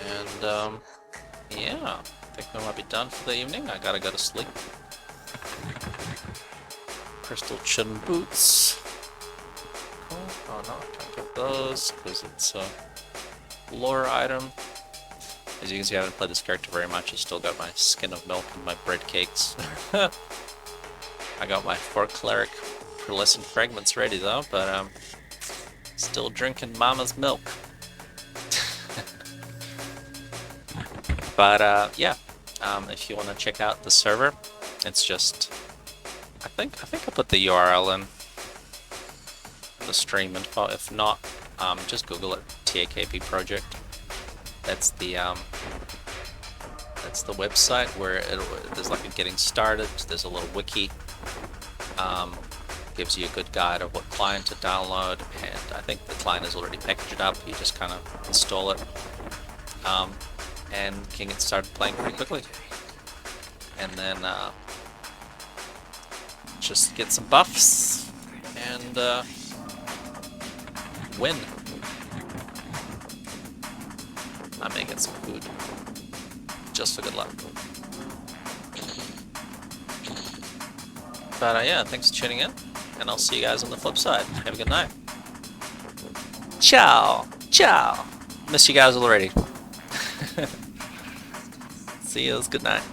And, yeah. I think we might be done for the evening. I gotta go to sleep. Crystal chin boots. Cool. Oh no, I can't get those because it's a lore item. As you can see, I haven't played this character very much. I still got my skin of milk and my bread cakes. I got my 4 cleric pearlescent fragments ready though, but still drinking mama's milk. But yeah, if you want to check out the server, it's just I think I put the URL in the stream info. If not, just Google it. TAKP project. That's the website where there's like a getting started. There's a little wiki. Gives you a good guide of what client to download, and I think the client is already packaged up. You just kind of install it, and can get started playing pretty quickly. And then just get some buffs and win. I may get some food just for good luck. But yeah, thanks for tuning in, and I'll see you guys on the flip side. Have a good night. Ciao! Ciao! Miss you guys already. See you. Good night.